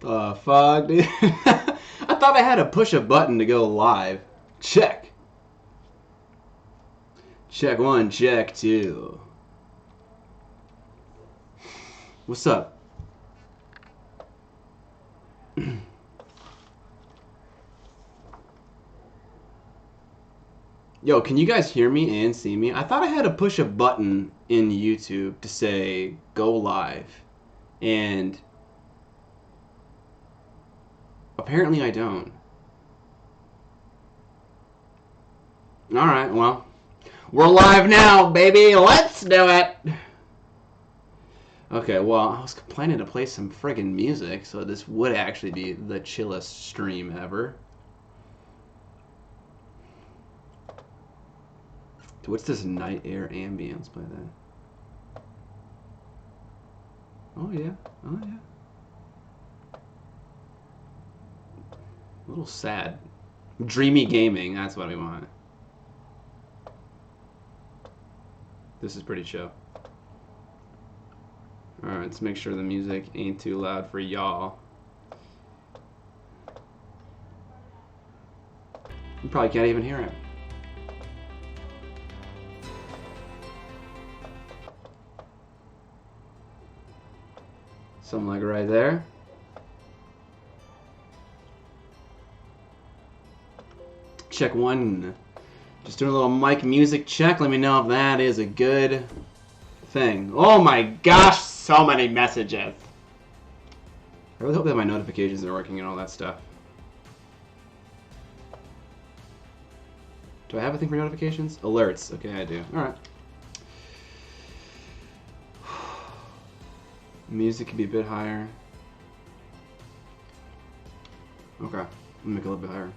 Fuck, dude. I thought I had to push a button to go live. Check. Check 1, check 2. What's up? Yo, can you guys hear me and see me? I thought I had to push a button in YouTube to say go live. And apparently I don't. Alright, well. We're live now, baby! Let's do it! Okay, well, I was planning to play some friggin' music, so this would actually be the chillest stream ever. What's this night air ambience by that? Oh yeah, oh yeah. A little sad. Dreamy gaming, that's what we want. This is pretty chill. Alright, let's make sure the music ain't too loud for y'all. You probably can't even hear it. Something like right there. Check 1. Just doing a little mic music check. Let me know if that is a good thing. Oh my gosh, so many messages. I really hope that my notifications are working and all that stuff. Do I have a thing for notifications? Alerts. Okay, I do. Alright. Music can be a bit higher. Okay, let me make it a little bit higher.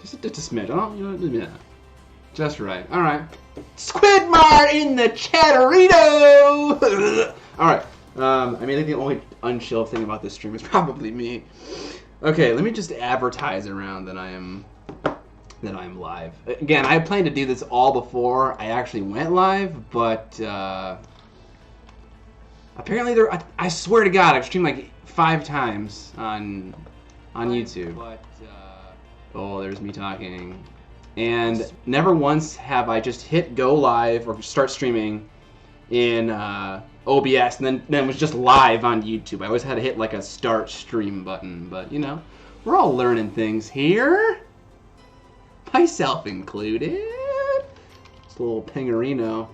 Just a smidge. Oh, you know, yeah. Just right. All right. Squidmar in the chatterito. All right. I mean, I think the only unchill thing about this stream is probably me. Okay, let me just advertise around that I am live. Again, I planned to do this all before I actually went live, but apparently I swear to God, I've streamed like 5 times on YouTube. But oh, there's me talking. And never once have I just hit go live or start streaming in OBS and then it was just live on YouTube. I always had to hit like a start stream button, but you know, we're all learning things here. Myself included. Just a little pingerino.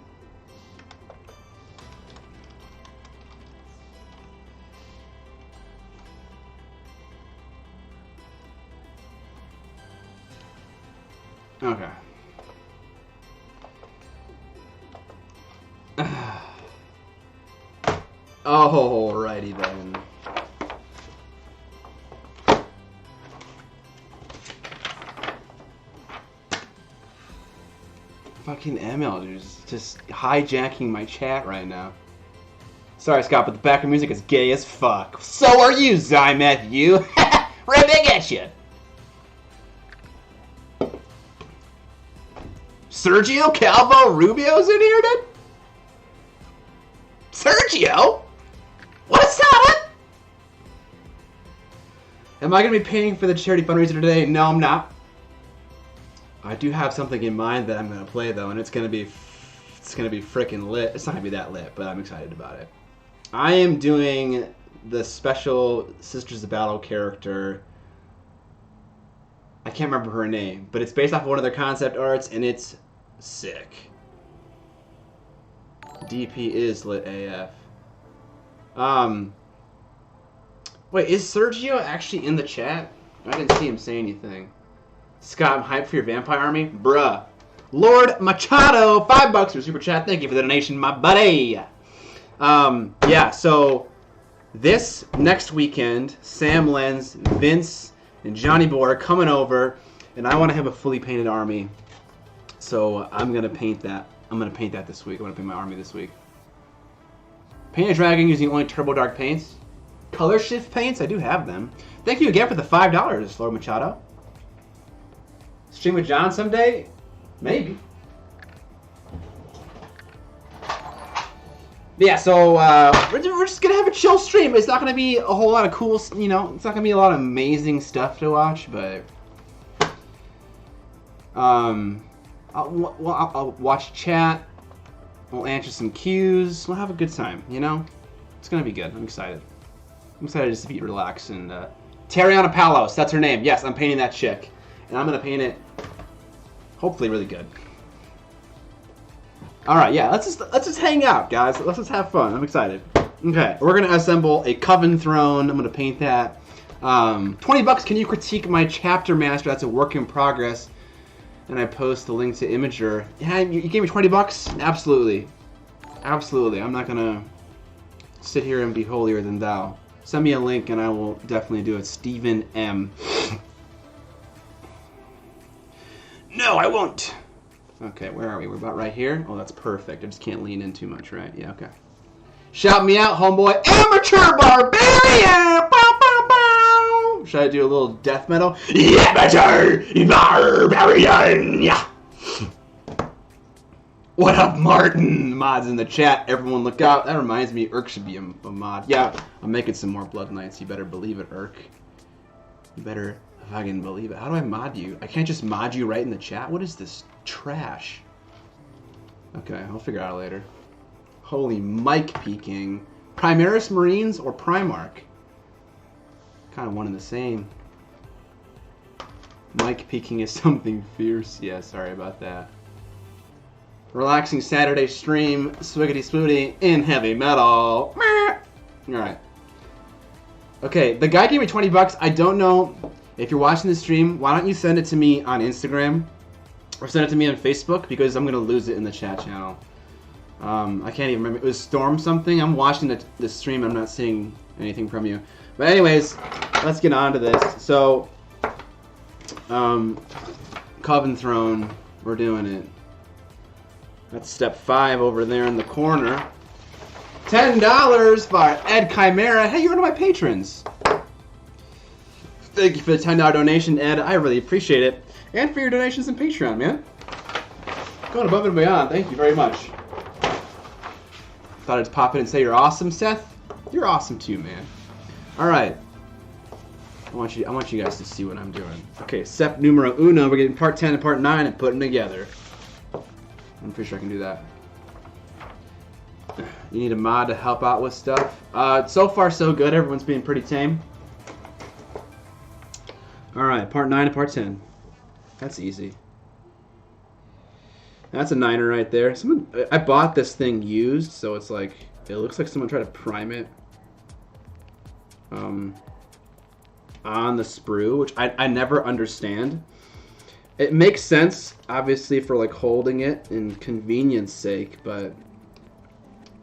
Okay. Alrighty then. Fucking ML, dude, just hijacking my chat right now. Sorry, Scott, but the background music is gay as fuck. So are you, Zymeth, you. Right back at you. Sergio Calvo Rubio's in here, dude? Sergio? What's up? Am I going to be paying for the charity fundraiser today? No, I'm not. I do have something in mind that I'm going to play, though, and it's going to be freaking lit. It's not going to be that lit, but I'm excited about it. I am doing the special Sisters of Battle character. I can't remember her name, but it's based off of one of their concept arts, and it's sick. DP is lit AF. Wait, is Sergio actually in the chat? I didn't see him say anything. Scott, I'm hyped for your vampire army? Bruh. Lord Machado, $5 for super chat. Thank you for the donation, my buddy. Yeah, so this next weekend, Sam Lenz, Vince, and Johnny Boy are coming over, and I want to have a fully painted army. So I'm gonna paint that. I'm gonna paint that this week. I'm gonna paint my army this week. Paint a dragon using only turbo dark paints. Color shift paints, I do have them. Thank you again for the $5, Lord Machado. Stream with John someday? Maybe. Yeah, so we're just gonna have a chill stream. It's not gonna be a whole lot of cool, you know. It's not gonna be a lot of amazing stuff to watch, but I'll watch chat. We'll answer some cues. We'll have a good time, you know. It's gonna be good. I'm excited. I'm excited just to be relaxed and Tariana Palos. That's her name. Yes, I'm painting that chick, and I'm gonna paint it. Hopefully, really good. All right, yeah, let's just hang out, guys. Let's just have fun. I'm excited. Okay, we're gonna assemble a Coven Throne. I'm gonna paint that. 20 bucks. Can you critique my chapter master? That's a work in progress. And I post the link to Imager. Yeah, you gave me 20 bucks. Absolutely, absolutely. I'm not gonna sit here and be holier than thou. Send me a link, and I will definitely do it. Stephen M. No, I won't. Okay, where are we? We're about right here. Oh, that's perfect. I just can't lean in too much, right? Yeah, okay. Shout me out, homeboy. Amateur Barbarian! Bow, bow, bow. Should I do a little death metal? Amateur Barbarian! Yeah. What up, Martin? Mods in the chat. Everyone look out. That reminds me, Urk should be a mod. Yeah, I'm making some more Blood Knights. You better believe it, Urk. You better fucking believe it. How do I mod you? I can't just mod you right in the chat? What is this trash? Okay, I'll figure it out later. Holy Mike peeking. Primaris Marines or Primarch? Kind of one and the same. Mike peeking is something fierce. Yeah, sorry about that. Relaxing Saturday stream, swiggity swooty in heavy metal. Alright. Okay, the guy gave me 20 bucks. I don't know if you're watching the stream. Why don't you send it to me on Instagram? Or send it to me on Facebook, because I'm going to lose it in the chat channel. I can't even remember. It was Storm something. I'm watching the stream. I'm not seeing anything from you. But anyways, let's get on to this. So, Coven Throne. We're doing it. That's step 5 over there in the corner. $10 by Ed Chimera. Hey, you're one of my patrons. Thank you for the $10 donation, Ed. I really appreciate it. And for your donations in Patreon, man. Going above and beyond. Thank you very much. Thought I'd pop in and say you're awesome, Seth. You're awesome too, man. All right. I want you guys to see what I'm doing. Okay, step numero uno. We're getting part 10 and part 9 and putting them together. I'm pretty sure I can do that. You need a mod to help out with stuff. So far, so good. Everyone's being pretty tame. All right, part 9 and part 10. That's easy. That's a 9er right there. I bought this thing used, so it's like it looks like someone tried to prime it on the sprue, which I never understand. It makes sense, obviously, for like holding it and convenience sake, but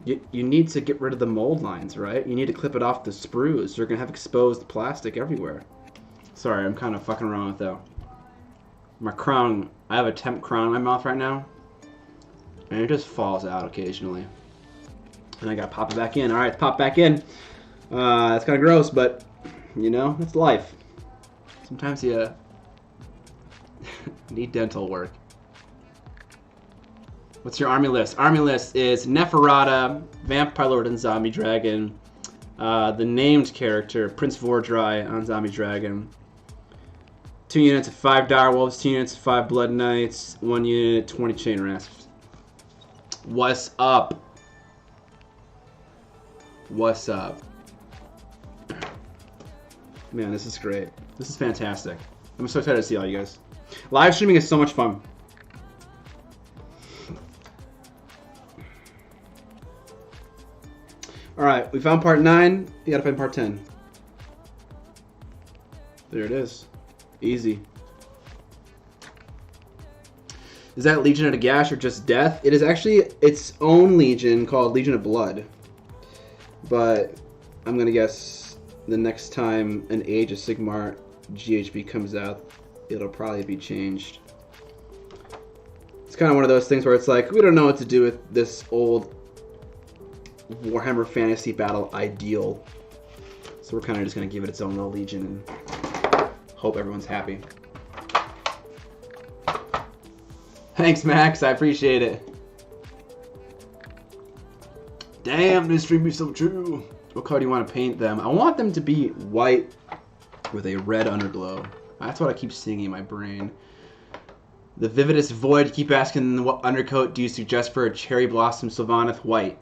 you need to get rid of the mold lines, right? You need to clip it off the sprues. You're gonna have exposed plastic everywhere. Sorry, I'm kind of fucking around with that. My crown, I have a temp crown in my mouth right now, and it just falls out occasionally. And I gotta pop it back in. All right, pop back in. That's kind of gross, but you know, it's life. Sometimes you need dental work. What's your army list? Army list is Neferata, Vampire Lord, and Zombie Dragon. The named character, Prince Vordry on Zombie Dragon. 2 units of 5 Direwolves, 2 units of 5 Blood Knights, 1 unit, 20 Chain Rasps. What's up? What's up? Man, this is great. This is fantastic. I'm so excited to see all you guys. Live streaming is so much fun. Alright, we found part 9. You gotta find part 10. There it is. Easy. Is that Legion of Gash or just Death? It is actually its own Legion called Legion of Blood. But I'm gonna guess the next time an Age of Sigmar GHB comes out, it'll probably be changed. It's kind of one of those things where it's like, we don't know what to do with this old Warhammer Fantasy Battle ideal. So we're kind of just going to give it its own little Legion and hope everyone's happy. Thanks, Max. I appreciate it. Damn, this dream is so true. What color do you want to paint them? I want them to be white with a red underglow. That's what I keep seeing in my brain. The Vividest Void, keep asking what undercoat do you suggest for a Cherry Blossom Sylvaneth white?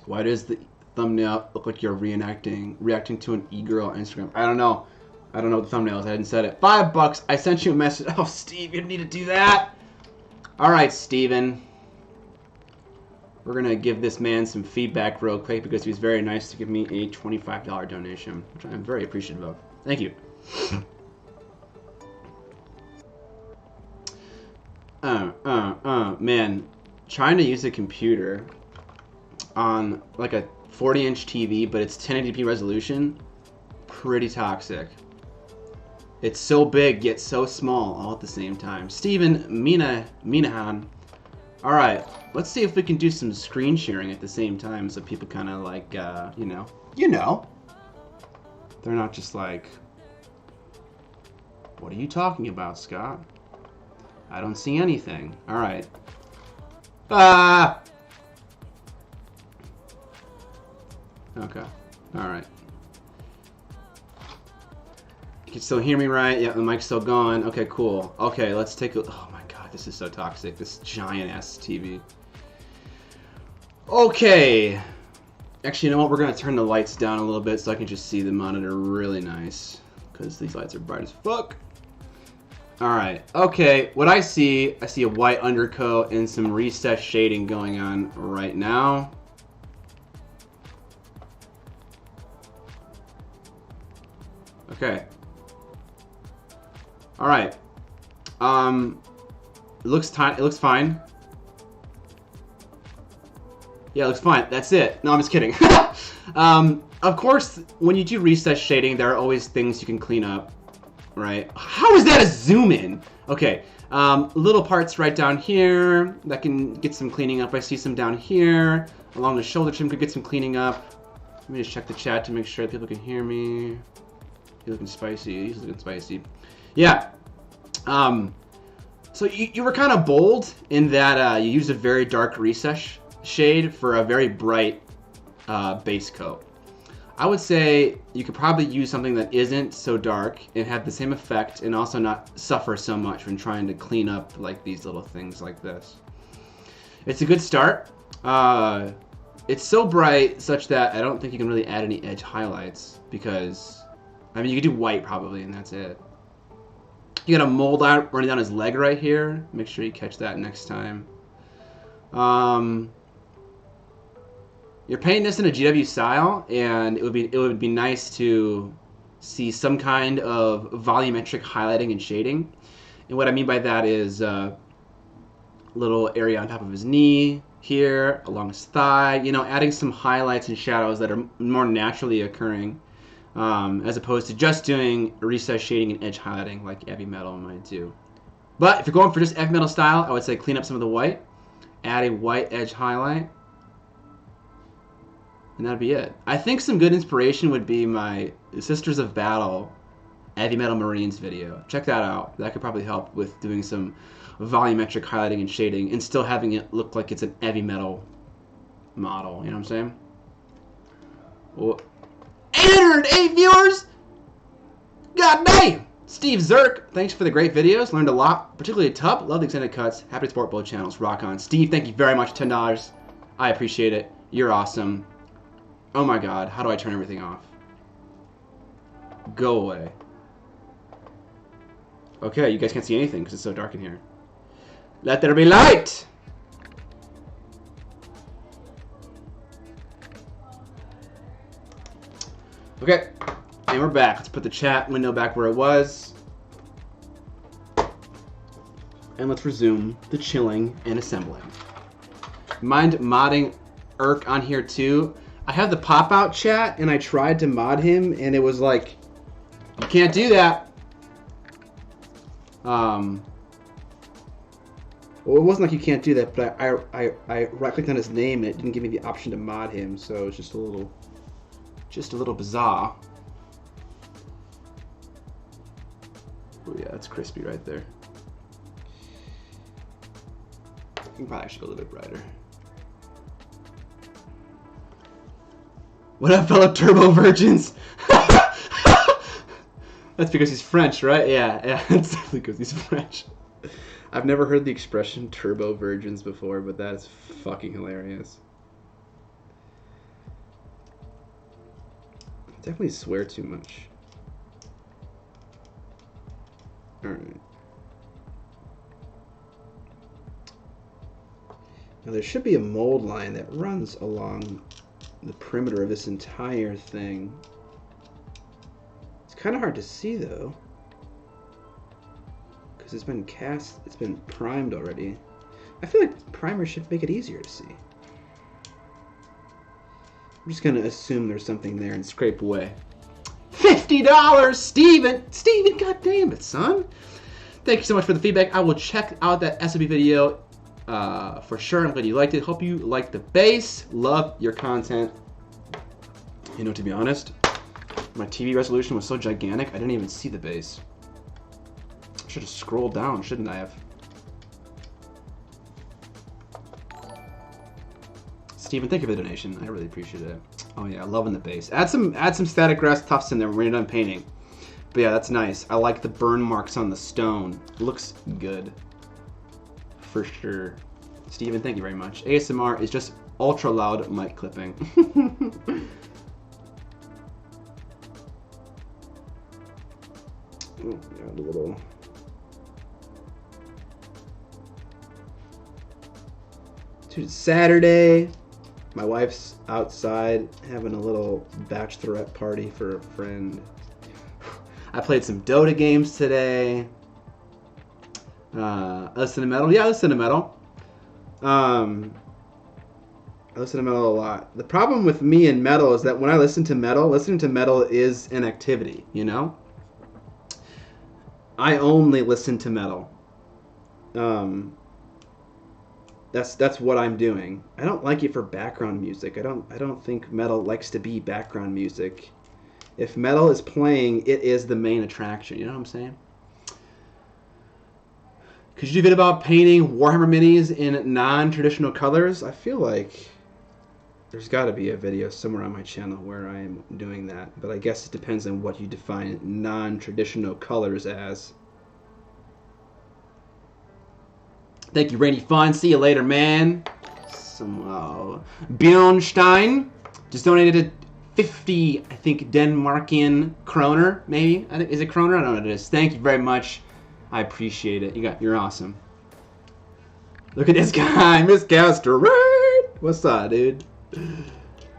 Why does the thumbnail look like you're reacting to an e-girl on Instagram? I don't know. I don't know what the thumbnail is. I hadn't said it. $5. I sent you a message. Oh, Steve, you didn't need to do that. All right, Steven. We're going to give this man some feedback real quick because he was very nice to give me a $25 donation, which I'm very appreciative of. Thank you. Man, trying to use a computer on like a 40-inch TV, but it's 1080p resolution, pretty toxic. It's so big yet so small all at the same time. Steven Minahan. All right, let's see if we can do some screen sharing at the same time, so people kind of like, you know, they're not just like, what are you talking about, Scott? I don't see anything. All right. Okay. All right. You can still hear me, right? Yeah, the mic's still going. Okay, cool. Okay, let's take a... Oh my god, this is so toxic. This giant-ass TV. Okay. Actually, you know what? We're going to turn the lights down a little bit so I can just see the monitor really nice. Because these lights are bright as fuck. Alright, okay, what I see a white undercoat and some recessed shading going on right now. Okay. Alright. It looks fine. Yeah, it looks fine. That's it. No, I'm just kidding. Of course, when you do recessed shading, there are always things you can clean up. Right? How is that a zoom in? Okay, little parts right down here that can get some cleaning up. I see some down here. Along the shoulder trim could get some cleaning up. Let me just check the chat to make sure that people can hear me. He's looking spicy. He's looking spicy. Yeah. So you were kind of bold in that you used a very dark recess shade for a very bright base coat. I would say you could probably use something that isn't so dark and have the same effect and also not suffer so much when trying to clean up like these little things like this. It's a good start. It's so bright such that I don't think you can really add any edge highlights because, I mean, you could do white probably and that's it. You got a mold out running down his leg right here. Make sure you catch that next time. You're painting this in a GW style, and it would be nice to see some kind of volumetric highlighting and shading. And what I mean by that is a little area on top of his knee, here, along his thigh, you know, adding some highlights and shadows that are more naturally occurring, as opposed to just doing recess shading and edge highlighting like heavy metal might do. But if you're going for just heavy metal style, I would say clean up some of the white, add a white edge highlight, and that'd be it. I think some good inspiration would be my Sisters of Battle Heavy Metal Marines video. Check that out. That could probably help with doing some volumetric highlighting and shading and still having it look like it's an heavy metal model. You know what I'm saying? Well, 808 viewers? God damn! Steve Zirk, thanks for the great videos. Learned a lot, particularly Tub. Love the extended cuts. Happy to support both channels. Rock on. Steve, thank you very much. $10. I appreciate it. You're awesome. Oh my god, how do I turn everything off? Go away. Okay, you guys can't see anything because it's so dark in here. Let there be light! Okay, and we're back. Let's put the chat window back where it was. And let's resume the chilling and assembling. Mind modding Irk on here too? I have the pop-out chat, and I tried to mod him, and it was like, you can't do that. Well, it wasn't like you can't do that, but I right-clicked on his name, and it didn't give me the option to mod him, so it's just a little bizarre. Oh yeah, that's crispy right there. I can probably actually go a little bit brighter. What up, fellow turbo virgins? That's because he's French, right? Yeah, it's definitely because he's French. I've never heard the expression turbo virgins before, but that is fucking hilarious. Definitely swear too much. Alright. Now there should be a mold line that runs along the perimeter of this entire thing. It's kind of hard to see though, because it's been cast, it's been primed already. I feel like primer should make it easier to see. I'm just gonna assume there's something there and scrape away. $50, Steven! Steven, goddamn it, son! Thank you so much for the feedback. I will check out that SOB video for sure. I'm glad you liked it. Hope you liked the base. Love your content. You know, to be honest, my TV resolution was so gigantic, I didn't even see the base. I should have scrolled down, shouldn't I have? Steven, thank you for the donation. I really appreciate it. Oh yeah, loving the base. Add some static grass tufts in there when you're done painting. But yeah, that's nice. I like the burn marks on the stone. Looks good. For sure. Steven, thank you very much. ASMR is just ultra loud mic clipping. Oh, got a little. Dude, it's Saturday. My wife's outside having a little bachelorette party for a friend. I played some Dota games today. I listen to metal. Yeah, I listen to metal. I listen to metal a lot. The problem with me and metal is that when I listen to metal, listening to metal is an activity, you know? I only listen to metal. That's what I'm doing. I don't like it for background music. I don't think metal likes to be background music. If metal is playing, it is the main attraction. You know what I'm saying? Could you do a bit about painting Warhammer minis in non-traditional colors? I feel like there's got to be a video somewhere on my channel where I'm doing that. But I guess it depends on what you define non-traditional colors as. Thank you, Rainy Fun. See you later, man. Bjornstein just donated 50, I think, Denmarkian kroner, maybe. I think, is it kroner? I don't know what it is. Thank you very much. I appreciate it. You're awesome. Look at this guy, Miss Caster. What's up, dude?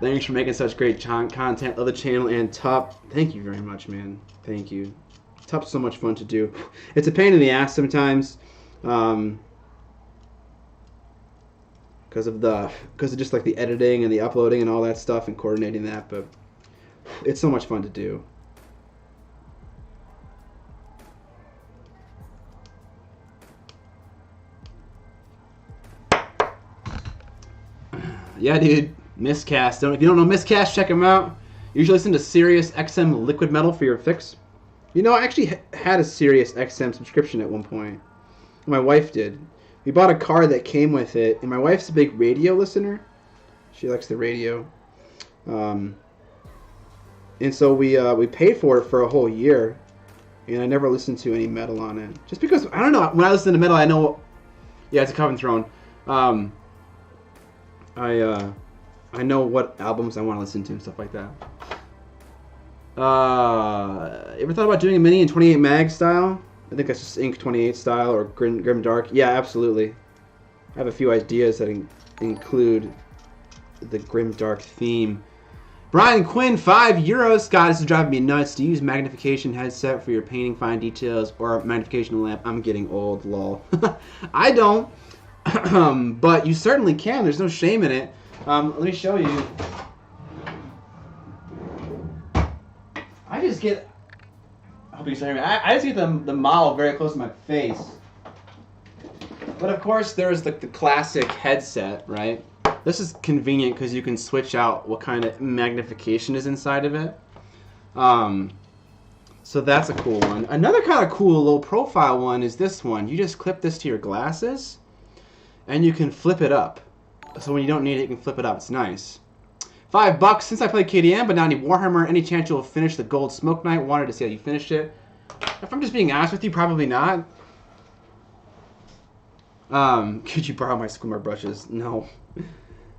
Thanks for making such great content. Love the channel and Top. Thank you very much, man. Thank you. Top's so much fun to do. It's a pain in the ass sometimes. Because of just like the editing and the uploading and all that stuff and coordinating that, but it's so much fun to do. Yeah, dude, Miscast. If you don't know Miscast, check him out. Usually listen to Sirius XM Liquid Metal for your fix. You know, I actually had a Sirius XM subscription at one point. My wife did. We bought a card that came with it, and my wife's a big radio listener. She likes the radio. And so we paid for it for a whole year, and I never listened to any metal on it. Just because, I don't know, when I listen to metal, I know... Yeah, it's a Coven Throne. I know what albums I want to listen to and stuff like that. Ever thought about doing a mini in 28 mag style? I think that's just Ink 28 style or Grim Dark. Yeah, absolutely. I have a few ideas that include the Grim Dark theme. Brian Quinn, €5. God, this is driving me nuts. Do you use magnification headset for your painting fine details or magnification lamp? I'm getting old, lol. I don't, but you certainly can. There's no shame in it. Let me show you. I just get... I hope you can hear me. I just get the model very close to my face. But of course, there's the classic headset, right? This is convenient because you can switch out what kind of magnification is inside of it. So that's a cool one. Another kind of cool low profile one is this one. You just clip this to your glasses, and you can flip it up. So when you don't need it, you can flip it up. It's nice. $5 since I played KDM, but not any Warhammer. Any chance you'll finish the Gold Smoke Knight? Wanted to see how you finished it. If I'm just being honest with you, probably not. Could you borrow my Squimmer brushes? No.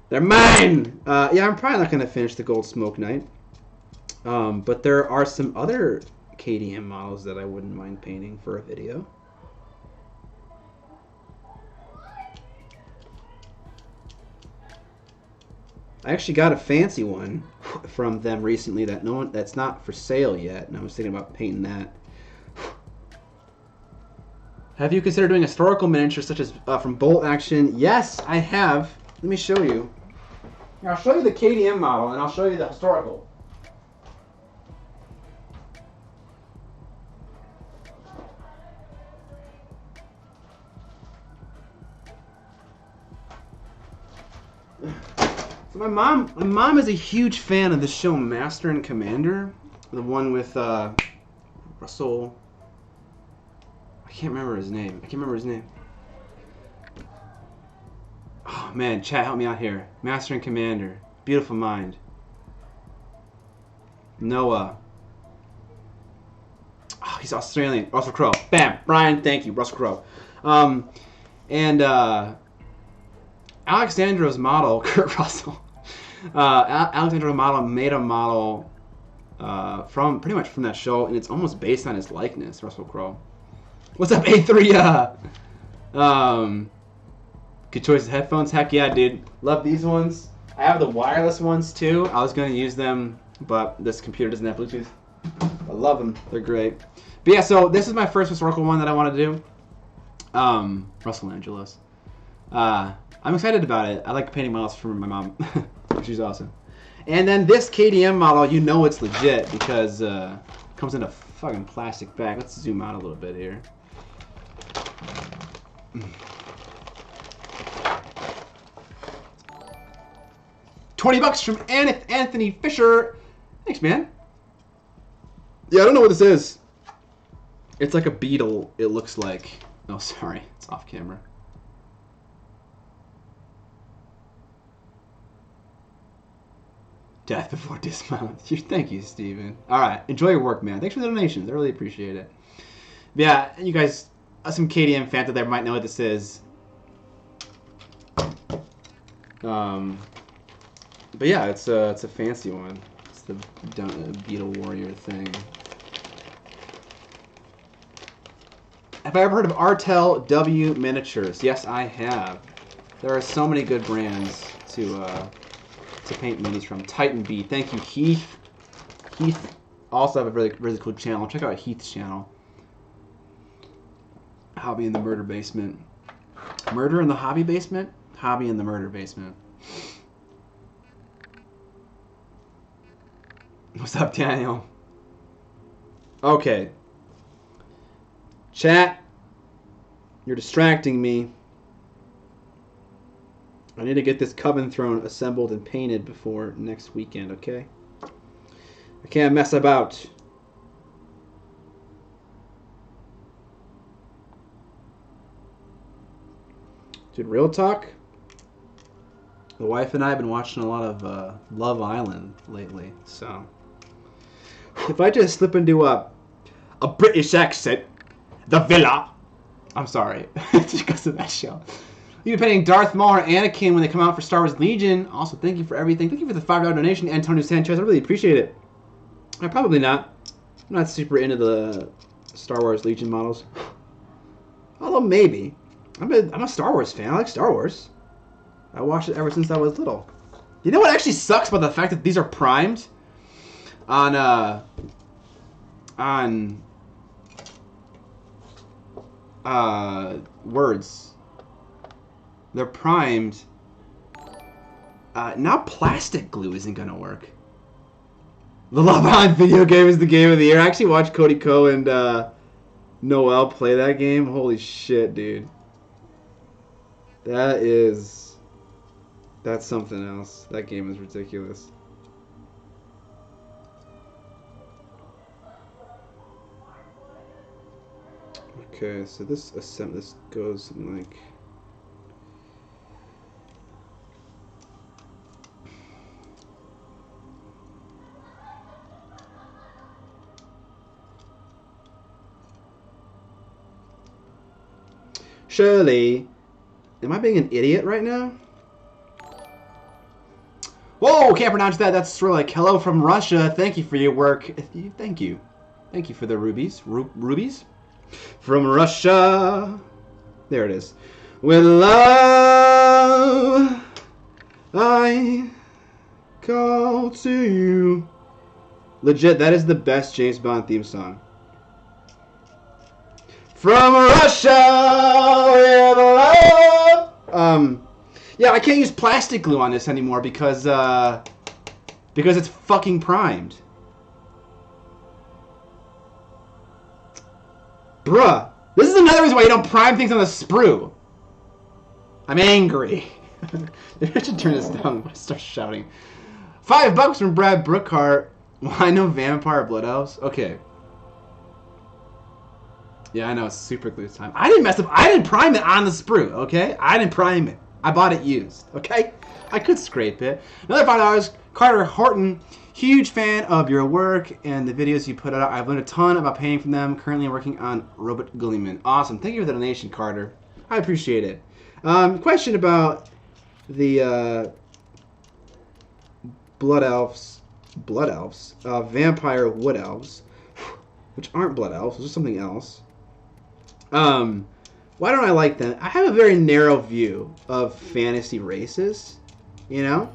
They're mine! Yeah, I'm probably not going to finish the Gold Smoke Knight. But there are some other KDM models that I wouldn't mind painting for a video. I actually got a fancy one from them recently that's not for sale yet, and I was thinking about painting that. Have you considered doing historical miniatures such as from Bolt Action? Yes, I have. Let me show you. Here, I'll show you the KDM model, and I'll show you the historical. So my mom is a huge fan of the show Master and Commander, the one with Russell. I can't remember his name. Oh man, chat, help me out here. Master and Commander, Beautiful Mind. Noah. Oh, he's Australian. Russell Crowe. Bam, Brian. Thank you, Russell Crowe. And Alexandro's model, Kurt Russell. Alexandro's model made a model from pretty much from that show, and it's almost based on his likeness, Russell Crowe. What's up, A3? Good choice of headphones. Heck yeah, dude. Love these ones. I have the wireless ones too. I was going to use them, but this computer doesn't have Bluetooth. I love them. They're great. But yeah, so this is my first historical one that I want to do. Russell Angeles. I'm excited about it. I like painting models for my mom. She's awesome. And then this KDM model, you know it's legit because it comes in a fucking plastic bag. Let's zoom out a little bit here. $20 from Anthony Fisher. Thanks, man. Yeah, I don't know what this is. It's like a beetle, it looks like. Oh, sorry. It's off camera. Death before dismount. Thank you, Steven. Alright, enjoy your work, man. Thanks for the donations. I really appreciate it. Yeah, you guys, some KDM fans out there might know what this is. But yeah, it's a fancy one. It's the Beetle Warrior thing. Have I ever heard of Artel W Miniatures? Yes, I have. There are so many good brands to paint minis from. Titan B. Thank you, Heath. Heath also have a really cool channel. Check out Heath's channel. Hobby in the Murder Basement. Murder in the Hobby Basement? Hobby in the Murder Basement. What's up, Daniel? Okay. Chat, you're distracting me. I need to get this Coven Throne assembled and painted before next weekend, okay? I can't mess about. Dude, real talk? The wife and I have been watching a lot of Love Island lately, so... If I just slip into a British accent, the villa. I'm sorry, just because of that show. You've been painting Darth Maul or Anakin when they come out for Star Wars Legion. Also, thank you for everything. Thank you for the $5 donation, Antonio Sanchez. I really appreciate it. Probably not. I'm not super into the Star Wars Legion models. Although maybe. I'm a Star Wars fan. I like Star Wars. I watched it ever since I was little. You know what actually sucks about the fact that these are primed on words. They're primed. Now plastic glue isn't gonna work. The Love Island video game is the game of the year. I actually watched Cody Ko and Noel play that game. Holy shit, dude. That's something else. That game is ridiculous. Okay, so this goes something like... Shirley. Am I being an idiot right now? Whoa, can't pronounce that. That's sort of like hello from Russia. Thank you for your work. Thank you. Thank you for the rubies. Rubies? From Russia. There it is. With love, I call to you. Legit, that is the best James Bond theme song. From Russia with love. Yeah, I can't use plastic glue on this anymore because it's fucking primed. Bruh, this is another reason why you don't prime things on the sprue. I'm angry. Maybe I should turn this down when I start shouting. $5 from Brad Brookhart. Why no vampire blood elves? Okay. Yeah, I know, it's super glue time. I didn't mess up. I didn't prime it on the sprue, okay? I didn't prime it. I bought it used, okay? I could scrape it. Another $5. Carter Horton. Huge fan of your work and the videos you put out. I've learned a ton about painting from them. Currently I'm working on Robert Gulliman. Awesome. Thank you for the donation, Carter. I appreciate it. Question about the blood elves, vampire wood elves, which aren't blood elves, it's just something else. Why don't I like them? I have a very narrow view of fantasy races, you know?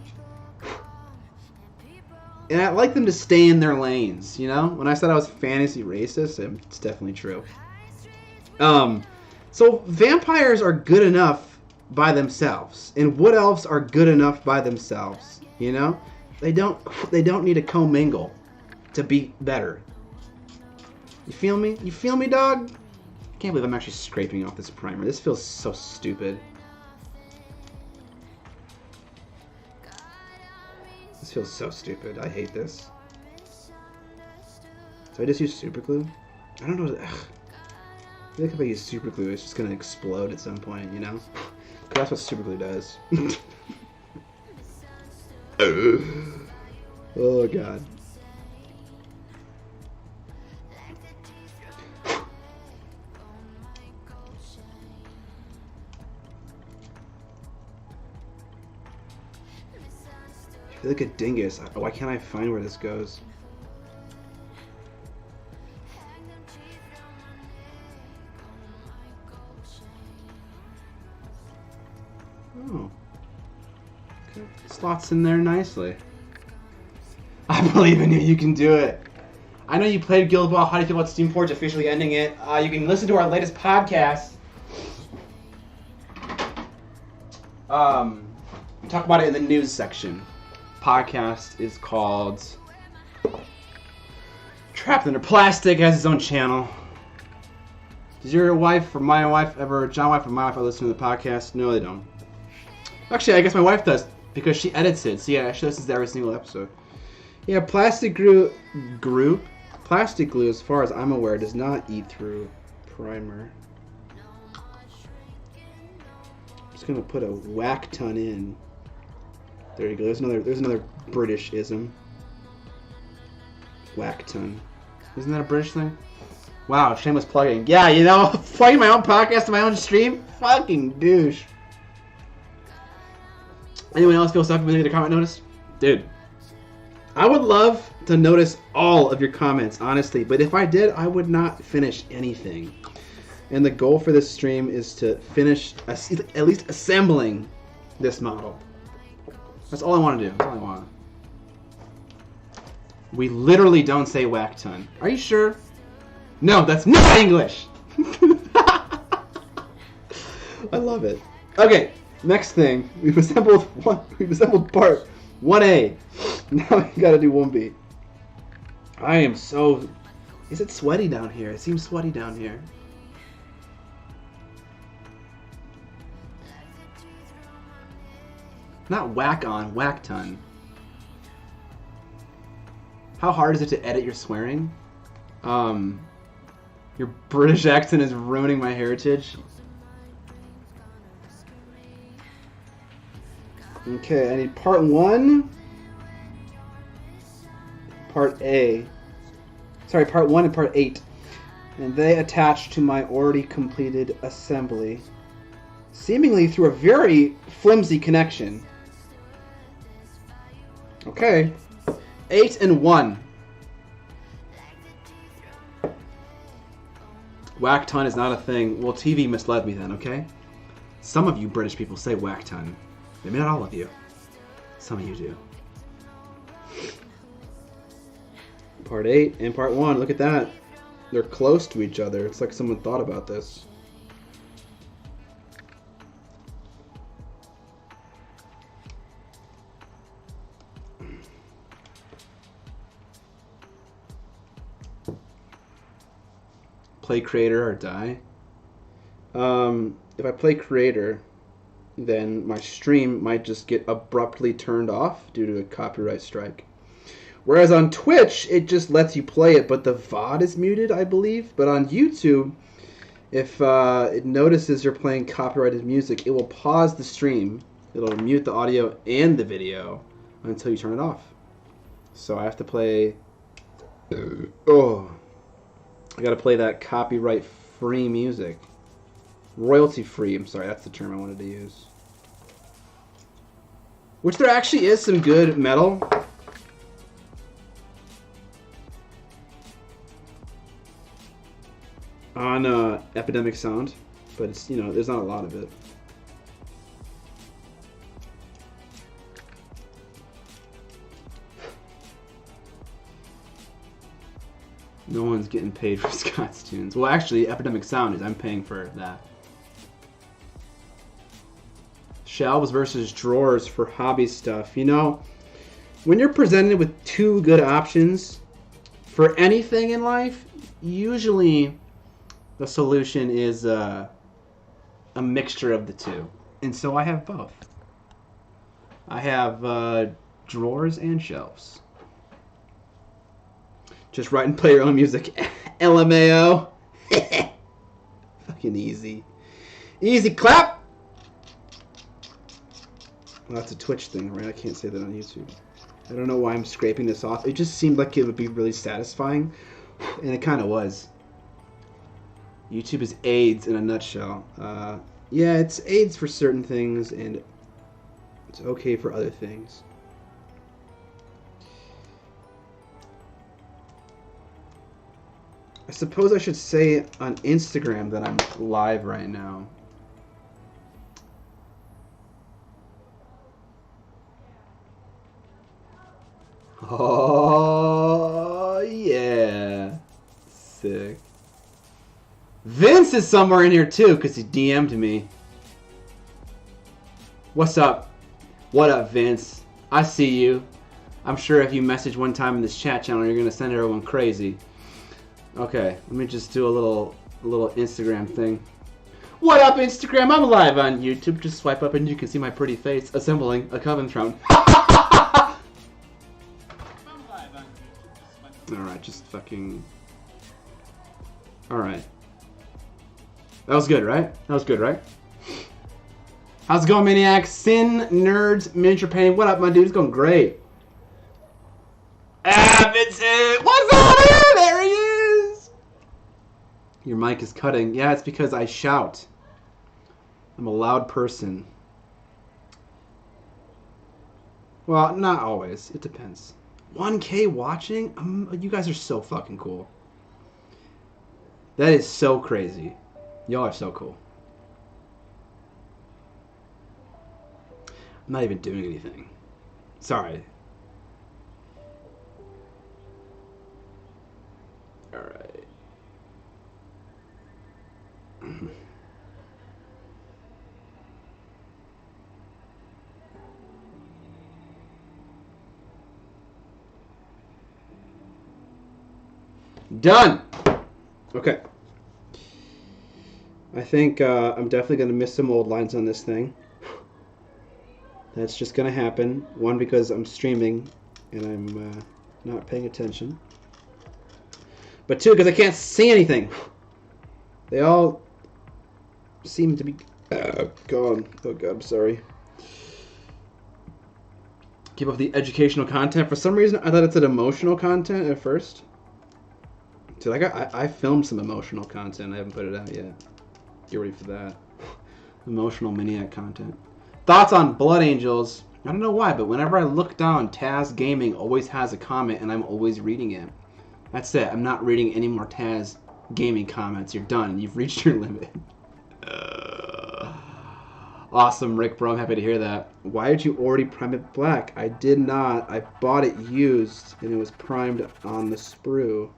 And I like them to stay in their lanes, you know? When I said I was fantasy racist, it's definitely true. So vampires are good enough by themselves, and wood elves are good enough by themselves, you know? They don't need to commingle to be better. You feel me? You feel me, dog? I can't believe I'm actually scraping off this primer. This feels so stupid. This feels so stupid. I hate this. So I just use super glue? I don't know. Ugh. I feel like if I use super glue, it's just going to explode at some point, you know? Because that's what super glue does. Oh, God. I feel like a dingus. Why can't I find where this goes? Oh. Okay. Slots in there nicely. I believe in you. You can do it. I know you played Guild Ball. How do you feel about Steamforge officially ending it? You can listen to our latest podcast. We talk about it in the news section. Podcast is called Trapped Under Plastic. Has its own channel. Does your wife or my wife ever, John's wife or my wife ever listen to the podcast? No, they don't. Actually, I guess my wife does because she edits it. So yeah, she listens to every single episode. Yeah, plastic glue, as far as I'm aware, does not eat through primer. I'm just gonna put a whack ton in. There you go. There's another British-ism. Whack ton. Isn't that a British thing? Wow, shameless plugging. Yeah, you know, plugging my own podcast to my own stream? Fucking douche. Anyone else feel stuck with me to comment notice? Dude. I would love to notice all of your comments, honestly. But if I did, I would not finish anything. And the goal for this stream is to finish, at least assembling this model. That's all I want to do. That's all I want. We literally don't say whack ton. Are you sure? No, that's not English. I love it. Okay, next thing. We've assembled part 1A. Now we gotta do 1B. I am so... Is it sweaty down here? It seems sweaty down here. Not whack on, whack ton. How hard is it to edit your swearing? Your British accent is ruining my heritage. Okay, I need part 1. Part A. Sorry, part 1 and part 8. And they attach to my already completed assembly. seemingly through a very flimsy connection. Okay. 8 and 1. Whack ton is not a thing. Well, TV misled me then, okay? Some of you British people say whack ton. Maybe not all of you. Some of you do. Part 8 and part 1. Look at that. They're close to each other. It's like someone thought about this. Play creator or die. If I play creator, then my stream might just get abruptly turned off due to a copyright strike. Whereas on Twitch, it just lets you play it, but the VOD is muted, I believe. But on YouTube, if it notices you're playing copyrighted music, it will pause the stream. It'll mute the audio and the video until you turn it off. So I have to play... I gotta play that copyright-free music. Royalty-free, I'm sorry, that's the term I wanted to use. Which there actually is some good metal. On Epidemic Sound, but it's, you know, there's not a lot of it. No one's getting paid for Scott's tunes. Well, actually, Epidemic Sound is. I'm paying for that. Shelves versus drawers for hobby stuff. You know, when you're presented with two good options for anything in life, usually the solution is a mixture of the two. And so I have both. I have drawers and shelves. Just write and play your own music. LMAO. Fucking easy. Easy clap. Well, that's a Twitch thing, right? I can't say that on YouTube. I don't know why I'm scraping this off. It just seemed like it would be really satisfying. And it kind of was. YouTube is AIDS in a nutshell. Yeah, it's AIDS for certain things, and it's okay for other things. I suppose I should say on Instagram that I'm live right now. Oh, yeah. Sick. Vince is somewhere in here too, because he DM'd me. What's up? What up, Vince? I see you. I'm sure if you message one time in this chat channel, you're going to send everyone crazy. Okay, let me just do a little Instagram thing. What up, Instagram? I'm live on YouTube. Just swipe up and you can see my pretty face assembling a coven throne. Alright, just fucking... Alright. That was good, right? That was good, right? How's it going, Miniac? Sin, Nerds, Miniature Painting. What up, my dude? It's going great. Ah, Vincent! What's up, man? There he is! Your mic is cutting. Yeah, it's because I shout. I'm a loud person. Well, not always. It depends. 1K watching? You guys are so fucking cool. That is so crazy. Y'all are so cool. I'm not even doing anything. Sorry. Alright. Done! Okay. I think I'm definitely going to miss some old lines on this thing. That's just going to happen. One, because I'm streaming and I'm not paying attention. But two, because I can't see anything. They all seem to be gone. Oh god, I'm sorry. Keep up the educational content. For some reason, I thought it said emotional content at first. Dude, I filmed some emotional content. I haven't put it out yet. Get ready for that. Emotional Miniac content. Thoughts on Blood Angels? I don't know why, but whenever I look down, Taz Gaming always has a comment, and I'm always reading it. That's it. I'm not reading any more Taz Gaming comments. You're done. You've reached your limit. Awesome, Rick, bro. I'm happy to hear that. Why did you already prime it black? I did not. I bought it used, and it was primed on the sprue.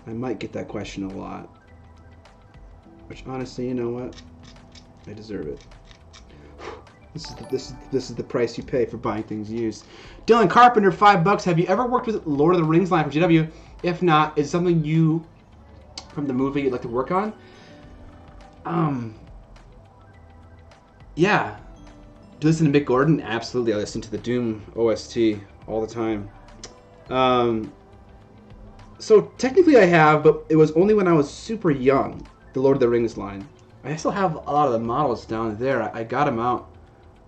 I might get that question a lot. Which, honestly, you know what? I deserve it. This is the price you pay for buying things used. Dylan Carpenter, $5. Have you ever worked with Lord of the Rings line from GW? If not, is it something you from the movie you'd like to work on? Yeah. Do you listen to Mick Gordon? Absolutely. I listen to the Doom OST all the time. So technically I have, but it was only when I was super young. The Lord of the Rings line. I still have a lot of the models down there. I got them out.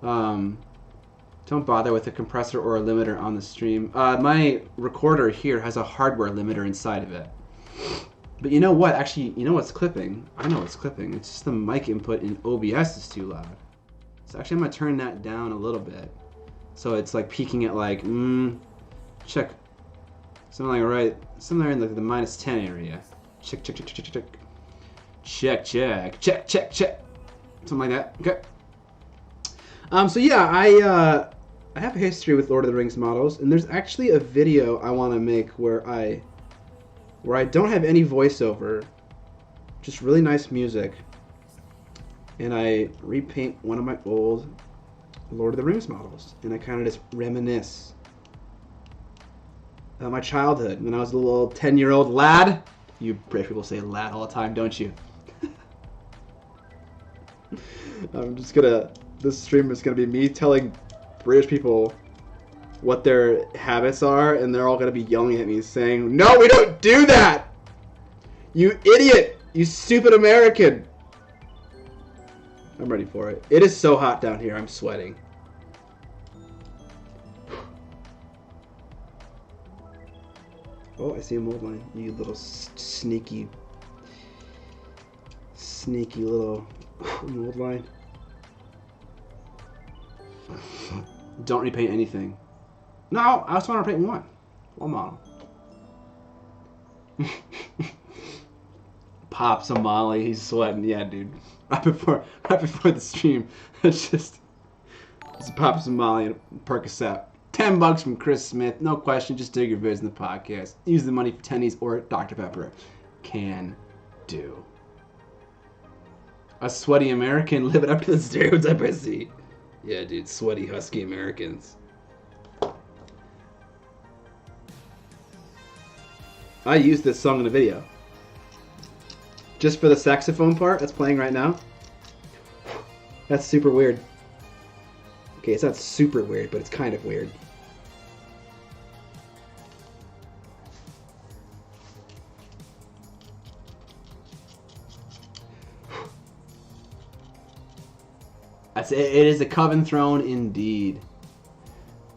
Don't bother with a compressor or a limiter on the stream. My recorder here has a hardware limiter inside of it. But you know what? Actually, you know what's clipping? I know what's clipping. It's just the mic input in OBS is too loud. So actually I'm going to turn that down a little bit. So it's like peaking at like, check. Something like somewhere in the -10 area. Check, check, check, check, check, check. Check, check, check, check, check. Something like that. Okay. So yeah, I have a history with Lord of the Rings models, and there's actually a video I want to make where I don't have any voiceover, just really nice music, and I repaint one of my old Lord of the Rings models, and I kind of just reminisce about my childhood when I was a little 10-year-old lad. You British people say lad all the time, don't you? This stream is gonna be me telling British people what their habits are, and they're all gonna be yelling at me saying, "No, we don't do that! You idiot! You stupid American!" I'm ready for it. It is so hot down here, I'm sweating. Oh, I see a mold line. You little sneaky little mold line. Don't repaint anything. No, I just want to repaint one model. Pop some Molly, he's sweating. Yeah, dude. Right before the stream, just pop some Molly and Percocet. $10 from Chris Smith. No question, just dig your vids in the podcast. Use the money for tennies or Dr. Pepper. Can do. A sweaty American living up to the stereotype I see. Yeah, dude, sweaty, husky Americans. I used this song in a video. Just for the saxophone part that's playing right now. That's super weird. Okay, it's not super weird, but it's kind of weird. It is a Coven throne indeed.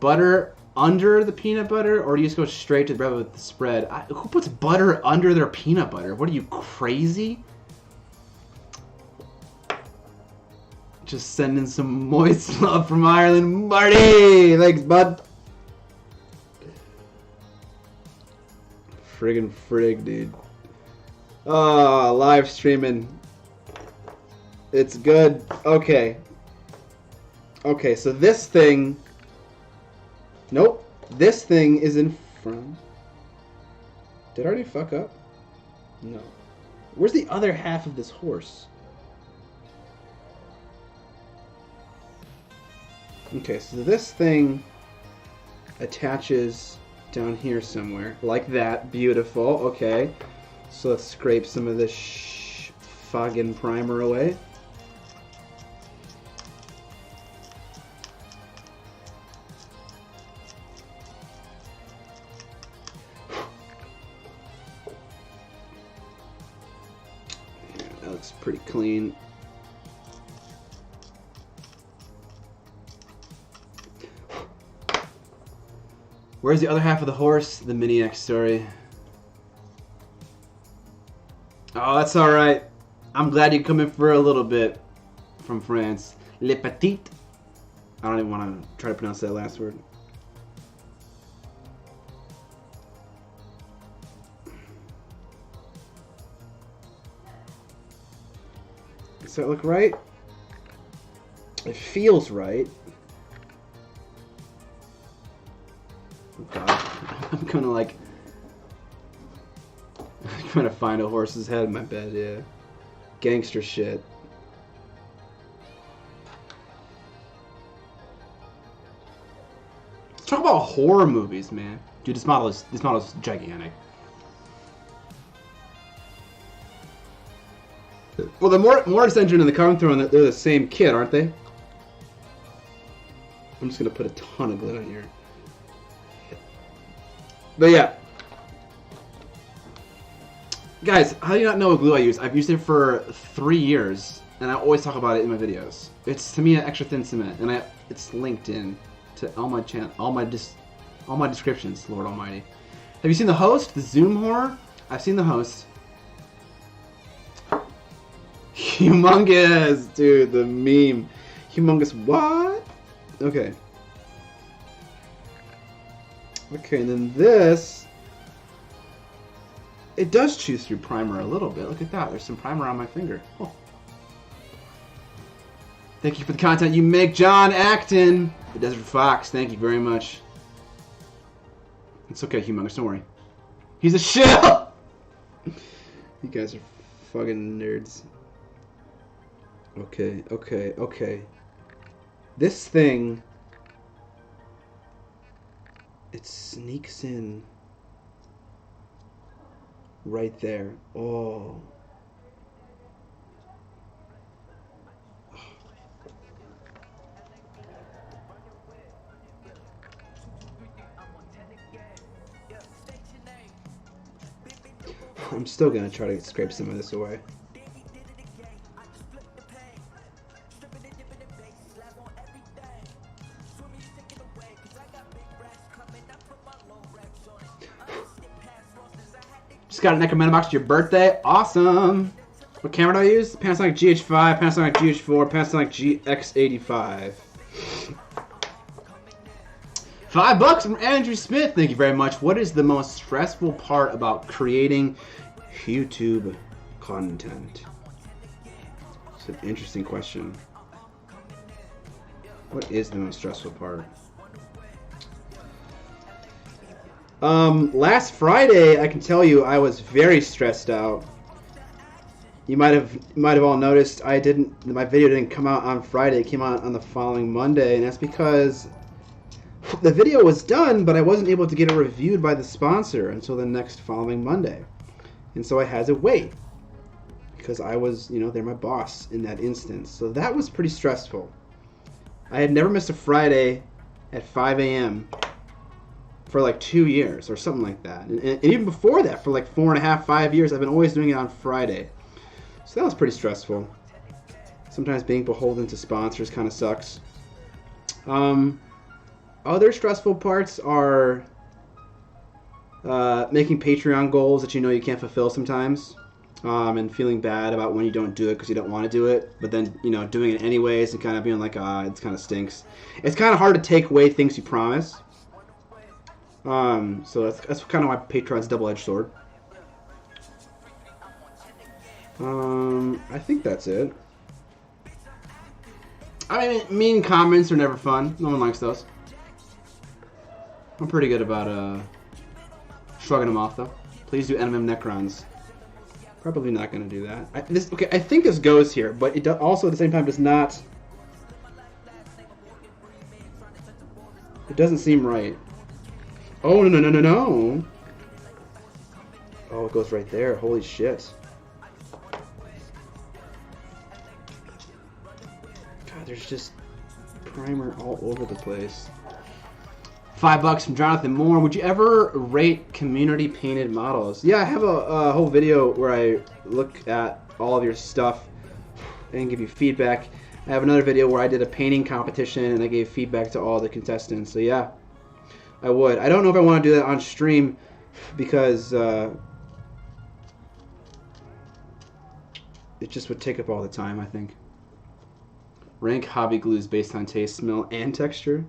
Butter under the peanut butter, or do you just go straight to the bread with the spread? Who puts butter under their peanut butter? What are you, crazy? Just sending some moist love from Ireland. Marty! Thanks, bud. Friggin' frig, dude. Oh, live streaming. It's good. Okay. Okay, so this thing... Nope. This thing is in front. Did I already fuck up? No. Where's the other half of this horse? Okay, so this thing attaches down here somewhere. Like that. Beautiful. Okay. So let's scrape some of this Foggin primer away. Yeah, that looks pretty clean. Where's the other half of the horse? The Miniac story. Oh, that's alright. I'm glad you come in for a little bit from France. Le Petit. I don't even want to try to pronounce that last word. Does that look right? It feels right. Oh God. I'm gonna like... I'm trying to find a horse's head in my bed, yeah. Gangster shit. Let's talk about horror movies, man. Dude, this model is gigantic. Well, the Mortis engine and the Carbon Throne, they're the same kit, aren't they? I'm just gonna put a ton of glue in here. But yeah. Guys, how do you not know what glue I use? I've used it for 3 years, and I always talk about it in my videos. It's, to me, an extra thin cement, and it's linked in to all my descriptions, Lord Almighty. Have you seen The Host, the Zoom horror? I've seen The Host. Humongous, dude, the meme. Humongous what? Okay. Okay, and then this... It does chew through primer a little bit. Look at that. There's some primer on my finger. Oh. Thank you for the content you make, John Acton. The Desert Fox, thank you very much. It's okay, Humongous, don't worry. He's a shell! You guys are fucking nerds. Okay, okay, okay. This thing... It sneaks in... right there. Oh. I'm still gonna try to scrape some of this away. Just got an Echo box for your birthday. Awesome. What camera do I use? Panasonic GH5, Panasonic GH4, Panasonic GX85. $5 from Andrew Smith. Thank you very much. What is the most stressful part about creating YouTube content? It's an interesting question. What is the most stressful part? Last Friday, I can tell you, I was very stressed out. You might have all noticed my video didn't come out on Friday. It came out on the following Monday, and that's because the video was done, but I wasn't able to get it reviewed by the sponsor until the next following Monday. And so I had to wait because I was, they're my boss in that instance. So that was pretty stressful. I had never missed a Friday at 5 a.m. for like 2 years or something like that. And even before that, for like 4.5, 5 years, I've been always doing it on Friday. So that was pretty stressful. Sometimes being beholden to sponsors kind of sucks. Other stressful parts are making Patreon goals that you can't fulfill sometimes. And feeling bad about when you don't do it because you don't want to do it. But then, doing it anyways and kind of being like, it kind of stinks. It's kind of hard to take away things you promise. So that's kind of why Patreon's a double-edged sword. I think that's it. I mean, mean comments are never fun. No one likes those. I'm pretty good about shrugging them off, though. Please do NMM Necrons. Probably not going to do that. I think this goes here, but it also at the same time does not. It doesn't seem right. Oh, no. Oh, it goes right there. Holy shit. God, there's just primer all over the place. $5 from Jonathan Moore. Would you ever rate community painted models? Yeah, I have a whole video where I look at all of your stuff and give you feedback. I have another video where I did a painting competition and I gave feedback to all the contestants. So yeah, I would. I don't know if I want to do that on stream because it just would take up all the time, I think. Rank hobby glues based on taste, smell, and texture.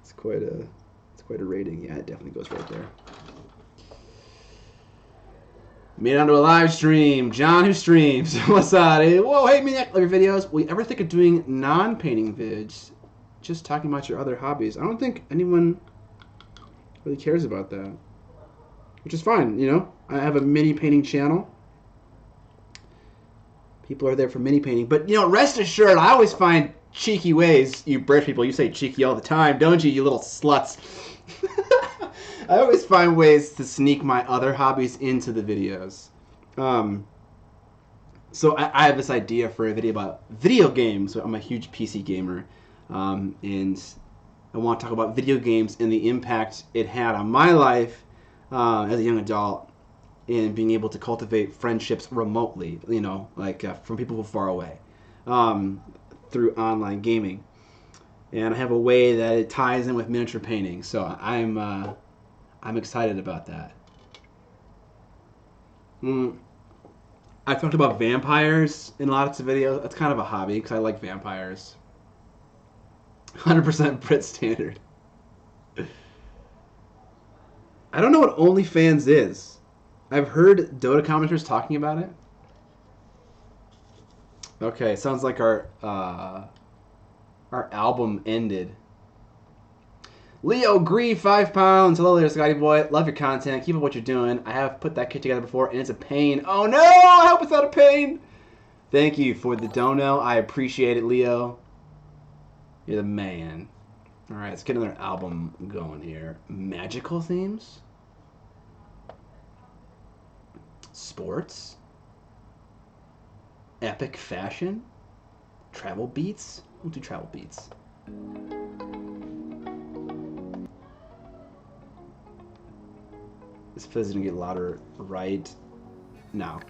It's quite a rating. Yeah, it definitely goes right there. Made it onto a live stream. John who streams. What's up? Whoa, hey Miniac, love your videos. Will you ever think of doing non-painting vids? Just talking about your other hobbies. I don't think anyone really cares about that. Which is fine, you know? I have a mini painting channel. People are there for mini painting. But, you know, rest assured, I always find cheeky ways. You British people, you say cheeky all the time, don't you, you little sluts? I always find ways to sneak my other hobbies into the videos. So I have this idea for a video about video games. So I'm a huge PC gamer. And I want to talk about video games and the impact it had on my life as a young adult and being able to cultivate friendships remotely, you know, like from people who are far away through online gaming. And I have a way that it ties in with miniature painting. So I'm excited about that. I've talked about vampires in lots of videos. That's kind of a hobby because I like vampires. 100% Brit standard. I don't know what OnlyFans is. I've heard Dota commenters talking about it. Okay, sounds like our album ended. Leo Gree, 5 pounds. Hello there, Scotty boy. Love your content. Keep up what you're doing. I have put that kit together before, and it's a pain. Oh no! I hope it's not a pain. Thank you for the dono. I appreciate it, Leo. You're the man. All right, let's get another album going here. Magical themes, sports, epic fashion, travel beats. We'll do travel beats. This fizz is gonna get louder right now.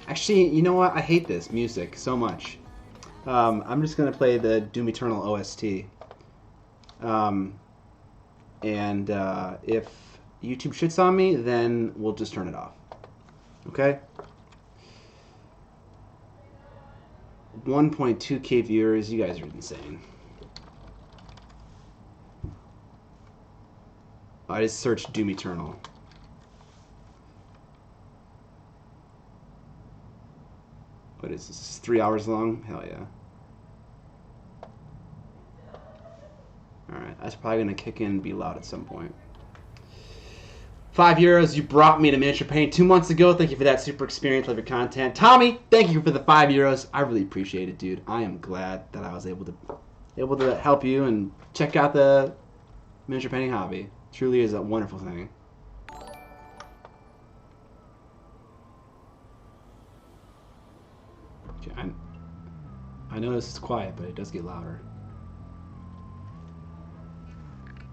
Actually, you know what? I hate this music so much. I'm just gonna play the Doom Eternal OST. If YouTube shits on me, then we'll just turn it off. Okay? 1.2k viewers. You guys are insane. I just searched Doom Eternal. What is this? 3 hours long? Hell yeah. Alright, that's probably going to kick in and be loud at some point. €5. You brought me to miniature paint 2 months ago. Thank you for that super experience. Love your content. Tommy, thank you for the €5. I really appreciate it, dude. I am glad that I was able to help you and check out the miniature painting hobby. Truly is a wonderful thing. Okay, I know this is quiet, but it does get louder.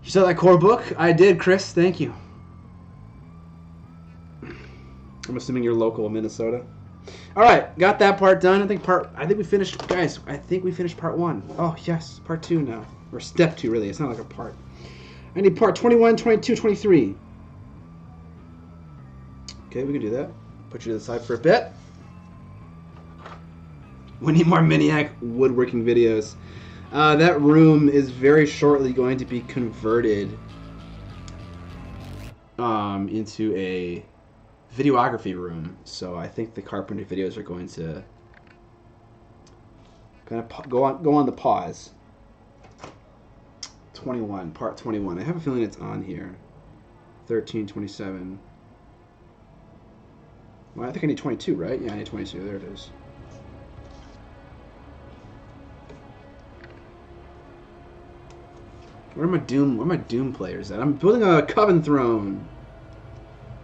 You saw that core book? I did, Chris. Thank you. I'm assuming you're local in Minnesota. All right, got that part done. I think we finished, guys. I think we finished part 1. Oh yes, part 2 now, or step 2 really. It's not like a part. I need part 21, 22, 23. Okay, we can do that. Put you to the side for a bit. We need more Miniac woodworking videos. That room is very shortly going to be converted into a videography room. So I think the carpentry videos are going to kind of go on the pause. 21, part 21. I have a feeling it's on here. 13, 27. Well, I think I need 22, right? Yeah, I need 22. There it is. Where are my Doom players at? I'm building a Coven throne.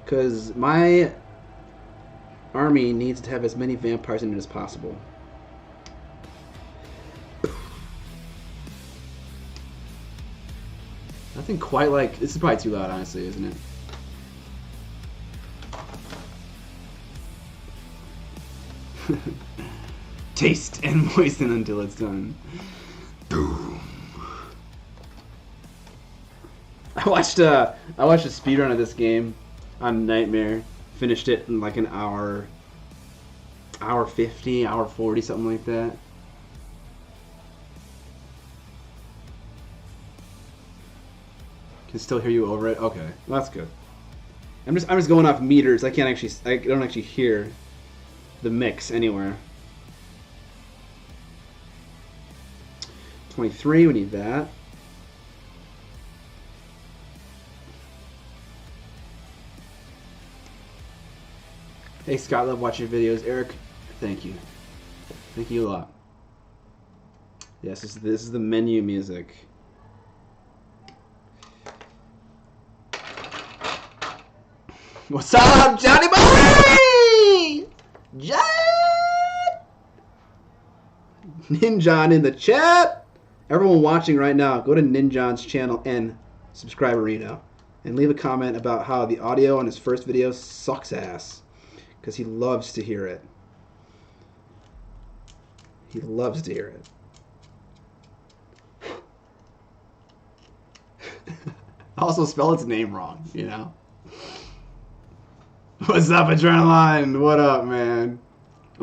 Because my army needs to have as many vampires in it as possible. Nothing quite like... This is probably too loud, honestly, isn't it? Taste and moisten until it's done. Boom. I watched a speedrun of this game on Nightmare. Finished it in like an hour 50, hour 40, something like that. Can still hear you over it. Okay, well, that's good. I'm just going off meters. I don't actually hear the mix anywhere. 23, we need that. Hey Scott, love watching your videos. Eric, thank you. Thank you a lot. Yes, this is the menu music. What's up, Johnny Boy? John! Ninjon in the chat. Everyone watching right now, go to Ninjon's channel and subscribe Reno. And leave a comment about how the audio on his first video sucks ass. Because he loves to hear it. He loves to hear it. Also spell its name wrong, you know? What's up, Adrenaline? What up, man?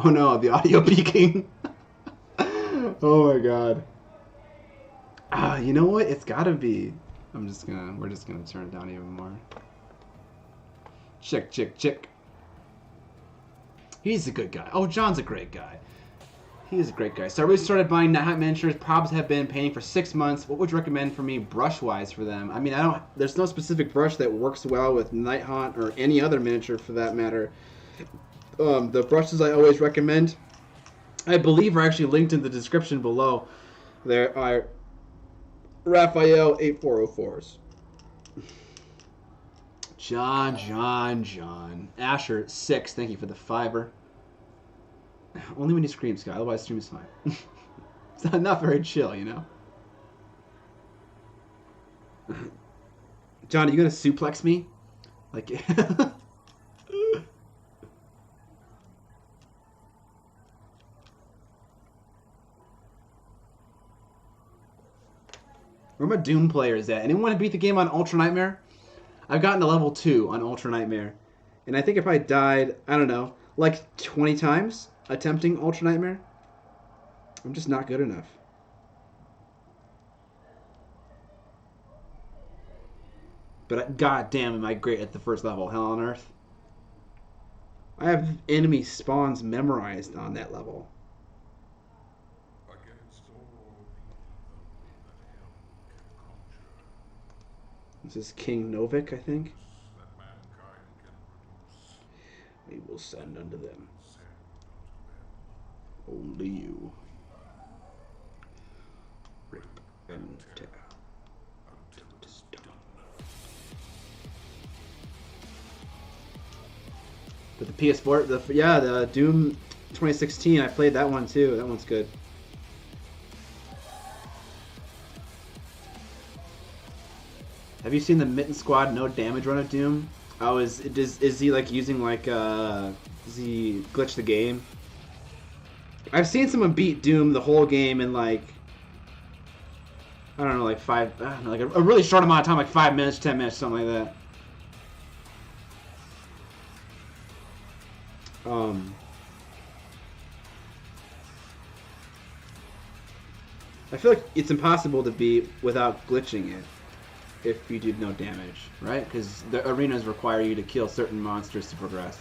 Oh no, the audio peaking. Oh my god. You know what? It's gotta be. We're just gonna turn it down even more. Chick. He's a good guy. Oh, John's a great guy. He's a great guy. So I really started buying Nighthawk miniatures. Probs have been painting for 6 months. What would you recommend for me brush-wise for them? I mean, there's no specific brush that works well with Nighthawk or any other miniature for that matter. The brushes I always recommend, I believe, are actually linked in the description below. There are Raphael 8404s. John. Asher 6, thank you for the $5. Only when you scream, Scott. Otherwise, stream is fine. It's not very chill, you know. John, are you gonna suplex me? Like. Where my Doom players at? Anyone want to beat the game on Ultra Nightmare? I've gotten to level 2 on Ultra Nightmare. And I think if I died, I don't know, like 20 times attempting Ultra Nightmare, I'm just not good enough. But goddamn, am I great at the first level, Hell on Earth. I have enemy spawns memorized on that level. This is King Novik, I think. We will send unto them only you. Rip and tear until it is done. But the PS4, the Doom 2016, I played that one too. That one's good. Have you seen the Mitten Squad no damage run of Doom? Oh, is he like using like does he glitch the game? I've seen someone beat Doom the whole game in like I don't know, like like a really short amount of time, like 5 minutes, 10 minutes, something like that. I feel like it's impossible to beat without glitching it. If you did no damage, right? Because the arenas require you to kill certain monsters to progress.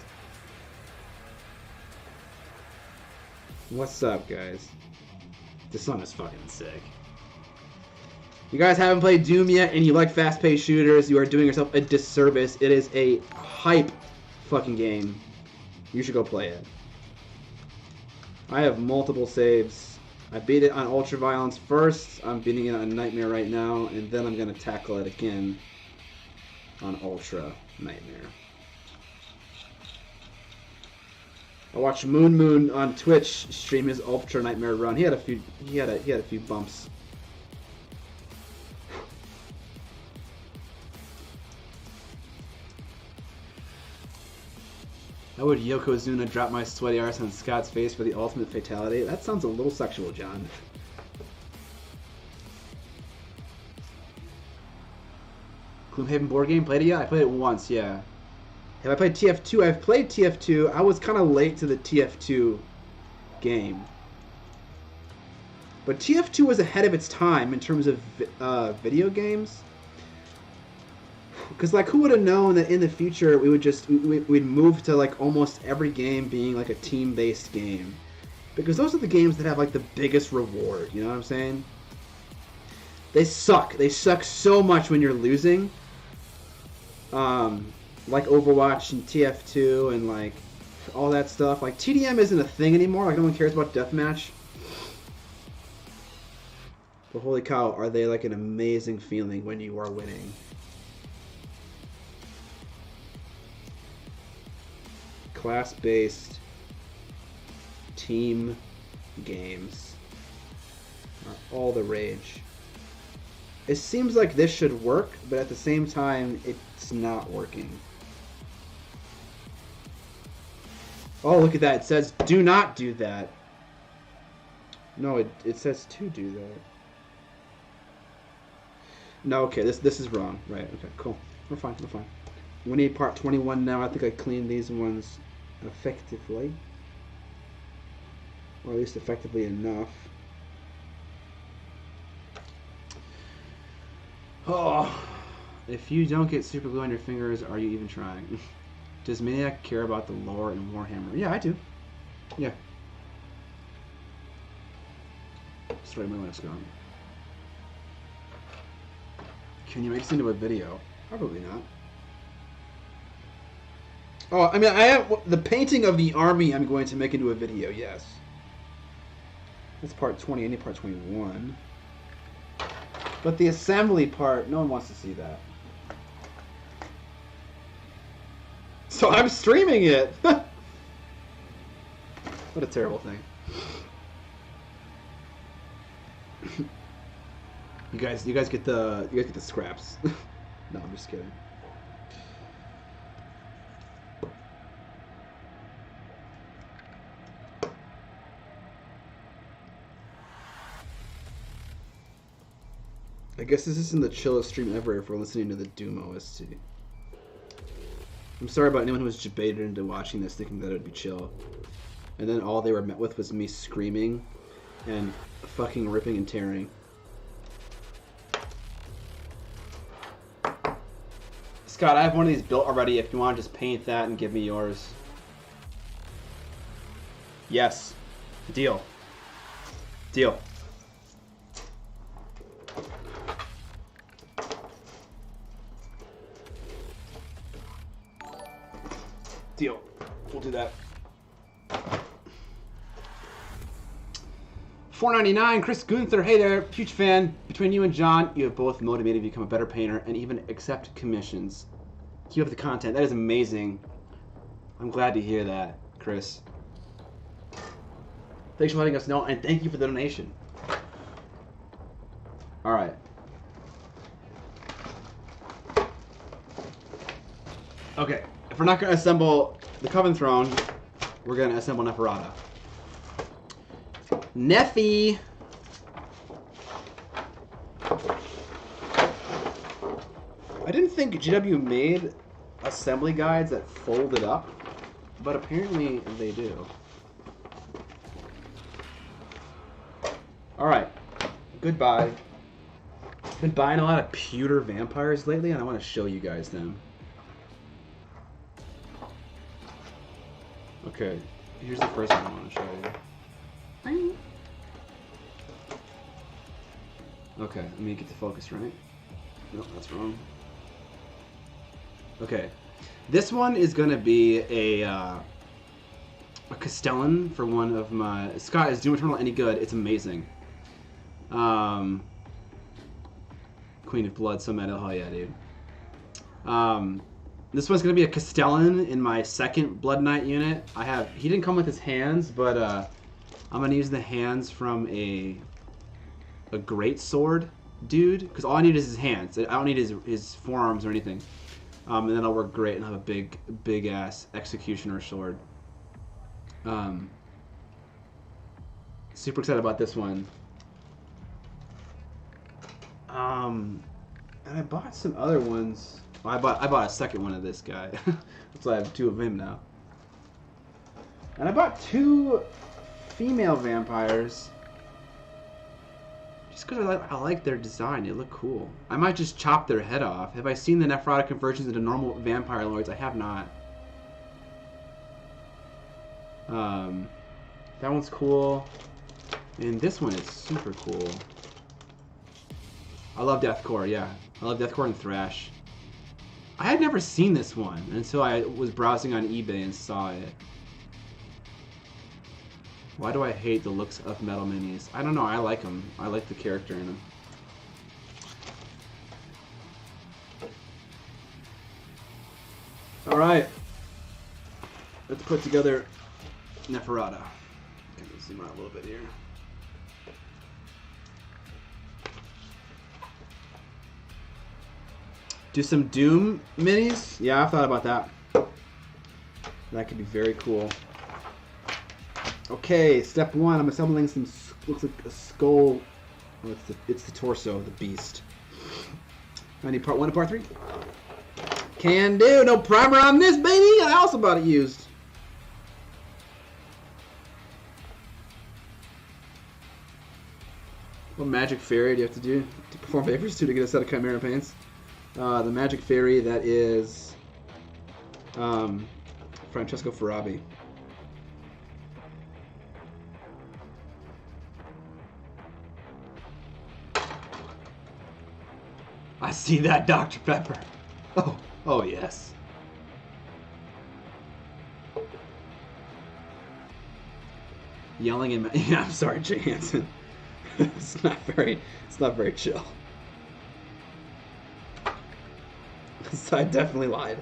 What's up, guys? This song is fucking sick. You guys haven't played Doom yet and you like fast-paced shooters, you are doing yourself a disservice. It is a hype fucking game. You should go play it. I have multiple saves. I beat it on Ultra Violence first, I'm beating it on Nightmare right now, and then I'm going to tackle it again on Ultra Nightmare. I watched Moon on Twitch stream his Ultra Nightmare run. He had a few bumps. How would Yokozuna drop my sweaty arse on Scott's face for the ultimate fatality? That sounds a little sexual, John. Gloomhaven board game, played it yet? I played it once, yeah. Have I played TF2? I've played TF2. I was kind of late to the TF2 game. But TF2 was ahead of its time in terms of video games. Because, like, who would have known that in the future we'd move to, like, almost every game being, like, a team-based game. Because those are the games that have, like, the biggest reward, you know what I'm saying? They suck. They suck so much when you're losing. Like Overwatch and TF2 and, like, all that stuff. Like, TDM isn't a thing anymore. Like, no one cares about Deathmatch. But holy cow, are they, like, an amazing feeling when you are winning. Class-based team games are all the rage. It seems like this should work, but at the same time, it's not working. Oh, look at that. It says, do not do that. No, it says to do that. No, okay, this is wrong. Right, okay, cool. We're fine, we're fine. We need part 21 now. I think I cleaned these ones effectively. Or at least effectively enough. Oh, if you don't get super glue on your fingers, are you even trying? Does Miniac care about the lore in Warhammer? Yeah, I do. Yeah. Sorry, my last gone. Can you make this into a video? Probably not. Oh, I mean, I have the painting of the army I'm going to make into a video, yes. That's part 20, I need part 21. But the assembly part, no one wants to see that. So I'm streaming it! What a terrible thing. You guys get the scraps. No, I'm just kidding. I guess this isn't the chillest stream ever if we're listening to the Doom OST. I'm sorry about anyone who was baited into watching this thinking that it would be chill. And then all they were met with was me screaming and fucking ripping and tearing. Scott, I have one of these built already if you want to just paint that and give me yours. Yes. Deal. Deal. Deal. We'll do that. $4.99, Chris Gunther. Hey there, huge fan. Between you and John, you have both motivated me to become a better painter and even accept commissions. Keep up the content. That is amazing. I'm glad to hear that, Chris. Thanks for letting us know, and thank you for the donation. All right. Okay. If we're not going to assemble the Coven Throne, we're going to assemble Neferata. Nephi! I didn't think GW made assembly guides that folded up, but apparently they do. Alright. Goodbye. Been buying a lot of pewter vampires lately, and I want to show you guys them. Okay, here's the first one I want to show you. Okay, let me get the focus right. Nope, that's wrong. Okay, this one is going to be a Castellan for one of my... Scott, is Doom Eternal any good? It's amazing. Queen of Blood, so meta. Oh yeah, dude. This one's going to be a Castellan in my second Blood Knight unit. He didn't come with his hands, but I'm going to use the hands from a great sword dude, because all I need is his hands. I don't need his forearms or anything. And then I'll work great and have a big ass executioner sword. Super excited about this one. And I bought some other ones. Well, I bought a second one of this guy. So I have 2 of him now. And I bought 2 female vampires. Just because I like their design. They look cool. I might just chop their head off. Have I seen the Nephrotic conversions into normal vampire lords? I have not. That one's cool. And this one is super cool. I love Deathcore, yeah. I love Deathcore and Thrash. I had never seen this one until I was browsing on eBay and saw it. Why do I hate the looks of metal minis? I don't know, I like them. I like the character in them. Alright. Let's put together Neferata. Can we zoom out a little bit here? Do some Doom minis? Yeah, I've thought about that. That could be very cool. Okay, step 1. I'm assembling some. Looks like a skull. Oh, it's the torso of the beast. I need part 1 and part 3. Can do. No primer on this, baby. I also bought it used. What magic fairy do you have to do to perform favors to get a set of Chimera paints? The magic fairy that is Francesco Farabi. I see that, Dr. Pepper. Oh yes. Yelling in. Yeah, I'm sorry, Jay Hansen. It's not very chill. So I definitely lied.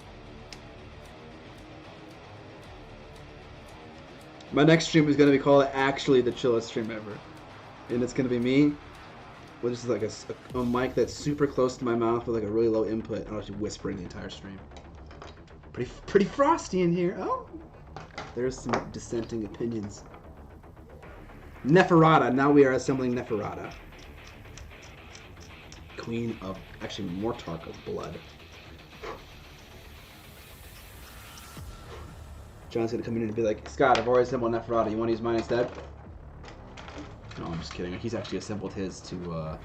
My next stream is going to be called actually the chillest stream ever. And it's going to be me with just like a mic that's super close to my mouth with like a really low input, and I'll just whispering the entire stream. Pretty frosty in here. Oh, there's some dissenting opinions. Neferata. Now we are assembling Neferata. Queen of, actually Mortarch of Blood. John's gonna come in and be like, Scott, I've already assembled Neferata. You want to use mine instead? No, I'm just kidding. He's actually assembled his to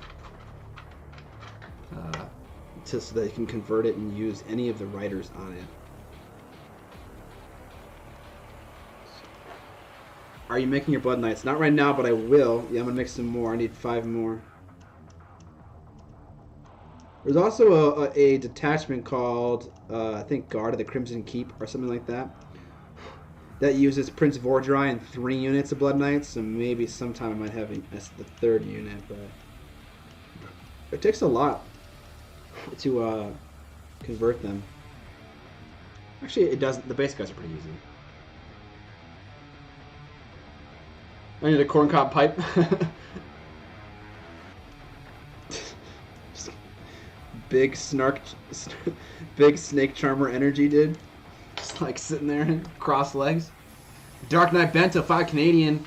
so that he can convert it and use any of the writers on it. Are you making your Blood Knights? Not right now, but I will. Yeah, I'm gonna make some more. I need 5 more. There's also a detachment called, I think, Guard of the Crimson Keep or something like that. That uses Prince Vordry and 3 units of Blood Knights, so maybe sometime I might have the 3rd unit, but it takes a lot to convert them. Actually, it doesn't. The base guys are pretty easy. I need a corncob pipe. Just big big snake charmer energy, dude. Just like sitting there, cross legs. Dark Knight Bento, 5 Canadian.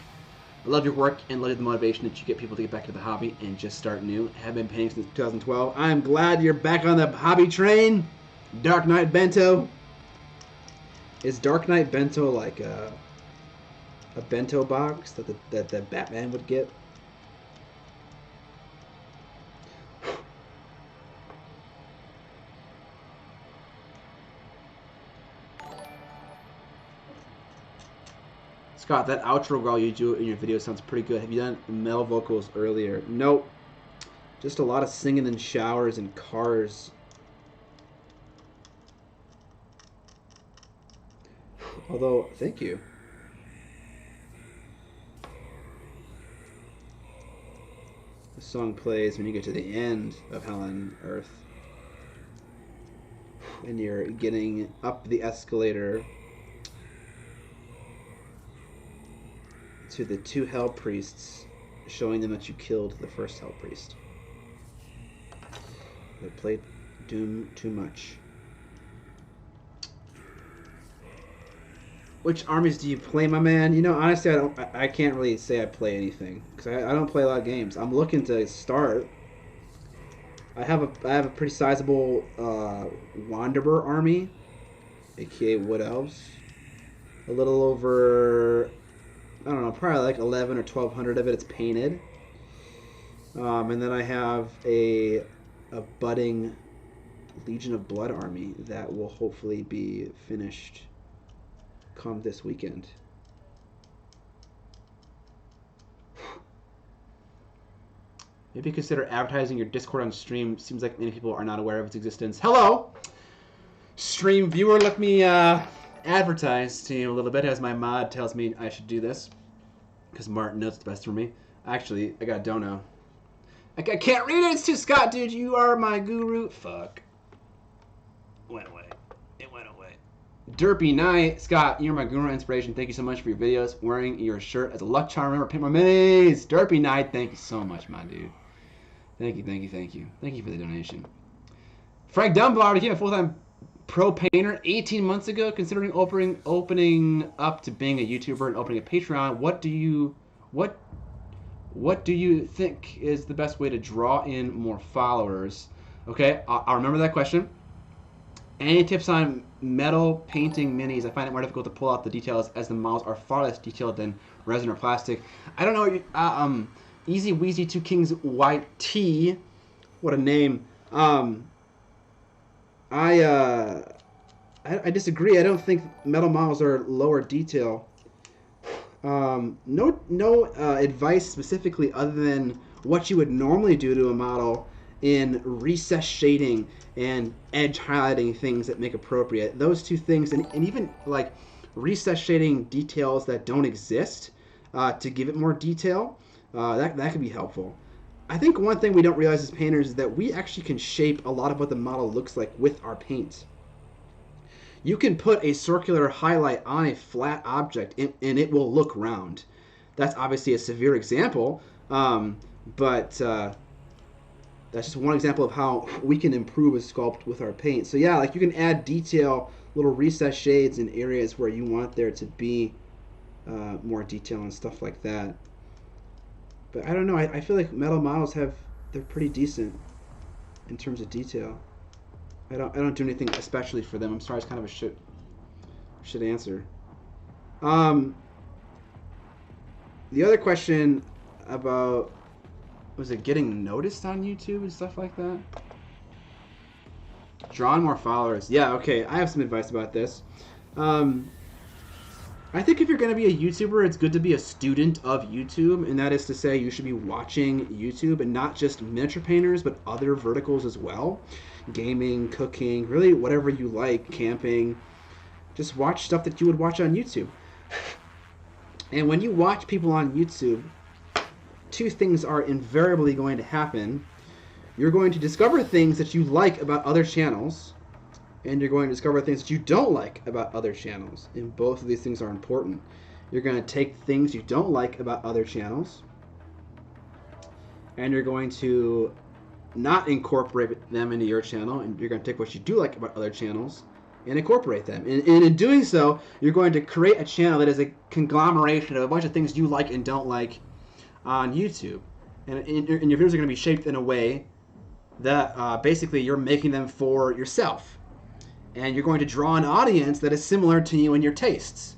I love your work and love the motivation that you get people to get back to the hobby and just start new. Have been painting since 2012. I'm glad you're back on the hobby train, Dark Knight Bento. Is Dark Knight Bento like a bento box that Batman would get? Scott, that outro growl you do in your video sounds pretty good. Have you done male vocals earlier? Nope. Just a lot of singing in showers and cars. Although, thank you. The song plays when you get to the end of Hell on Earth. And you're getting up the escalator to the 2 Hell Priests, showing them that you killed the first Hell Priest. They played Doom too much. Which armies do you play, my man? You know, honestly, I can't really say I play anything because I don't play a lot of games. I'm looking to start. I have a pretty sizable Wanderer army, aka Wood Elves. A little over, I don't know, probably like 11 or 1200 of it. It's painted. And then I have a budding Legion of Blood army that will hopefully be finished come this weekend. Maybe consider advertising your Discord on stream. Seems like many people are not aware of its existence. Hello, stream viewer. Let me advertise to you a little bit as my mod tells me I should do this because Martin knows the best for me. Actually, I got dono. I can't read it. It's too Scott, dude. You are my guru. Fuck. Went away. It went away. Derpy Knight. Scott, you're my guru inspiration. Thank you so much for your videos. Wearing your shirt as a luck charm. Remember, paint more minis. Derpy Knight, thank you so much, my dude. Thank you, thank you, thank you. Thank you for the donation. Frank Dunbar became a full-time pro painter 18 months ago, considering opening up to being a YouTuber and opening a Patreon. What do you think is the best way to draw in more followers? Okay, I'll remember that question. Any tips on metal painting minis? I find it more difficult to pull out the details as the models are far less detailed than resin or plastic. I don't know what you, Easy Weezy 2 Kings YT. What a name. I disagree. I don't think metal models are lower detail. No advice specifically other than what you would normally do to a model in recess shading and edge highlighting things that make appropriate. Those two things, and even like recess shading details that don't exist to give it more detail, that could be helpful. I think one thing we don't realize as painters is that we actually can shape a lot of what the model looks like with our paint. You can put a circular highlight on a flat object and it will look round. That's obviously a severe example, but that's just one example of how we can improve a sculpt with our paint. So yeah, like you can add detail, little recess shades in areas where you want there to be more detail and stuff like that. But I don't know, I feel like metal models they're pretty decent in terms of detail. I don't do anything especially for them. I'm sorry, it's kind of a shit answer. The other question about, was it getting noticed on YouTube and stuff like that? Drawing more followers. Yeah, okay. I have some advice about this. I think if you're going to be a YouTuber, it's good to be a student of YouTube, and that is to say you should be watching YouTube and not just miniature painters, but other verticals as well. Gaming, cooking, really whatever you like, camping. Just watch stuff that you would watch on YouTube. And when you watch people on YouTube, two things are invariably going to happen. You're going to discover things that you like about other channels, and you're going to discover things that you don't like about other channels. And both of these things are important. You're going to take things you don't like about other channels, and you're going to not incorporate them into your channel, and you're going to take what you do like about other channels and incorporate them. And in doing so, you're going to create a channel that is a conglomeration of a bunch of things you like and don't like on YouTube. And your videos are going to be shaped in a way that basically you're making them for yourself. And you're going to draw an audience that is similar to you and your tastes.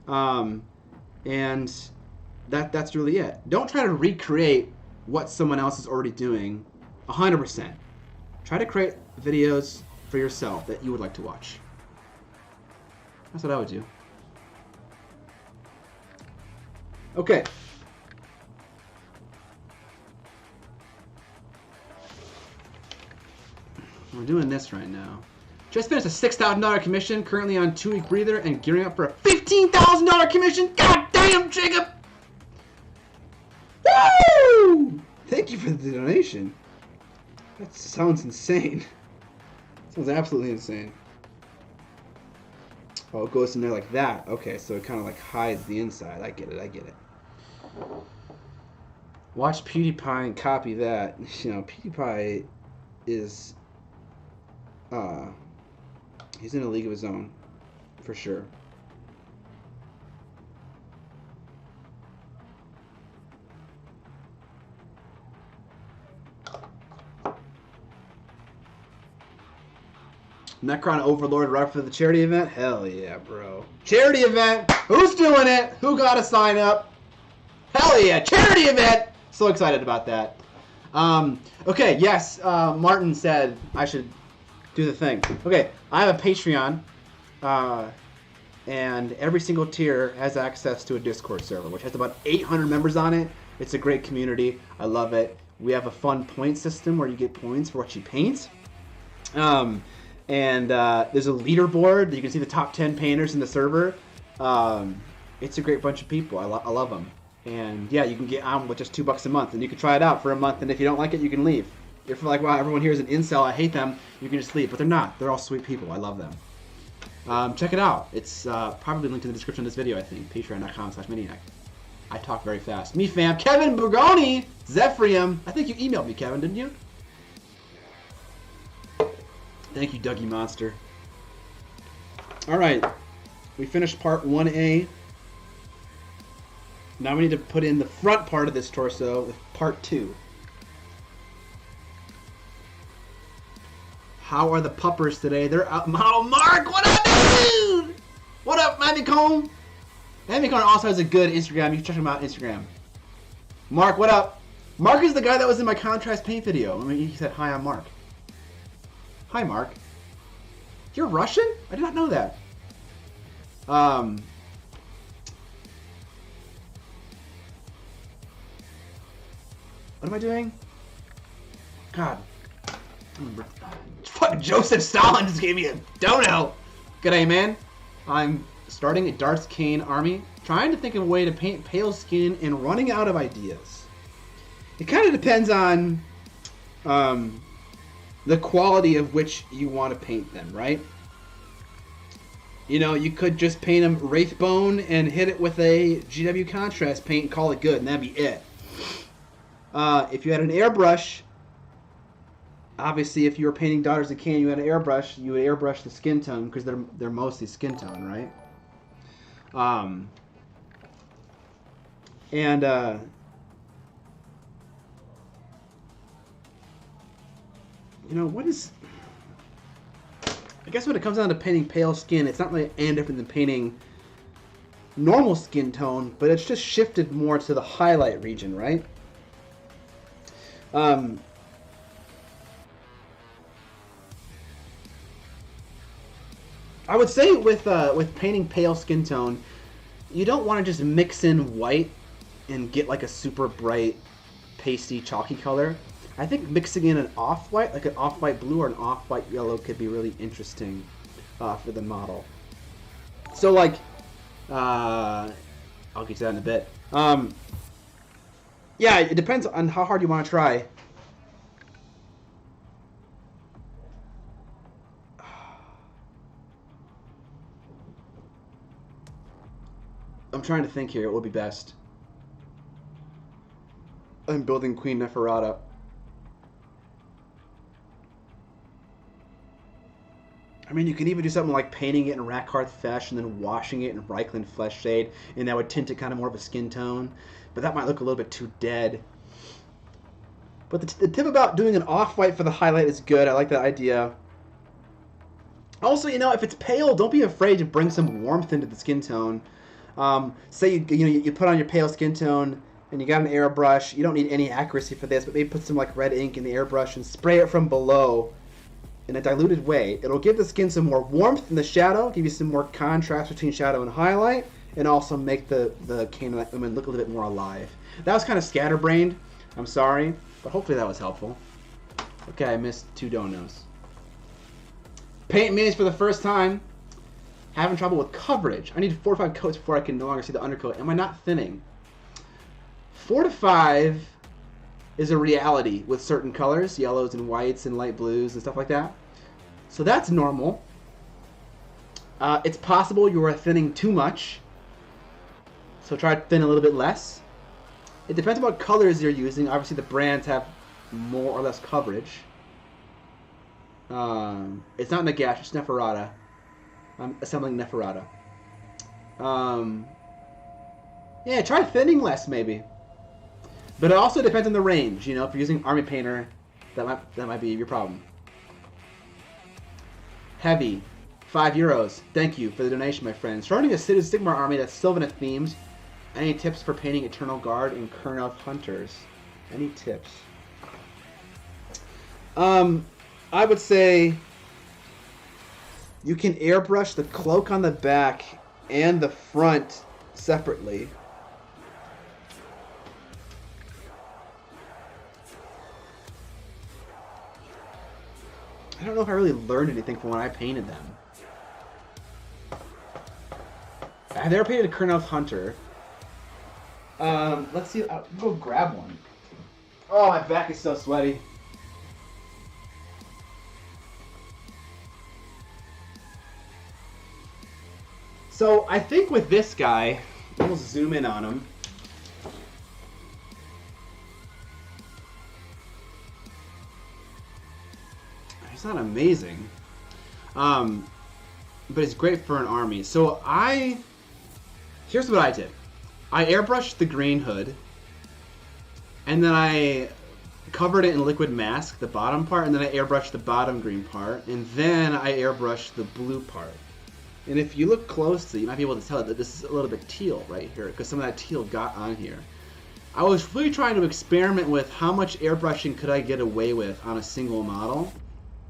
And that's really it. Don't try to recreate what someone else is already doing 100%. Try to create videos for yourself that you would like to watch. That's what I would do. Okay. We're doing this right now. Just finished a $6,000 commission, currently on 2-week breather, and gearing up for a $15,000 commission. God damn, Jacob! Woo! Thank you for the donation. That sounds insane. Sounds absolutely insane. Oh, it goes in there like that. Okay, so it kind of like hides the inside. I get it. I get it. Watch PewDiePie and copy that. You know, PewDiePie is he's in a league of his own, for sure. Necron Overlord right for the charity event? Hell yeah, bro. Charity event! Who's doing it? Who got to sign up? Hell yeah, charity event! So excited about that. Okay, yes, Martin said I should do the thing. Okay, I have a Patreon, and every single tier has access to a Discord server, which has about 800 members on it. It's a great community. I love it. We have a fun point system where you get points for what you paint. And there's a leaderboard that you can see the top 10 painters in the server. It's a great bunch of people. I love them. And yeah, you can get on with just $2 a month, and you can try it out for a month. And if you don't like it, you can leave. If you're like, wow, everyone here is an incel, I hate them, you can just leave. But they're not. They're all sweet people. I love them. Check it out. It's probably linked in the description of this video, I think. Patreon.com/Miniac. I talk very fast. Me fam, Kevin Burgoni, Zephyrium. I think you emailed me, Kevin, didn't you? Thank you, Dougie Monster. All right, we finished part 1A. Now we need to put in the front part of this torso with part 2. How are the puppers today? They're out. Oh, Mark, what up, dude? What up, Mamicone? Mamicone also has a good Instagram. You can check him out on Instagram. Mark, what up? Mark is the guy that was in my contrast paint video. I mean, he said, hi, I'm Mark. Hi, Mark. You're Russian? I did not know that. What am I doing? God. Fucking Joseph Stalin just gave me a dono. G'day, man. I'm starting a Darth Kane army, trying to think of a way to paint pale skin and running out of ideas. It kind of depends on the quality of which you want to paint them, right? You know, you could just paint them Wraithbone and hit it with a GW contrast paint and call it good, and that'd be it. If you had an airbrush, obviously if you were painting Daughters of Cain, you had an airbrush, you would airbrush the skin tone, because they're mostly skin tone, right? You know, what is... I guess when it comes down to painting pale skin, it's not really any different than painting normal skin tone, but it's just shifted more to the highlight region, right? I would say with painting pale skin tone, you don't want to just mix in white and get like a super bright, pasty, chalky color. I think mixing in an off-white, like an off-white blue or an off-white yellow, could be really interesting for the model. So like, I'll get to that in a bit. Yeah, it depends on how hard you want to try. I'm trying to think here. What would be best? I'm building Queen Neferata. I mean, you can even do something like painting it in Rakarth Fesh and then washing it in Reichland Flesh Shade, and that would tint it kind of more of a skin tone. But that might look a little bit too dead. But the tip about doing an off-white for the highlight is good. I like that idea. Also, you know, if it's pale, don't be afraid to bring some warmth into the skin tone. Say you put on your pale skin tone and you got an airbrush. You don't need any accuracy for this, but maybe put some like red ink in the airbrush and spray it from below in a diluted way. It'll give the skin some more warmth in the shadow, give you some more contrast between shadow and highlight, and also make the Canaanite women look a little bit more alive. That was kind of scatterbrained. I'm sorry, but hopefully that was helpful. Okay, I missed 2 donos. Paint minis for the first time. Having trouble with coverage. I need 4 to 5 coats before I can no longer see the undercoat. Am I not thinning? 4 to 5 is a reality with certain colors, yellows and whites and light blues and stuff like that. So that's normal. It's possible you are thinning too much, so try to thin a little bit less. It depends on what colors you're using. Obviously the brands have more or less coverage. It's not Nagash, it's Neferata. I'm assembling Neferata. Yeah, try thinning less maybe. But it also depends on the range. You know, if you're using Army Painter, that might be your problem. Heavy, €5. Thank you for the donation, my friend. Starting a City Sigmar army that's Sylvaneth themed. Any tips for painting Eternal Guard and Kurnoth Hunters? Any tips? I would say you can airbrush the cloak on the back and the front separately. I don't know if I really learned anything from when I painted them. I've never painted a Kurnoth Hunter. Let's see. I'll go grab one. Oh, my back is so sweaty. So I think with this guy, we'll zoom in on him. He's not amazing, but it's great for an army. So here's what I did. I airbrushed the green hood, and then I covered it in liquid mask, the bottom part, and then I airbrushed the bottom green part, and then I airbrushed the blue part. And if you look closely, you might be able to tell that this is a little bit teal right here, because some of that teal got on here. I was really trying to experiment with how much airbrushing could I get away with on a single model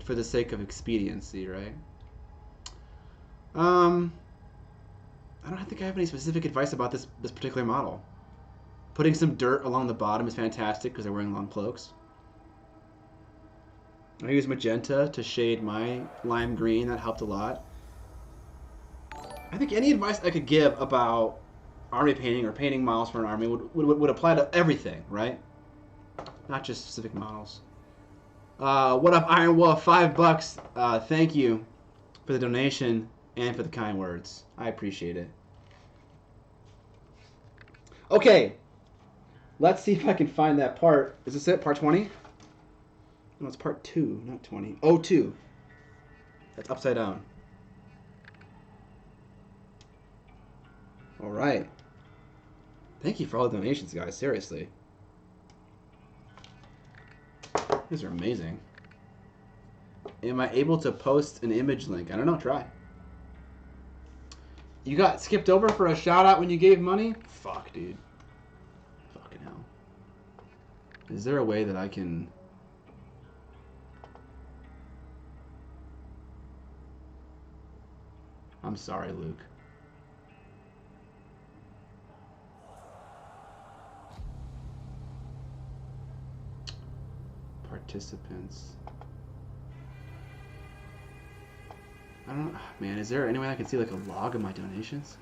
for the sake of expediency, right? I don't think I have any specific advice about this particular model. Putting some dirt along the bottom is fantastic because they're wearing long cloaks. I used magenta to shade my lime green. That helped a lot. I think any advice I could give about army painting or painting models for an army would apply to everything, right? Not just specific models. What up, Iron Wolf? $5. Thank you for the donation and for the kind words. I appreciate it. Okay, let's see if I can find that part. Is this it? Part 20? No, it's part 2, not 20. Oh, 2. That's upside down. All right. Thank you for all the donations, guys. Seriously. These are amazing. Am I able to post an image link? I don't know. Try. You got skipped over for a shout out when you gave money? Fuck, dude. Fucking hell. Is there a way that I can... I'm sorry, Luke. Participants. I don't know, man, is there any way I can see like a log of my donations?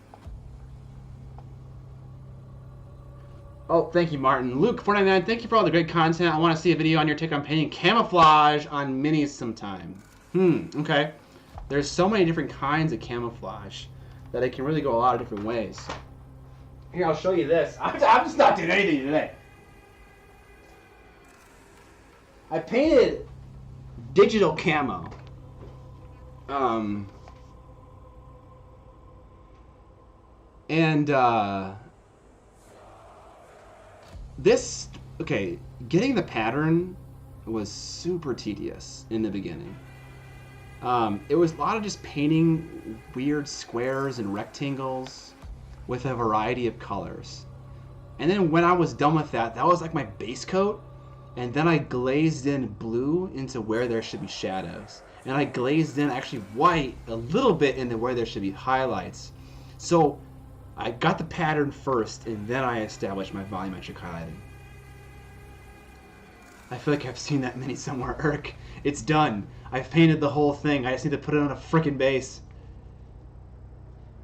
Oh, thank you, Martin. Luke, 499, thank you for all the great content. I want to see a video on your take on painting camouflage on minis sometime. Okay. There's so many different kinds of camouflage that it can really go a lot of different ways. Here, I'll show you this. I'm just not doing anything today. I painted digital camo. This, okay, getting the pattern was super tedious in the beginning. It was a lot of just painting weird squares and rectangles with a variety of colors. And then when I was done with that, that was like my base coat. And then I glazed in blue into where there should be shadows. And I glazed in actually white a little bit into where there should be highlights. So I got the pattern first, and then I established my volumetric highlighting. I feel like I've seen that mini somewhere, Irk. It's done. I've painted the whole thing. I just need to put it on a frickin' base.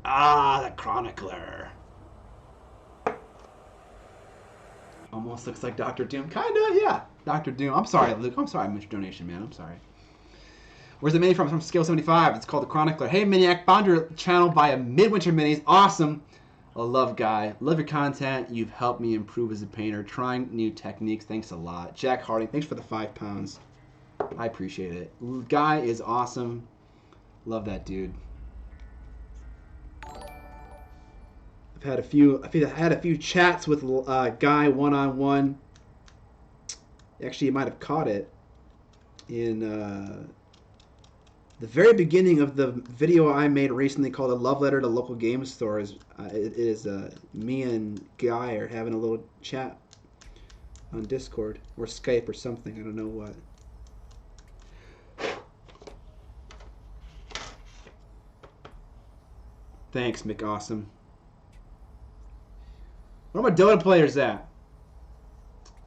Ah, the Chronicler. Almost looks like Dr. Doom. Kinda, yeah. Dr. Doom. I'm sorry, Luke. I'm sorry I missed your donation, man. I'm sorry. Where's the mini from? It's from Scale 75. It's called the Chronicler. Hey, Miniac. Found your channel via Midwinter Minis. Awesome. A love guy. Love your content. You've helped me improve as a painter. Trying new techniques. Thanks a lot. Jack Harding. Thanks for the £5. I appreciate it. Guy is awesome. Love that dude. I've had a few chats with Guy one-on-one. Actually, you might have caught it in The very beginning of the video I made recently called "A Love Letter to Local Game Stores." It is me and Guy are having a little chat on Discord or Skype or something. I don't know what. Thanks, McAwesome. Where are my Dota players at?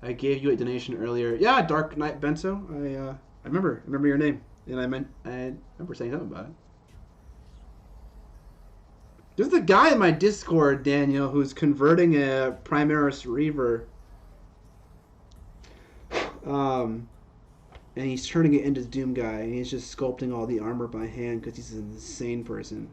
I gave you a donation earlier. Yeah, Dark Knight Benso. I remember your name, and I remember saying something about it. There's the guy in my Discord, Daniel, who's converting a Primaris Reaver. And he's turning it into Doom Guy, and he's just sculpting all the armor by hand because he's an insane person.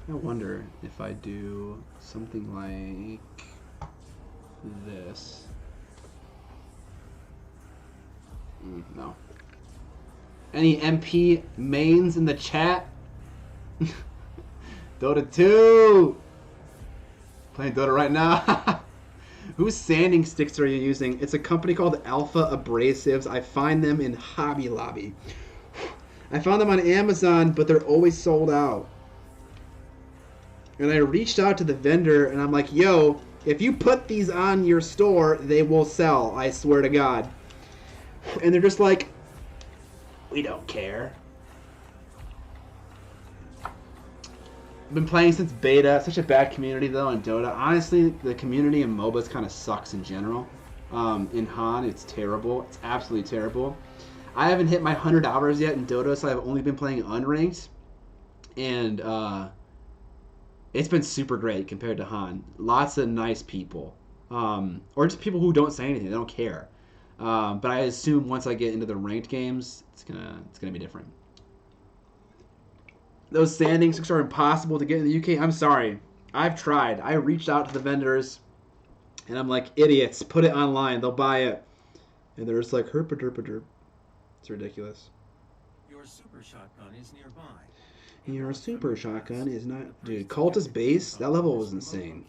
I wonder if I do something like this. No. Any MP mains in the chat? Dota 2! Playing Dota right now. Whose sanding sticks are you using? It's a company called Alpha Abrasives. I find them in Hobby Lobby. I found them on Amazon, but they're always sold out. And I reached out to the vendor, and I'm like, yo, if you put these on your store, they will sell. I swear to God. And they're just like, we don't care. I've been playing since beta. Such a bad community, though, in Dota. Honestly, the community in MOBAs kind of sucks in general. In Han, it's terrible. It's absolutely terrible. I haven't hit my 100 hours yet in Dota, so I've only been playing unranked. And, it's been super great compared to Han. Lots of nice people. Or just people who don't say anything. They don't care. But I assume once I get into the ranked games, it's gonna be different. Those sanding sticks are impossible to get in the UK. I'm sorry. I've tried. I reached out to the vendors, and I'm like, idiots, put it online. They'll buy it. And they're just like, herpa-derpa-derp. It's ridiculous. Your super shotgun is nearby. Your super shotgun is not... Dude, Cultist Base? That level was insane.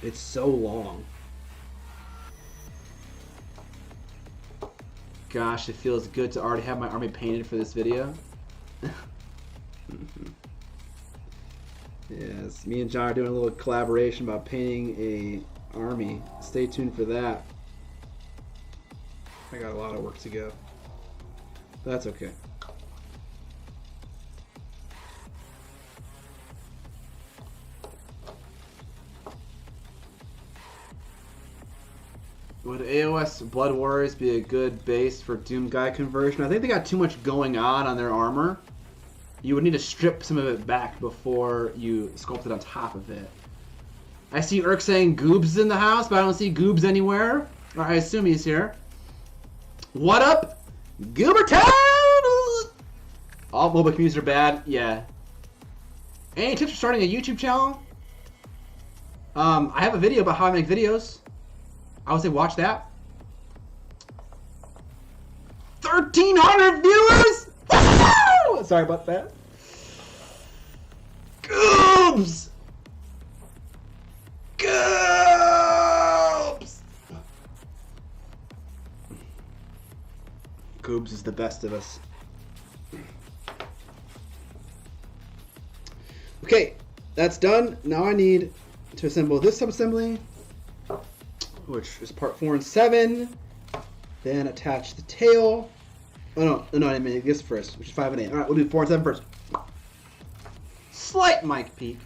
It's so long. Gosh, it feels good to already have my army painted for this video. Yes, me and John are doing a little collaboration about painting a army. Stay tuned for that. I got a lot of work to go. But that's okay. Would AOS Blood Warriors be a good base for Doom Guy conversion? I think they got too much going on their armor. You would need to strip some of it back before you sculpt it on top of it. I see Urk saying Goobs is in the house, but I don't see Goobs anywhere. Or I assume he's here. What up? Goobertown! All mobile communities are bad. Yeah. Any tips for starting a YouTube channel? I have a video about how I make videos. I would say watch that. 1,300 viewers! Woo! Sorry about that. Goobs! Goobs! Goobs is the best of us. Okay, that's done. Now I need to assemble this subassembly, which is part 4 and 7. Then attach the tail. Oh no, I mean this first, which is 5 and 8. Alright, we'll do 4 and 7 first. Slight mic peak.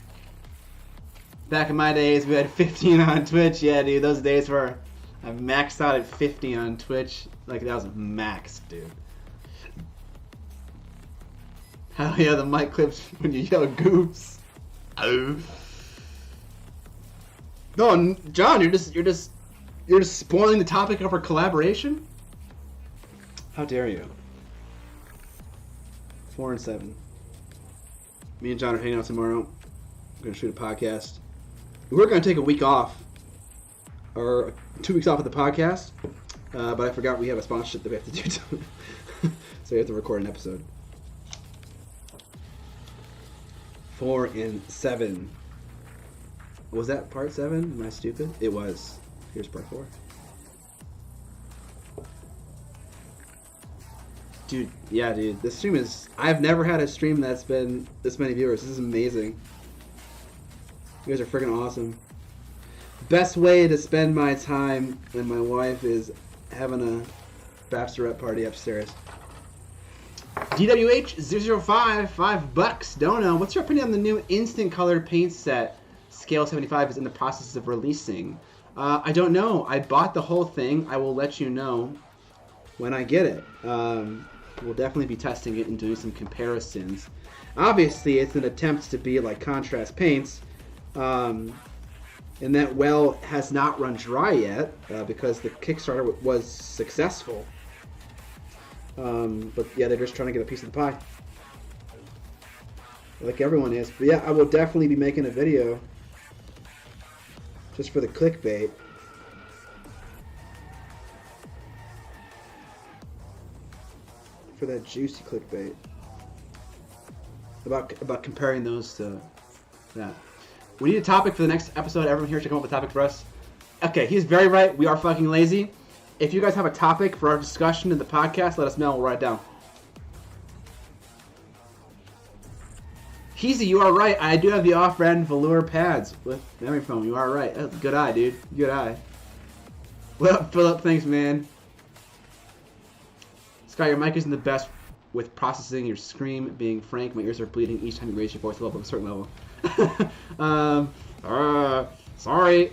Back in my days, we had 15 on Twitch. Yeah, dude, those days were... I maxed out at 50 on Twitch. Like, that was max, dude. Hell yeah, the mic clips when you yell Goobs. Oh. No, John, you're just spoiling the topic of our collaboration? How dare you? 4 and 7. Me and John are hanging out tomorrow. We're going to shoot a podcast. We're going to take a week off. Or 2 weeks off of the podcast. But I forgot we have a sponsorship that we have to do too. So we have to record an episode. 4 and 7. Was that part 7? Am I stupid? It was. Here's part 4. Dude, yeah, dude. This stream is... I've never had a stream that's been this many viewers. This is amazing. You guys are freaking awesome. Best way to spend my time and my wife is having a bachelorette party upstairs. DWH005, $5. Dono, what's your opinion on the new instant color paint set Scale 75 is in the process of releasing? I don't know. I bought the whole thing. I will let you know when I get it. We'll definitely be testing it and doing some comparisons. Obviously, it's an attempt to be like contrast paints. And that well has not run dry yet because the Kickstarter was successful. But yeah, they're just trying to get a piece of the pie. Like everyone is. But yeah, I will definitely be making a video just for the clickbait. For that juicy clickbait. About comparing those to that. We need a topic for the next episode. Everyone here should come up with a topic for us. Okay, he's very right. We are fucking lazy. If you guys have a topic for our discussion in the podcast, let us know. We'll write it down. Heezy, you are right. I do have the off-brand velour pads with memory foam. You are right. That's a good eye, dude. Good eye. What up, Philip? Thanks, man. Scott, your mic isn't the best with processing your scream. Being frank, my ears are bleeding each time you raise your voice level to a certain level. Sorry.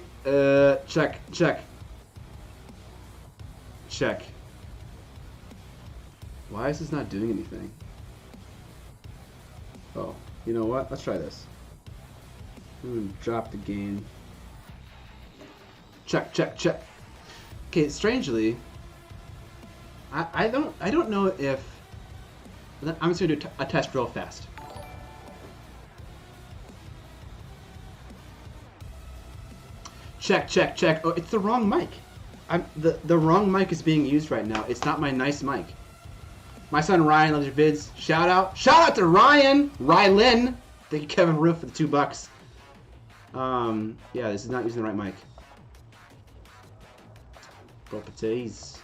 Check. Why is this not doing anything? Oh, you know what? Let's try this. Drop the gain. Check. Okay, strangely, I don't know if I'm just gonna do a test real fast. Check. Oh, it's the wrong mic. The wrong mic is being used right now. It's not my nice mic. My son Ryan loves your vids. Shout out to Ryan. Rylan. Thank you, Kevin Roof, for the $2. Yeah, this is not using the right mic. Properties.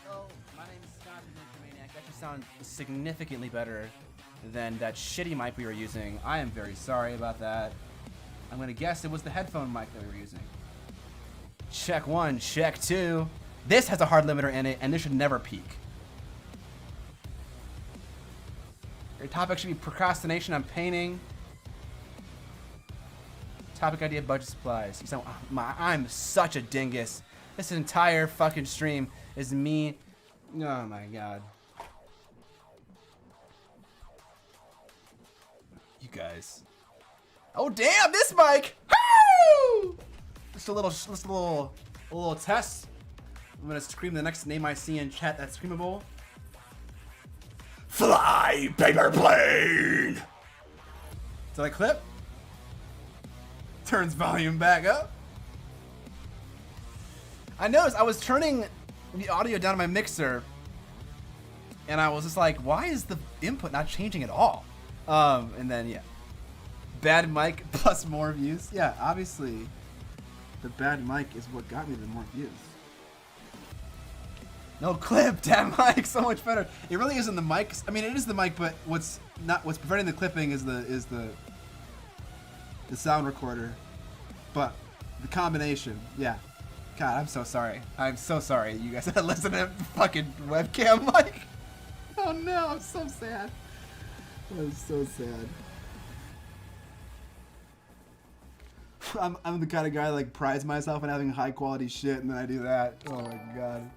Hello, my name is Scott from Miniac. That should sound significantly better than that shitty mic we were using. I am very sorry about that. I'm gonna guess it was the headphone mic that we were using. Check 1, check 2. This has a hard limiter in it, and this should never peak. Your topic should be procrastination on painting. Topic idea, budget supplies. You sound, I'm such a dingus. This entire fucking stream is me. Oh my god. You guys. Oh damn, this mic! Woo! Just a little test. I'm gonna scream the next name I see in chat that's screamable. Fly, paper plane! Is that a clip? Turns volume back up. I noticed I was turning the audio down on my mixer, and I was just like, why is the input not changing at all? And then yeah. Bad mic plus more views. Yeah, obviously the bad mic is what got me the more views. No clip, damn mic, so much better. It really isn't the mic. I mean, it is the mic, but what's preventing the clipping is the sound recorder. But the combination, yeah. God, I'm so sorry. I'm so sorry you guys had to listen to fucking webcam mic. Oh no, I'm so sad. I'm so sad. I'm the kind of guy that like prides myself on having high quality shit, and then I do that. Oh my god.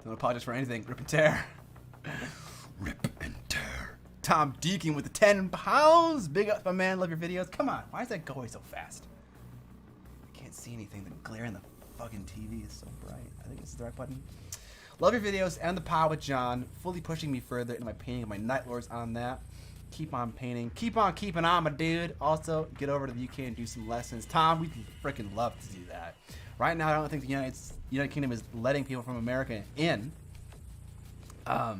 Don't apologize for anything. Rip and tear. Rip and tear. Tom Deacon with the 10 pounds. Big up, my man. Love your videos. Come on. Why is that going so fast? I can't see anything. The glare in the fucking TV is so bright. I think it's the right button. Love your videos and the pod with John. Fully pushing me further into my painting of my Night Lords on that. keep on painting. Keep on keeping on, my dude. Also, get over to the UK and do some lessons. Tom, we'd freaking love to do that. Right now, I don't think the United Kingdom is letting people from America in. But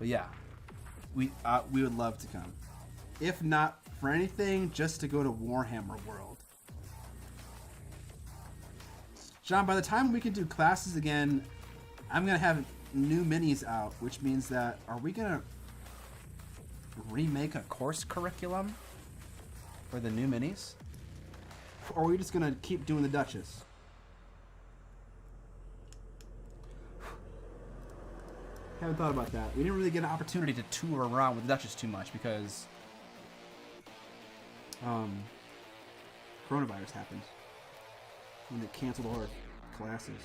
yeah, we would love to come. If not for anything, just to go to Warhammer World. John, by the time we can do classes again, I'm going to have new minis out, which means that, are we going to remake a course curriculum for the new minis? Or are we just going to keep doing the Duchess? Haven't thought about that. We didn't really get an opportunity to tour around with the Duchess too much because coronavirus happened when they canceled all our classes.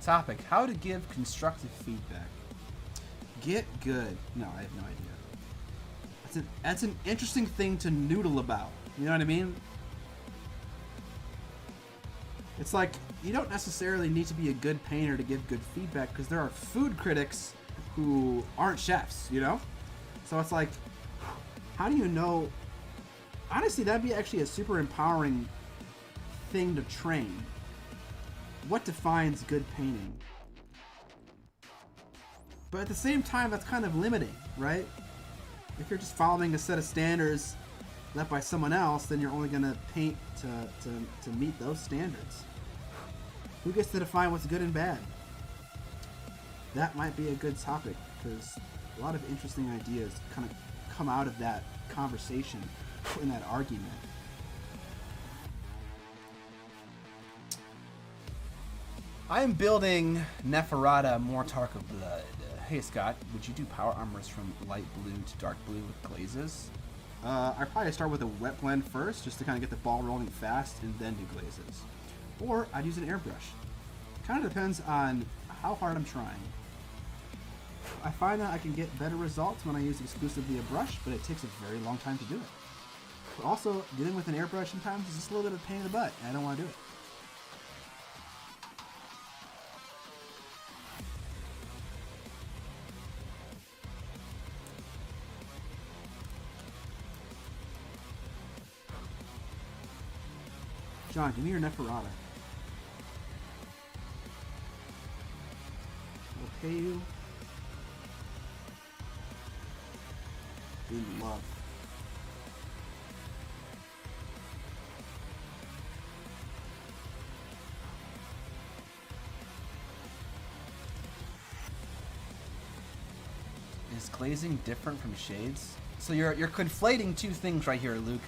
Topic: how to give constructive feedback. Get good. No, I have no idea. That's an interesting thing to noodle about. You know what I mean? It's like, you don't necessarily need to be a good painter to give good feedback because there are food critics who aren't chefs, you know? So it's like, how do you know? Honestly, that'd be actually a super empowering thing to train. What defines good painting? But at the same time, that's kind of limiting, right? If you're just following a set of standards left by someone else, then you're only going to paint to meet those standards. Who gets to define what's good and bad? That might be a good topic, because a lot of interesting ideas kind of come out of that conversation in that argument. I am building Neferata Mortarch of Blood. Hey Scott, would you do power armors from light blue to dark blue with glazes? I'd probably start with a wet blend first, just to kind of get the ball rolling fast, and then do glazes. Or I'd use an airbrush. Kind of depends on how hard I'm trying. I find that I can get better results when I use exclusively a brush, but it takes a very long time to do it. Also, dealing with an airbrush sometimes is just a little bit of a pain in the butt, and I don't want to do it. John, give me your Neferata. I'll pay you in love. Is glazing different from shades? So you're conflating two things right here, Luke.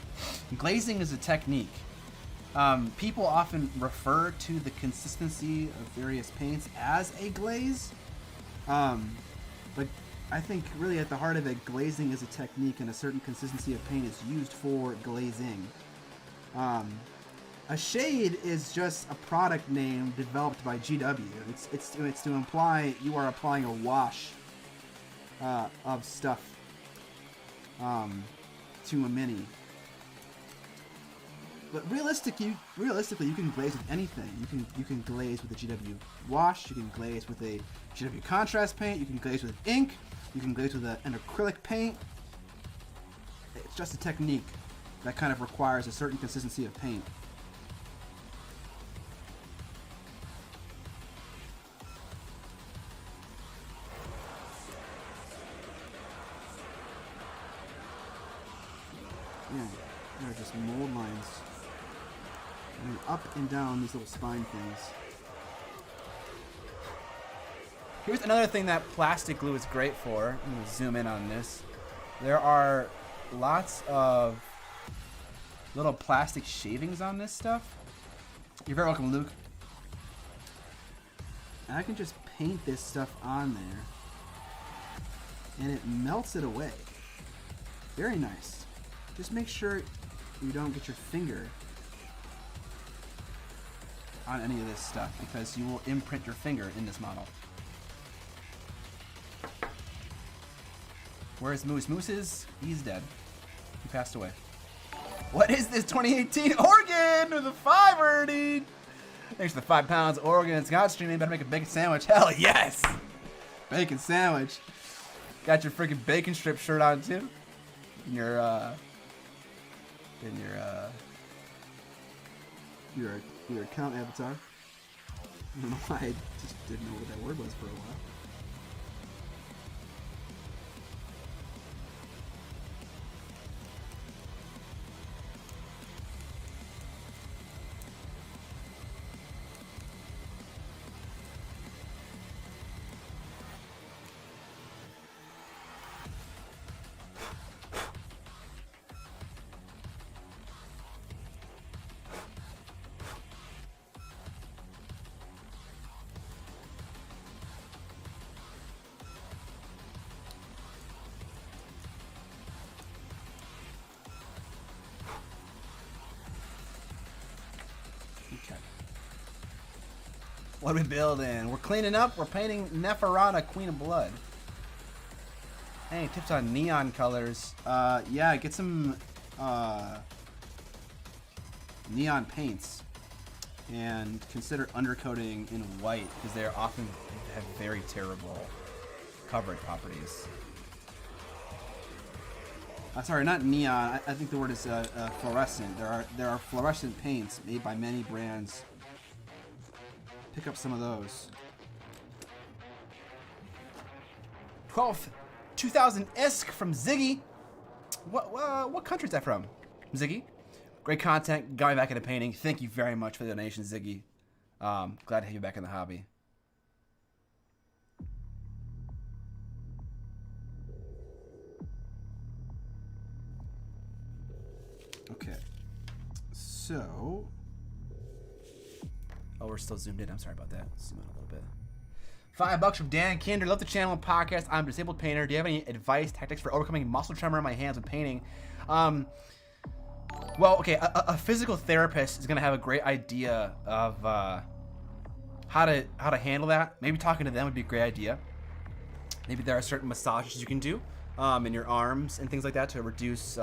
Glazing is a technique. People often refer to the consistency of various paints as a glaze, but I think really at the heart of it, glazing is a technique, and a certain consistency of paint is used for glazing. A shade is just a product name developed by GW. It's to imply you are applying a wash of stuff to a mini. But realistically, you can glaze with anything. You can glaze with a GW wash. You can glaze with a GW contrast paint. You can glaze with ink. You can glaze with an acrylic paint. It's just a technique that kind of requires a certain consistency of paint. Yeah, there are just mold lines. And up and down these little spine things. Here's another thing that plastic glue is great for. I'm going to zoom in on this. There are lots of little plastic shavings on this stuff. You're very welcome, Luke. And I can just paint this stuff on there, and it melts it away. Very nice. Just make sure you don't get your finger on any of this stuff, because you will imprint your finger in this model. Where's Moose? He's dead. He passed away. What is this 2018 Oregon with a 5 already? Thanks for the 5 pounds, Oregon. It's God streaming. Better make a big sandwich. Hell yes! Bacon sandwich. Got your freaking bacon strip shirt on too. In your account avatar. I don't know why I just didn't know what that word was for a while. What are we building? We're cleaning up. We're painting Neferata, Queen of Blood. Hey, tips on neon colors. Yeah, get some neon paints. And consider undercoating in white, because they often have very terrible coverage properties. Sorry, not neon. I think the word is fluorescent. There are fluorescent paints made by many brands. Pick up some of those. 2000 ISK from Ziggy. What country is that from? Ziggy? Great content. Got me back into painting. Thank you very much for the donation, Ziggy. Glad to have you back in the hobby. Okay. So... Oh, we're still zoomed in. I'm sorry about that. Zoom in a little bit. $5 from Dan Kinder. Love the channel and podcast. I'm a disabled painter. Do you have any advice, tactics for overcoming muscle tremor in my hands when painting? Well, okay. A physical therapist is gonna have a great idea of how to handle that. Maybe talking to them would be a great idea. Maybe there are certain massages you can do in your arms and things like that to reduce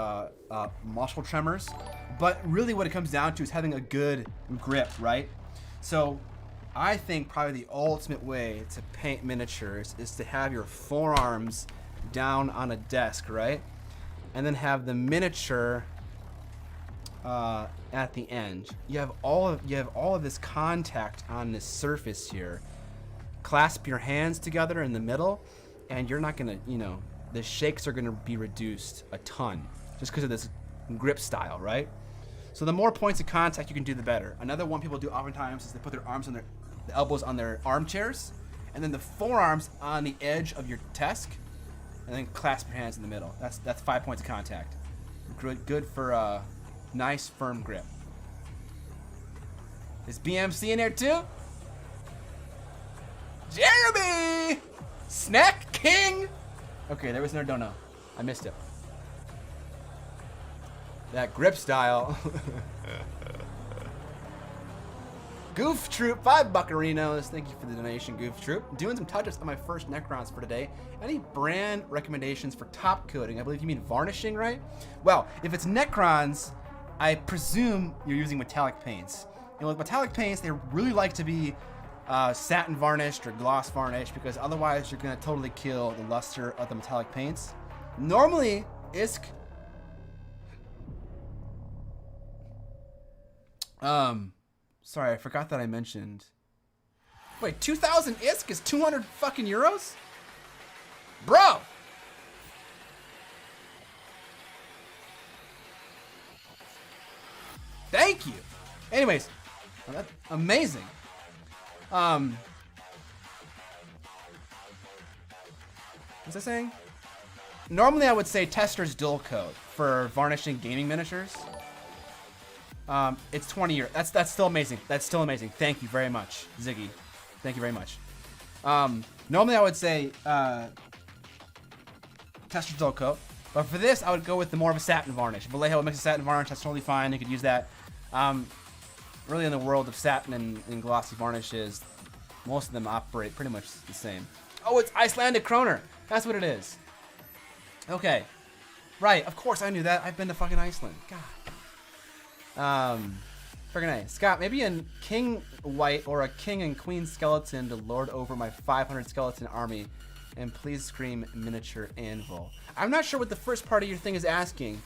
muscle tremors. But really, what it comes down to is having a good grip, right? So I think probably the ultimate way to paint miniatures is to have your forearms down on a desk, right? And then have the miniature at the end. You have all of this contact on this surface here. Clasp your hands together in the middle, and you're not gonna, the shakes are gonna be reduced a ton just because of this grip style, right? So the more points of contact you can do, the better. Another one people do oftentimes is they put their arms on the elbows on their armchairs, and then the forearms on the edge of your desk, and then clasp your hands in the middle. That's 5 points of contact. Good for a nice firm grip. Is BMC in there too? Jeremy! Snack King! Okay, there was another dono. I missed it. That grip style. Goof Troop, 5 buccarinos. Thank you for the donation, Goof Troop. Doing some touch-ups on my first Necrons for today. Any brand recommendations for top coating? I believe you mean varnishing, right? Well, if it's Necrons, I presume you're using metallic paints. And with metallic paints, they really like to be satin varnished or gloss varnished, because otherwise you're gonna totally kill the luster of the metallic paints. Normally, ISK. Sorry, I forgot that I mentioned. Wait, 2,000 ISK is 200 fucking euros? Bro! Thank you! Anyways, well, that's amazing. What's I saying? Normally I would say Tester's dual coat for varnishing gaming miniatures. It's 20 years. That's still amazing. That's still amazing. Thank you very much, Ziggy. Thank you very much. Normally I would say Tester's dual coat, but for this I would go with the more of a satin varnish. Vallejo makes a satin varnish. That's totally fine. You could use that. Really, in the world of satin and glossy varnishes, most of them operate pretty much the same. Oh, it's Icelandic Kroner. That's what it is. Okay. Right, of course I knew that. I've been to fucking Iceland. God. Friggin' A. Scott, maybe a king white or a king and queen skeleton to lord over my 500 skeleton army And please scream miniature anvil. I'm not sure what the first part of your thing is asking.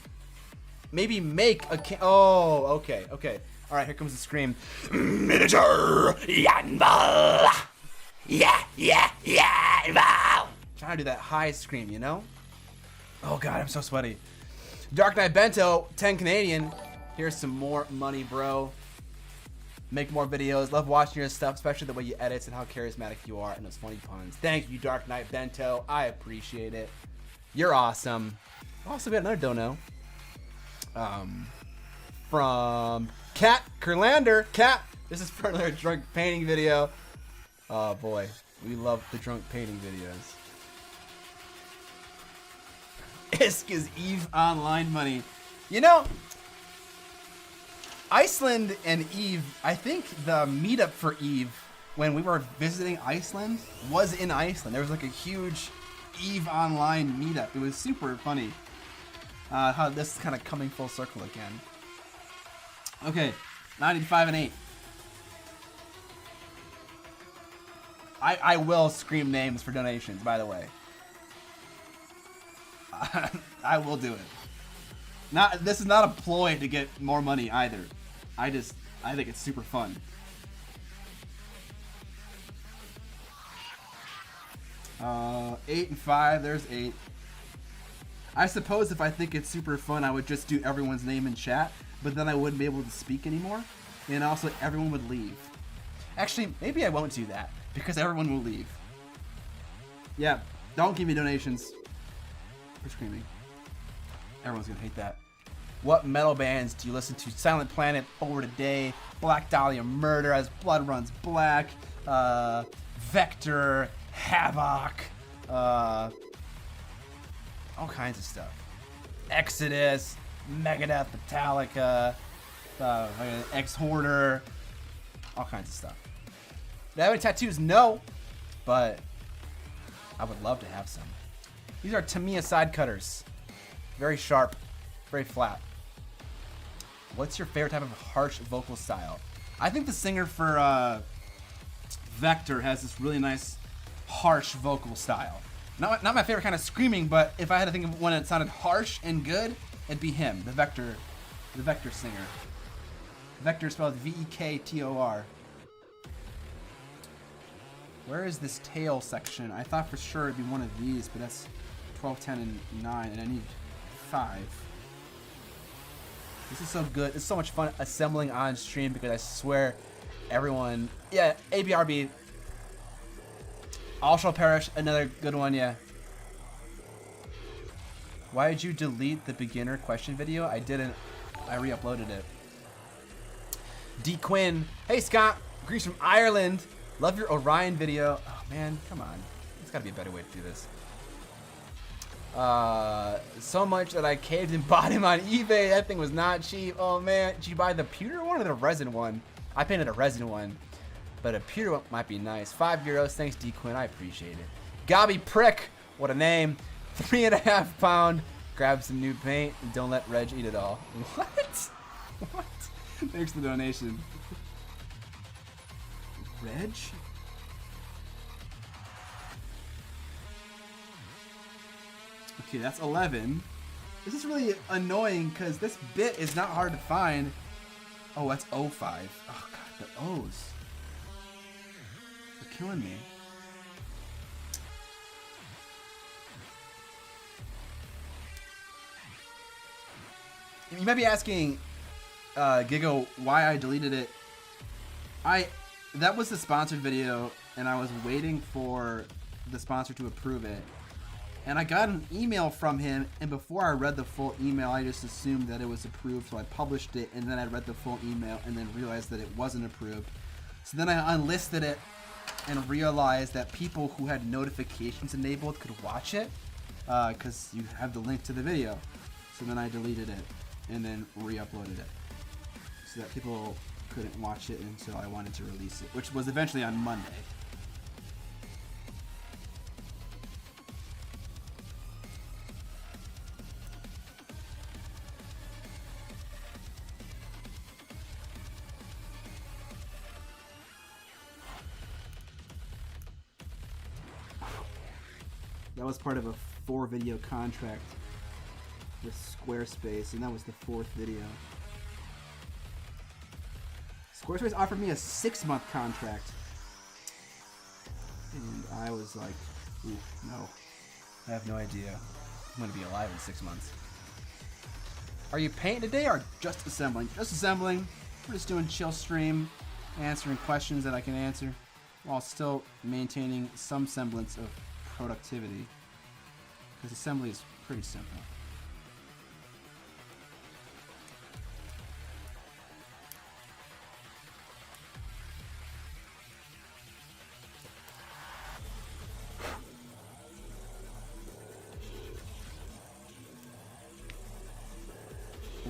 Maybe make a oh, okay. All right, here comes the scream. Miniature anvil. Yeah, anvil. Trying to do that high scream, you know? Oh God, I'm so sweaty. Dark Knight Bento, 10 Canadian. Here's some more money, bro. Make more videos. Love watching your stuff, especially the way you edit and how charismatic you are and those funny puns. Thank you, Dark Knight Bento. I appreciate it. You're awesome. Also, we got another dono. From Kat Kurlander. Kat, this is for another drunk painting video. Oh boy, we love the drunk painting videos. Isk is Eve Online money. You know, Iceland and Eve, I think the meetup for Eve when we were visiting Iceland was in Iceland. There was like a huge Eve Online meetup. It was super funny how this is kind of coming full circle again. Okay, 95 and 8. I will scream names for donations, by the way. I will do it. This is not a ploy to get more money either. I think it's super fun. Uh, 8 and 5. There's 8. I suppose if I think it's super fun, I would just do everyone's name in chat, but then I wouldn't be able to speak anymore, and also everyone would leave. Actually, maybe I won't do that because everyone will leave. Yeah, don't give me donations for screaming. Everyone's gonna hate that. What metal bands do you listen to? Silent Planet, Forward a Day, Black Dahlia Murder, As Blood Runs Black, Vector, Havoc, all kinds of stuff. Exodus, Megadeth, Metallica, Ex-Hoarder, all kinds of stuff. Do I have any tattoos? No, but I would love to have some. These are Tamiya side cutters. Very sharp, very flat. What's your favorite type of harsh vocal style? I think the singer for Vector has this really nice harsh vocal style. Not my favorite kind of screaming, but if I had to think of one that sounded harsh and good, it'd be him, the Vector singer. Vector spelled V-E-K-T-O-R. Where is this tail section? I thought for sure it'd be one of these, but that's 12, 10, and 9, and I need 5. This is so good. It's so much fun assembling on stream because I swear everyone... Yeah, ABRB. All Shall Perish, another good one, yeah. Why did you delete the beginner question video? I didn't. I re-uploaded it. D. Quinn. Hey, Scott. Greece from Ireland. Love your Orion video. Oh, man. Come on. There's got to be a better way to do this. So much that I caved and bought him on eBay. That thing was not cheap. Oh, man. Did you buy the pewter one or the resin one? I painted a resin one. But a pewter one might be nice. €5. Thanks, D. Quinn. I appreciate it. Gobby Prick. What a name. 3.5 pound. Grab some new paint and don't let Reg eat it all. What? What? Thanks for the donation. Reg? Okay, that's 11. This is really annoying because this bit is not hard to find. Oh, that's 05. Oh, God, the O's. They're killing me. You might be asking, Gigo, why I deleted it. That was the sponsored video, and I was waiting for the sponsor to approve it. And I got an email from him, and before I read the full email, I just assumed that it was approved, so I published it, and then I read the full email, and then realized that it wasn't approved. So then I unlisted it, and realized that people who had notifications enabled could watch it, because you have the link to the video. So then I deleted it, and then re-uploaded it, so that people couldn't watch it until I wanted to release it, which was eventually on Monday. That was part of a 4-video contract with Squarespace, and that was the 4th video. Squarespace offered me a 6-month contract, and I was like, ooh, no. I have no idea I'm going to be alive in 6 months. Are you painting today or just assembling? Just assembling. We're just doing chill stream, answering questions that I can answer, while still maintaining some semblance of productivity. Because assembly is pretty simple.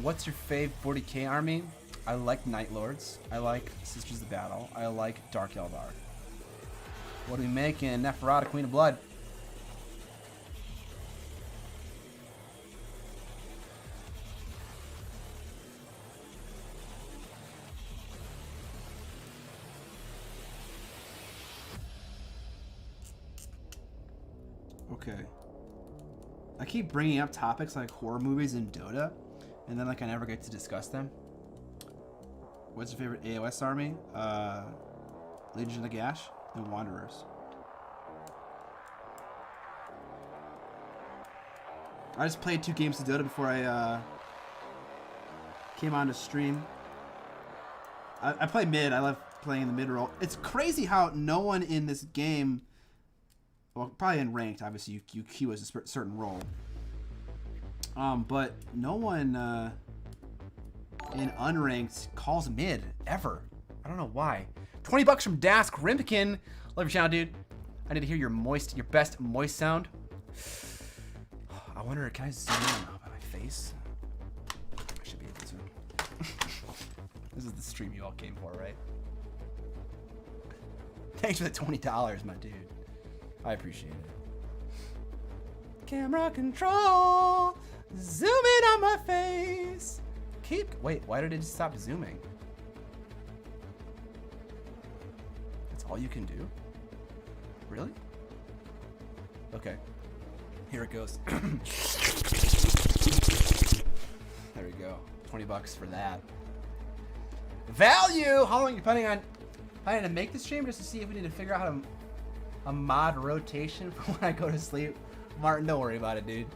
What's your fave 40k army? I like Night Lords. I like Sisters of Battle. I like Dark Eldar. What are we making? Neferata, Queen of Blood. Okay. I keep bringing up topics like horror movies and Dota, and then like I never get to discuss them. What's your favorite AOS army? Legion of Gash and Wanderers. I just played 2 games of Dota before I came on to stream. I play mid. I love playing the mid role. It's crazy how no one in this game, well, probably in ranked, obviously you queue as a certain role. But no one in unranked calls mid ever. I don't know why. 20 bucks from Dask Rimpkin. Love your channel, dude. I need to hear your best moist sound. I wonder, can I zoom in on my face? I should be able to. This is the stream you all came for, right? Thanks for the $20, my dude. I appreciate it. Camera control. Zoom in on my face. Wait, why did it just stop zooming? That's all you can do? Really? Okay. Here it goes. There we go. 20 bucks for that. Value! How long are you planning to make this stream, just to see if we need to figure out how to a mod rotation for when I go to sleep? Martin, don't worry about it, dude.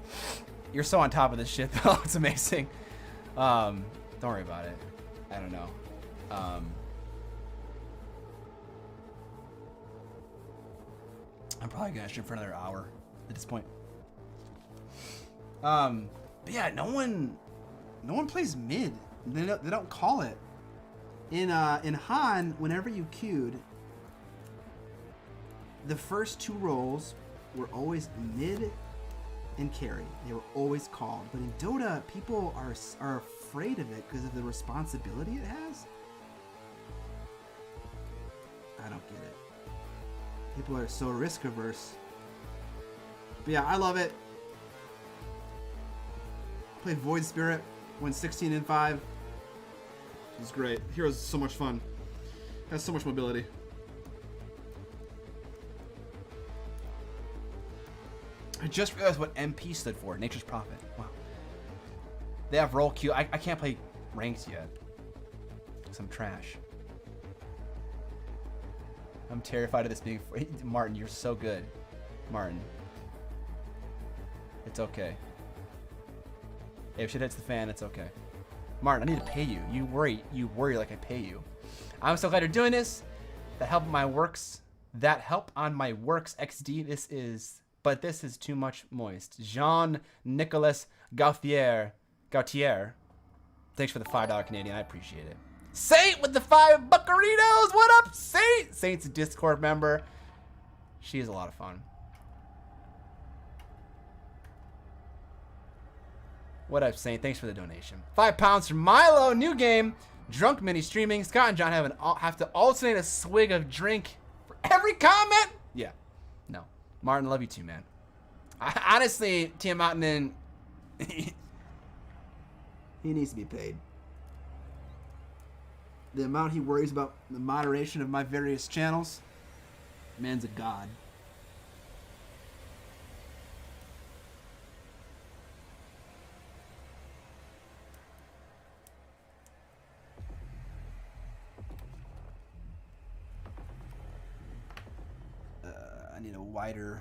You're so on top of this shit, though. It's amazing. Don't worry about it. I don't know. I'm probably gonna stream for another hour at this point. But yeah, no one plays mid. They don't call it. In Han, whenever you queued, the first 2 roles were always mid and carry. They were always called. But in Dota, people are afraid of it because of the responsibility it has. I don't get it. People are so risk averse. But yeah, I love it. Played Void Spirit, went 16-5. It was great. Hero's so much fun. Has so much mobility. I just realized what MP stood for. Nature's Prophet. Wow. They have role queue. I can't play ranked yet. Because I'm trash. I'm terrified of this being free. Martin, you're so good. Martin. It's okay. If shit hits the fan, it's okay. Martin, I need to pay you. You worry like I pay you. I'm so glad you're doing this. That help on my works XD. This is too much moist. Jean-Nicolas Gauthier. Thanks for the $5 Canadian. I appreciate it. Saint with the 5 buccaritos. What up, Saint? Saint's a Discord member. She is a lot of fun. What up, Saint? Thanks for the donation. £5 from Milo. New game. Drunk mini streaming. Scott and John have to alternate a swig of drink for every comment. Yeah. No. Martin, love you too, man. Honestly, Tiamatinen, he needs to be paid. The amount he worries about the moderation of my various channels, man's a god. need a wider.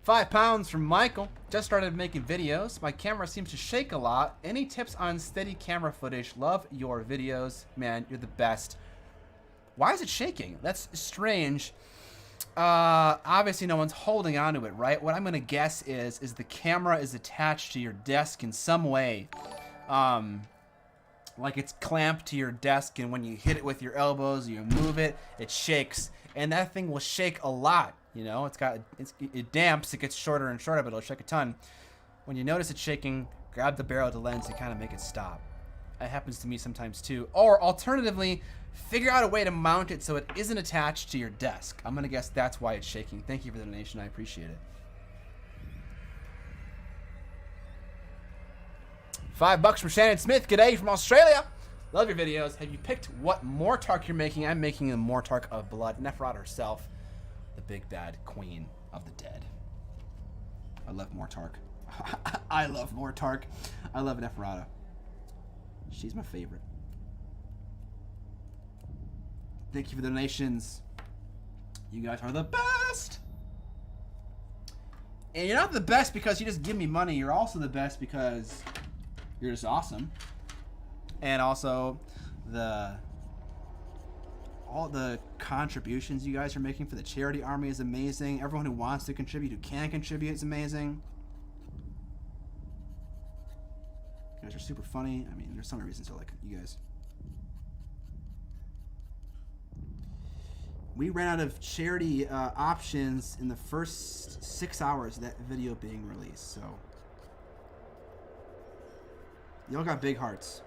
5 pounds from Michael. Just started making videos. My camera seems to shake a lot. Any tips on steady camera footage? Love your videos. Man, you're the best. Why is it shaking? That's strange. Obviously no one's holding onto it, right? What I'm gonna guess is the camera is attached to your desk in some way. Like it's clamped to your desk, and when you hit it with your elbows, you move it, it shakes. And that thing will shake a lot, you know? It damps, it gets shorter and shorter, but it'll shake a ton. When you notice it shaking, grab the barrel of the lens and kind of make it stop. That happens to me sometimes too. Or alternatively, figure out a way to mount it so it isn't attached to your desk. I'm gonna guess that's why it's shaking. Thank you for the donation, I appreciate it. $5 from Shannon Smith. G'day from Australia. Love your videos. Have you picked what Mortark you're making? I'm making a Mortark of blood. Nephrat herself, the big bad queen of the dead. I love Mortark. I love Mortark. I love Nephrata. She's my favorite. Thank you for the donations. You guys are the best. And you're not the best because you just give me money. You're also the best because you're just awesome. And also all the contributions you guys are making for the charity army is amazing. Everyone who wants to contribute, who can contribute, is amazing. You guys are super funny. I mean, there's so many reasons to like you guys. We ran out of charity options in the first 6 hours of that video being released, so y'all got big hearts.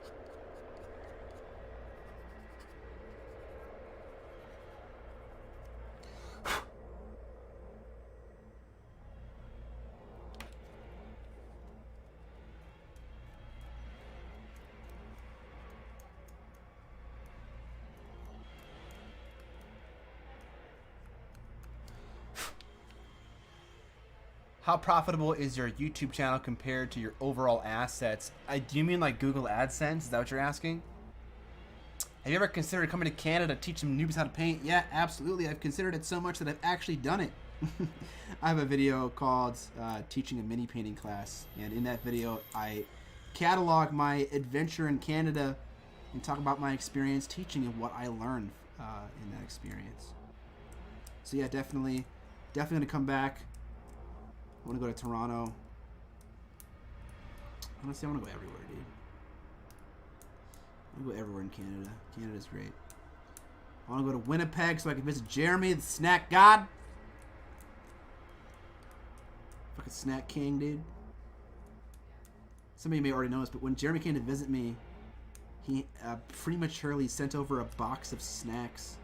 How profitable is your YouTube channel compared to your overall assets? Do you mean like Google AdSense? Is that what you're asking? Have you ever considered coming to Canada to teach some noobs how to paint? Yeah, absolutely. I've considered it so much that I've actually done it. I have a video called Teaching a Mini Painting Class. And in that video, I catalog my adventure in Canada and talk about my experience teaching and what I learned in that experience. So yeah, definitely going to come back. I want to go to Toronto. Honestly, I want to go everywhere, dude. I want to go everywhere in Canada. Canada's great. I want to go to Winnipeg so I can visit Jeremy, the snack god. Fucking snack king, dude. Some of you may already know this, but when Jeremy came to visit me, he prematurely sent over a box of snacks.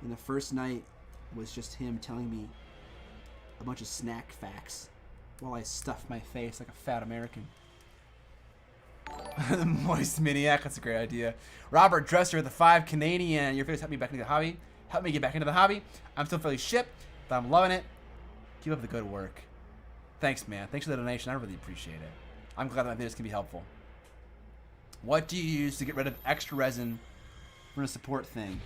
And the first night was just him telling me a bunch of snack facts while I stuffed my face like a fat American. The moist Miniac, that's a great idea. Robert Dresser, the 5 Canadian. Your videos helped me back into the hobby. Help me get back into the hobby. I'm still fairly shipped, but I'm loving it. Keep up the good work. Thanks, man. Thanks for the donation. I really appreciate it. I'm glad that my videos can be helpful. What do you use to get rid of extra resin from a support thing?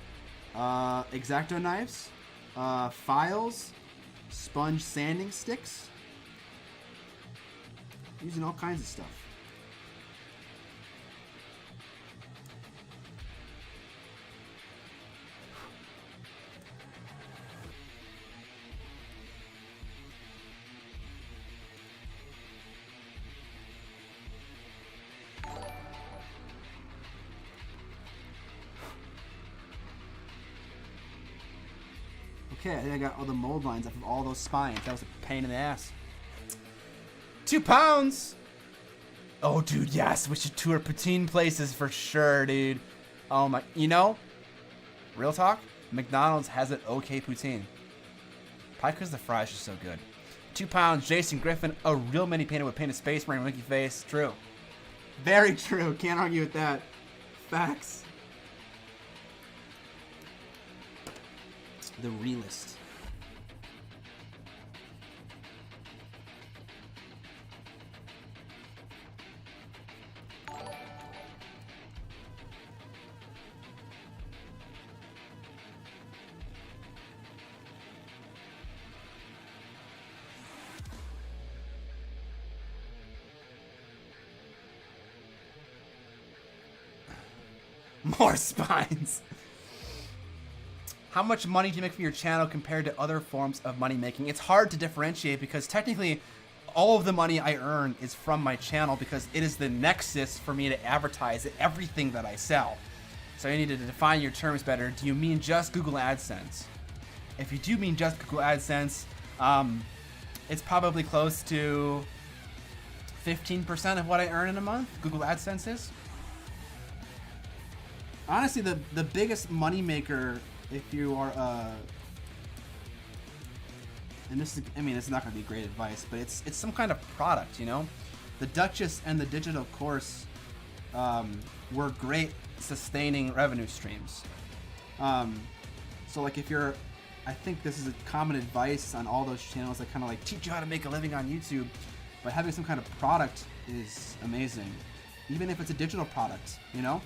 X-Acto knives, files, sponge sanding sticks, using all kinds of stuff. Okay, I think I got all the mold lines off of all those spines. That was a pain in the ass. 2 pounds! Oh, dude, yes. We should tour poutine places for sure, dude. Oh, my. You know, real talk, McDonald's has an okay poutine. Probably because the fries are so good. 2 pounds, Jason Griffin. A real mini painter would paint a space marine monkey face. True. Very true. Can't argue with that. Facts. The realist. Horse spines. How much money do you make from your channel compared to other forms of money making? It's hard to differentiate because technically all of the money I earn is from my channel because it is the nexus for me to advertise everything that I sell. So you need to define your terms better. Do you mean just Google AdSense? If you do mean just Google AdSense, it's probably close to 15% of what I earn in a month. Google AdSense is. Honestly, the biggest money maker, if you are and this is, I mean, it's not going to be great advice, but it's some kind of product, you know. The Duchess and the digital course were great sustaining revenue streams. So like if you're, I think this is a common advice on all those channels that kind of like teach you how to make a living on YouTube, but having some kind of product is amazing. Even if it's a digital product, you know,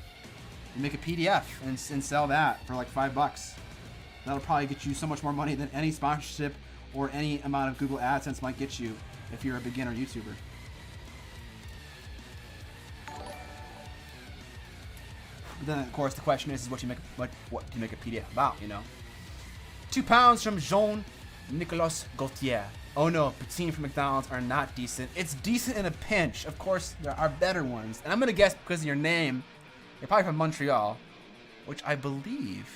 you make a PDF and sell that for like $5. That'll probably get you so much more money than any sponsorship or any amount of Google AdSense might get you if you're a beginner YouTuber. But then, of course, the question is what do you make a PDF about, you know? 2 pounds from Jean-Nicolas Gaultier. Oh no, poutine from McDonald's are not decent. It's decent in a pinch. Of course, there are better ones. And I'm gonna guess because of your name, you're probably from Montreal, which I believe,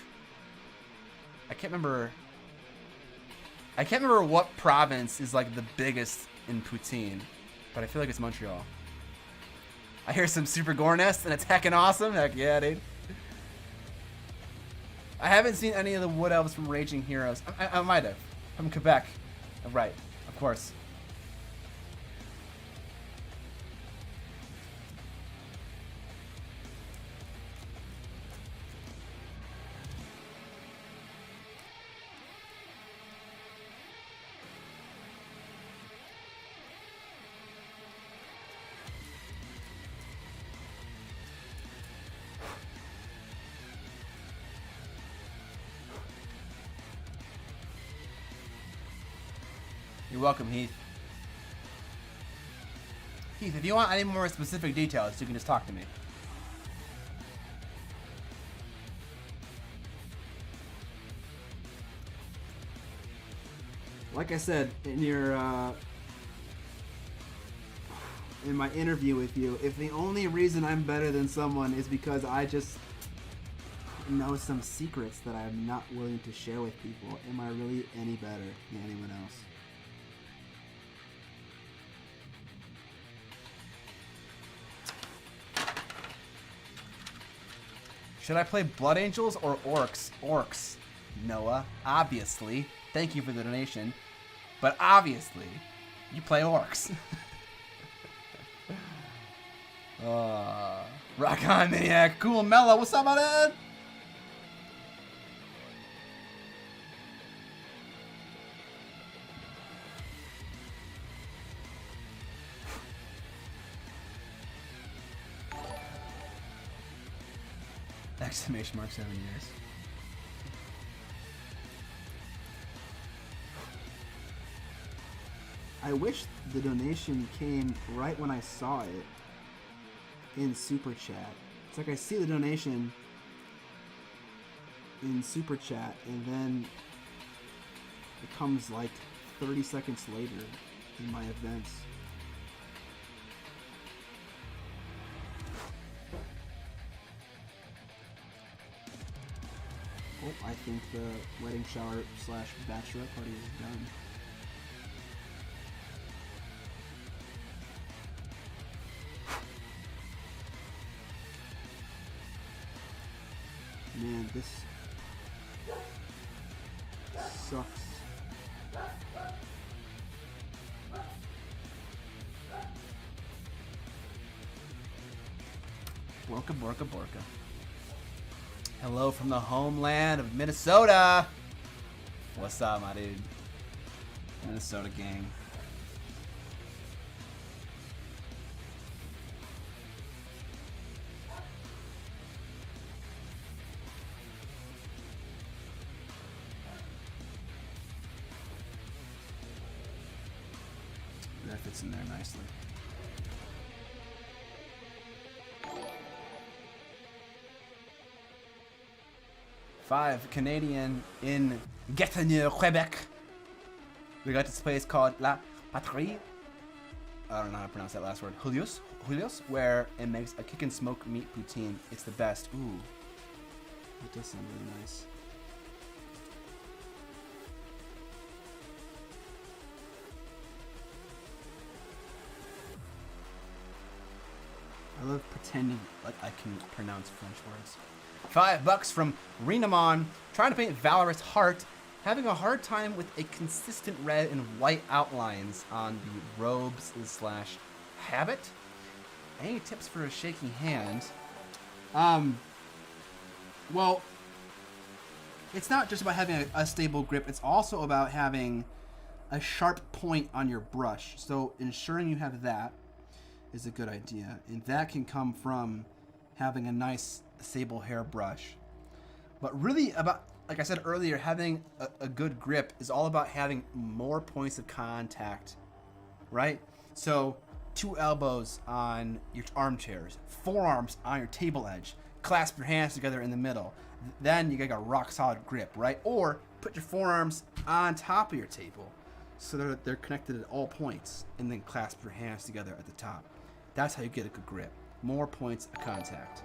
I can't remember what province is like the biggest in poutine, but I feel like it's Montreal. I hear some Super Gornest and it's heckin' awesome. Heck yeah, dude. I haven't seen any of the Wood Elves from Raging Heroes. I might have. From Quebec. Right, of course. You're welcome, Heath. Heath, if you want any more specific details, you can just talk to me. Like I said in your in my interview with you, if the only reason I'm better than someone is because I just know some secrets that I'm not willing to share with people, am I really any better than anyone else? Should I play Blood Angels or Orcs? Orcs, Noah, obviously. Thank you for the donation. But obviously, you play Orcs. Rock on, Miniac. Cool, Mello. What's up, my dad? Exclamation mark, 7 years. I wish the donation came right when I saw it in Super Chat. It's like I see the donation in Super Chat and then it comes like 30 seconds later in my events. Oh, I think the wedding shower / bachelorette party is done. Man, this sucks. Borka, Borka, Borka. Hello from the homeland of Minnesota. What's up, my dude? Minnesota gang. That fits in there nicely. 5, Canadian in Gatineau, Quebec. We got this place called La Patrie. I don't know how to pronounce that last word. Julius, where it makes a kick and smoke meat poutine. It's the best. Ooh, that does sound really nice. I love pretending like I can pronounce French words. $5 from Renamon, trying to paint Valorous Heart, having a hard time with a consistent red and white outlines on the robes / habit. Any tips for a shaky hand? Well, it's not just about having a stable grip, it's also about having a sharp point on your brush. So ensuring you have that is a good idea, and that can come from having a nice sable hair brush. But really, about, like I said earlier, having a good grip is all about having more points of contact, right? So 2 elbows on your armchairs, forearms on your table edge, clasp your hands together in the middle. Then you got a rock solid grip, right? Or put your forearms on top of your table so that they're connected at all points, and then clasp your hands together at the top. That's how you get a good grip. More points of contact.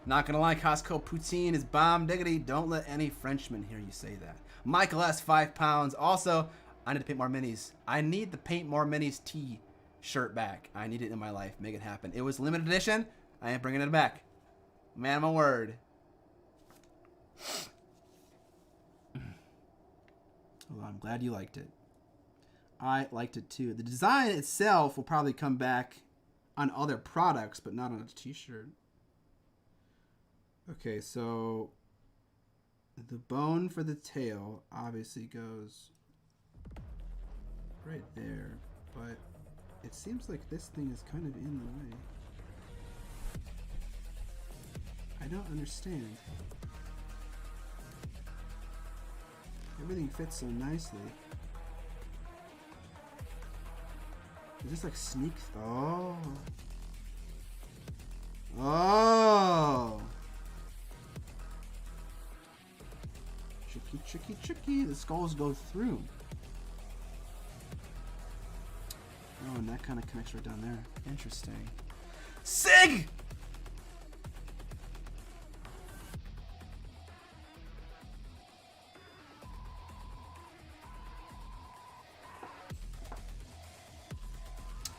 Not gonna lie, Costco poutine is bomb diggity. Don't let any Frenchman hear you say that. Michael S, 5 pounds. Also, I need to paint more minis. I need the Paint More Minis t-shirt back. I need it in my life. Make it happen. It was limited edition. I am bringing it back. Man of my word. Well, I'm glad you liked it. I liked it too. The design itself will probably come back on other products, but not on a t-shirt. Okay, so the bone for the tail obviously goes right there, but it seems like this thing is kind of in the way. I don't understand. Everything fits so nicely. Is this like sneak? Oh. Oh. Tricky, tricky, tricky. The skulls go through. Oh, and that kind of connects right down there. Interesting. Sig!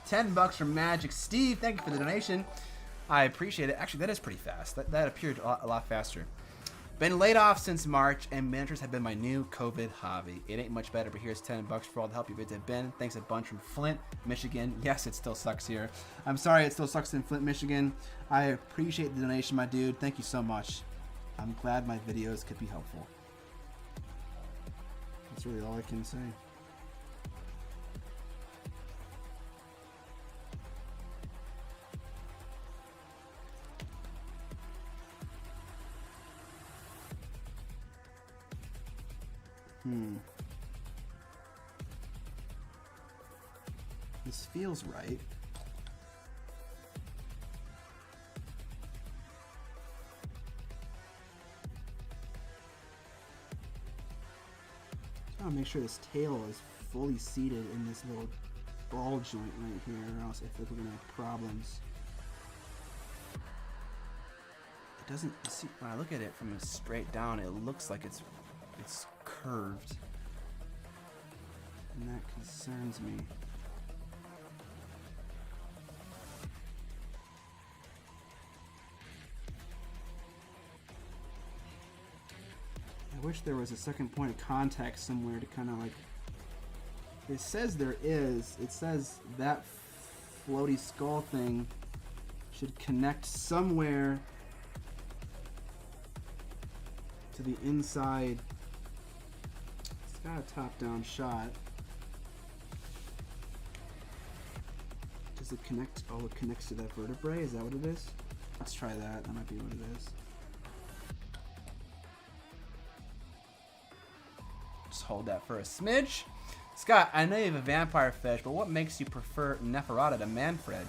$10 from Magic Steve. Thank you for the donation. I appreciate it. Actually, that is pretty fast. That appeared a lot faster. Been laid off since March, and miniatures have been my new COVID hobby. It ain't much better, but here's $10 for all the help you've been. Thanks a bunch from Flint, Michigan. Yes, it still sucks here. I'm sorry it still sucks in Flint, Michigan. I appreciate the donation, my dude. Thank you so much. I'm glad my videos could be helpful. That's really all I can say. This feels right. I want to make sure this tail is fully seated in this little ball joint right here, or else I feel like we're gonna have problems. It doesn't see when I look at it from straight down. It looks like it's curved, and that concerns me. I wish there was a second point of contact somewhere to kind of like. It says there is. It says that floaty skull thing should connect somewhere to the inside. It's got a top-down shot. Does it connect? Oh, it connects to that vertebrae? Is that what it is? Let's try that. That might be what it is. Just hold that for a smidge. Scott, I know you have a vampire fetish, but what makes you prefer Neferata to Manfred?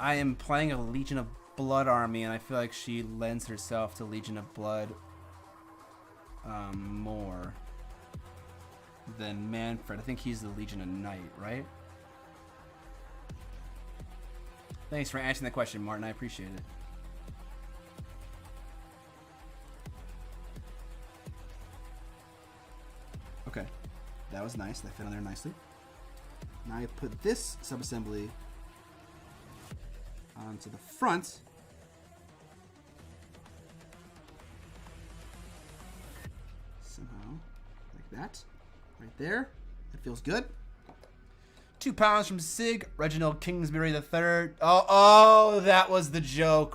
I am playing a Legion of Blood army, and I feel like she lends herself to Legion of Blood more than Manfred. I think he's the Legion of Night, right? Thanks for answering that question, Martin. I appreciate it. Okay, that was nice. That fit on there nicely. Now I put this subassembly onto the front. Somehow, like that. Right there. That feels good. 2 pounds from Sig. Reginald Kingsbury III. Oh, that was the joke.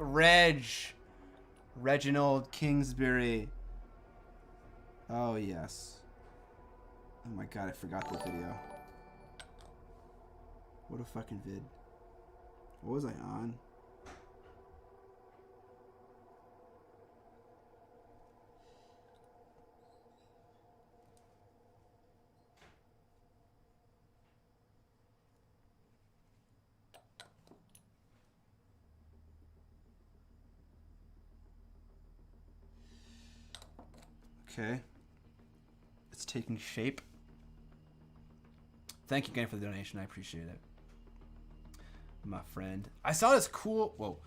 Reginald Kingsbury. Oh, yes. Oh my god, I forgot the video. What a fucking vid. What was I on? Okay. It's taking shape. Thank you again for the donation. I appreciate it. My friend. I saw this cool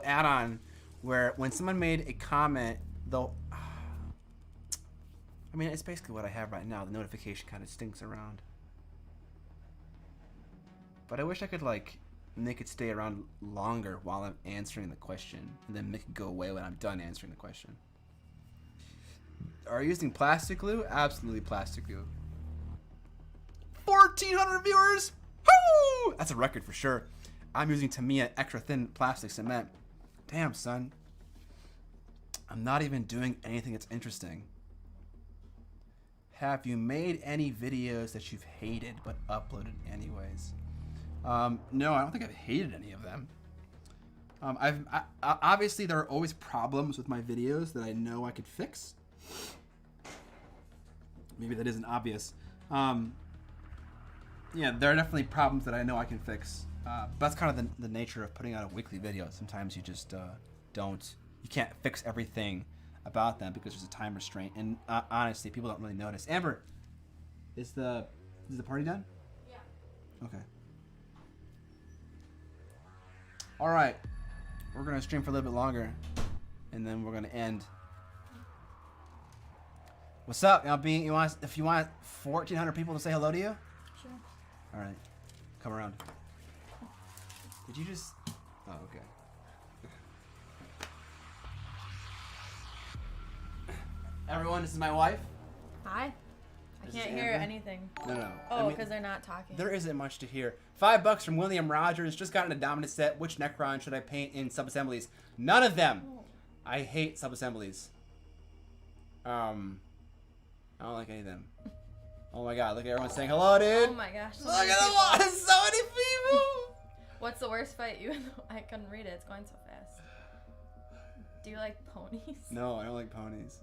add-on where when someone made a comment, though I mean, it's basically what I have right now. The notification kind of stinks around. But I wish I could like make it stay around longer while I'm answering the question and then make it go away when I'm done answering the question. Are you using plastic glue? Absolutely plastic glue. 1,400 viewers! Woo! That's a record for sure. I'm using Tamiya extra thin plastic cement. Damn, son. I'm not even doing anything that's interesting. Have you made any videos that you've hated but uploaded anyways? No, I don't think I've hated any of them. Obviously there are always problems with my videos that I know I could fix. Maybe that isn't obvious. Yeah, there are definitely problems that I know I can fix. But that's kind of the nature of putting out a weekly video. Sometimes you just you can't fix everything about them because there's a time restraint. And honestly, people don't really notice. Amber, is the party done? Yeah. Okay. All right, we're gonna stream for a little bit longer, and then we're gonna end. What's up, LB? If you want 1,400 people to say hello to you? Sure. All right, come around. Did you just? Oh, okay. Everyone, this is my wife. Hi. I This can't is hear Amber. anything. No. Oh, because they're not talking. There isn't much to hear. $5 from William Rogers. Just got in a dominant set. Which Necron should I paint in sub-assemblies? None of them. Oh. I hate sub-assemblies. I don't like any of them. Oh my god, look at everyone saying hello, dude. Oh my gosh. Look at them all. So many people. What's the worst fight you and I couldn't read it. It's going so fast. Do you like ponies? No, I don't like ponies.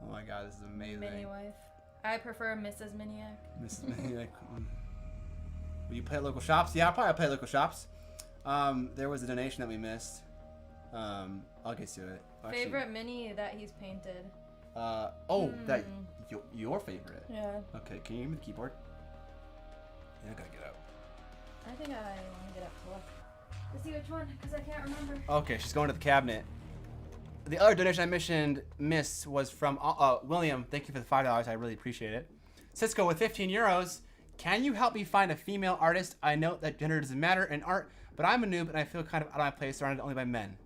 Oh my god, this is amazing. Mini wife. I prefer Mrs. Miniac. Mrs. Miniac. Will you play at local shops? Yeah, I'll probably play at local shops. There was a donation that we missed. I'll get to it. Actually, Favorite mini that he's painted? That your favorite. Yeah. Okay, can you give me the keyboard? Yeah, I gotta get out. I think I want to get up to look. To see which one, because I can't remember. Okay, she's going to the cabinet. The other donation I missed was from William. Thank you for the $5. I really appreciate it. Cisco with 15 euros. Can you help me find a female artist? I know that gender doesn't matter in art, but I'm a noob and I feel kind of out of my place surrounded only by men.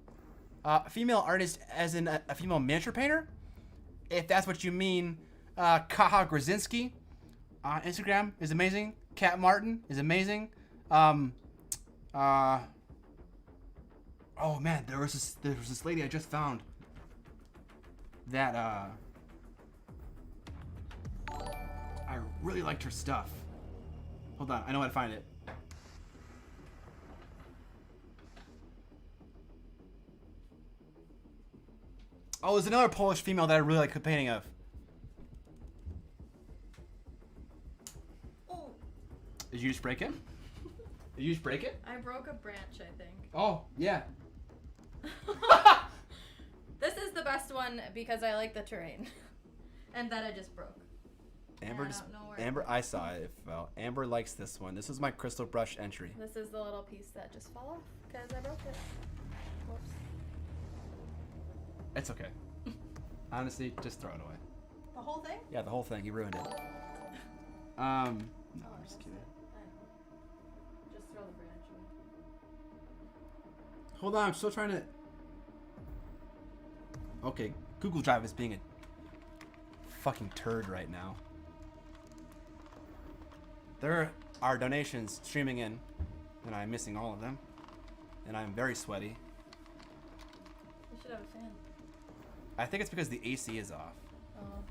Female artist as in a female miniature painter? If that's what you mean, Kaha Grzinski on Instagram is amazing. Kat Martin is amazing. Oh man, there was this lady I just found that I really liked her stuff. Hold on, I know how to find it. Oh, there's another Polish female that I really like the painting of. Oh. Did you just break it? Did you just break it? I broke a branch, I think. Oh, yeah. This is the best one because I like the terrain. And that I just broke. Amber, I don't know where Amber, I saw it. Amber likes this one. This is my crystal brush entry. This is the little piece that just fell off because I broke it. Whoops. It's okay. Honestly, just throw it away. The whole thing? Yeah, the whole thing. You ruined it. No, I'm just kidding. Just throw the branch away. Hold on, I'm still trying to... Okay, Google Drive is being a fucking turd right now. There are donations streaming in, and I'm missing all of them. And I'm very sweaty. You should have a fan. I think it's because the AC is off. Oh.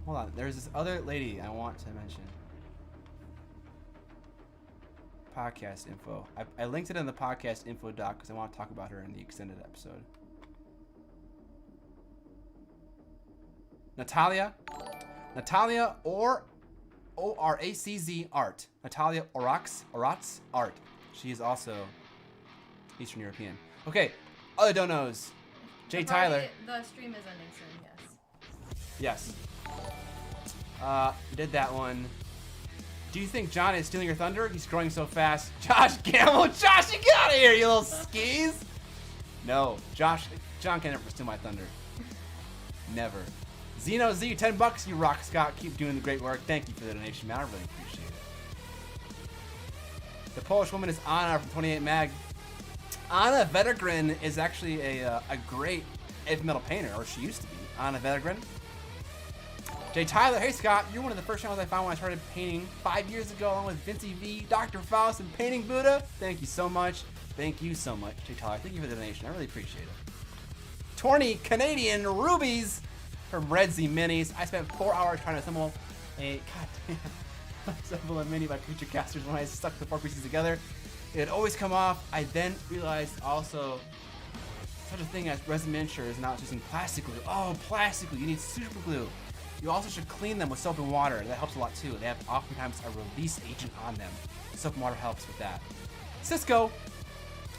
Hold on, there's this other lady I want to mention. Podcast info. I linked it in the podcast info doc because I want to talk about her in the extended episode. Natalia or O-R-A-C-Z Art. Natalia Oratz Art. She is also Eastern European. Okay, other donos. Jay Tyler. The stream is ending soon, yes. Yes. Did that one. Do you think John is stealing your thunder? He's growing so fast. Josh Gamble. Josh, you get out of here, you little skis. No, John can never steal my thunder. Never. Zeno Z, $10. You rock, Scott. Keep doing the great work. Thank you for the donation, man. I really appreciate it. The Polish woman is Anna from 28 Mag. Anna Vettergren is actually a great heavy metal painter, or she used to be. Anna Vettergren. Jay Tyler, hey Scott, you're one of the first channels I found when I started painting 5 years ago, along with Vincey V, Dr. Faust, and Painting Buddha. Thank you so much. Thank you so much, Jay Tyler. Thank you for the donation. I really appreciate it. 20 Canadian rubies from Red Z Minis. I spent 4 hours trying to assemble a mini by Creature Casters. When I stuck the 4 pieces together, it'd always come off. I then realized also such a thing as resin miniature is not just in plastic glue. Oh, plastic glue. You need super glue. You also should clean them with soap and water. That helps a lot too. They have oftentimes a release agent on them. Soap and water helps with that. Cisco,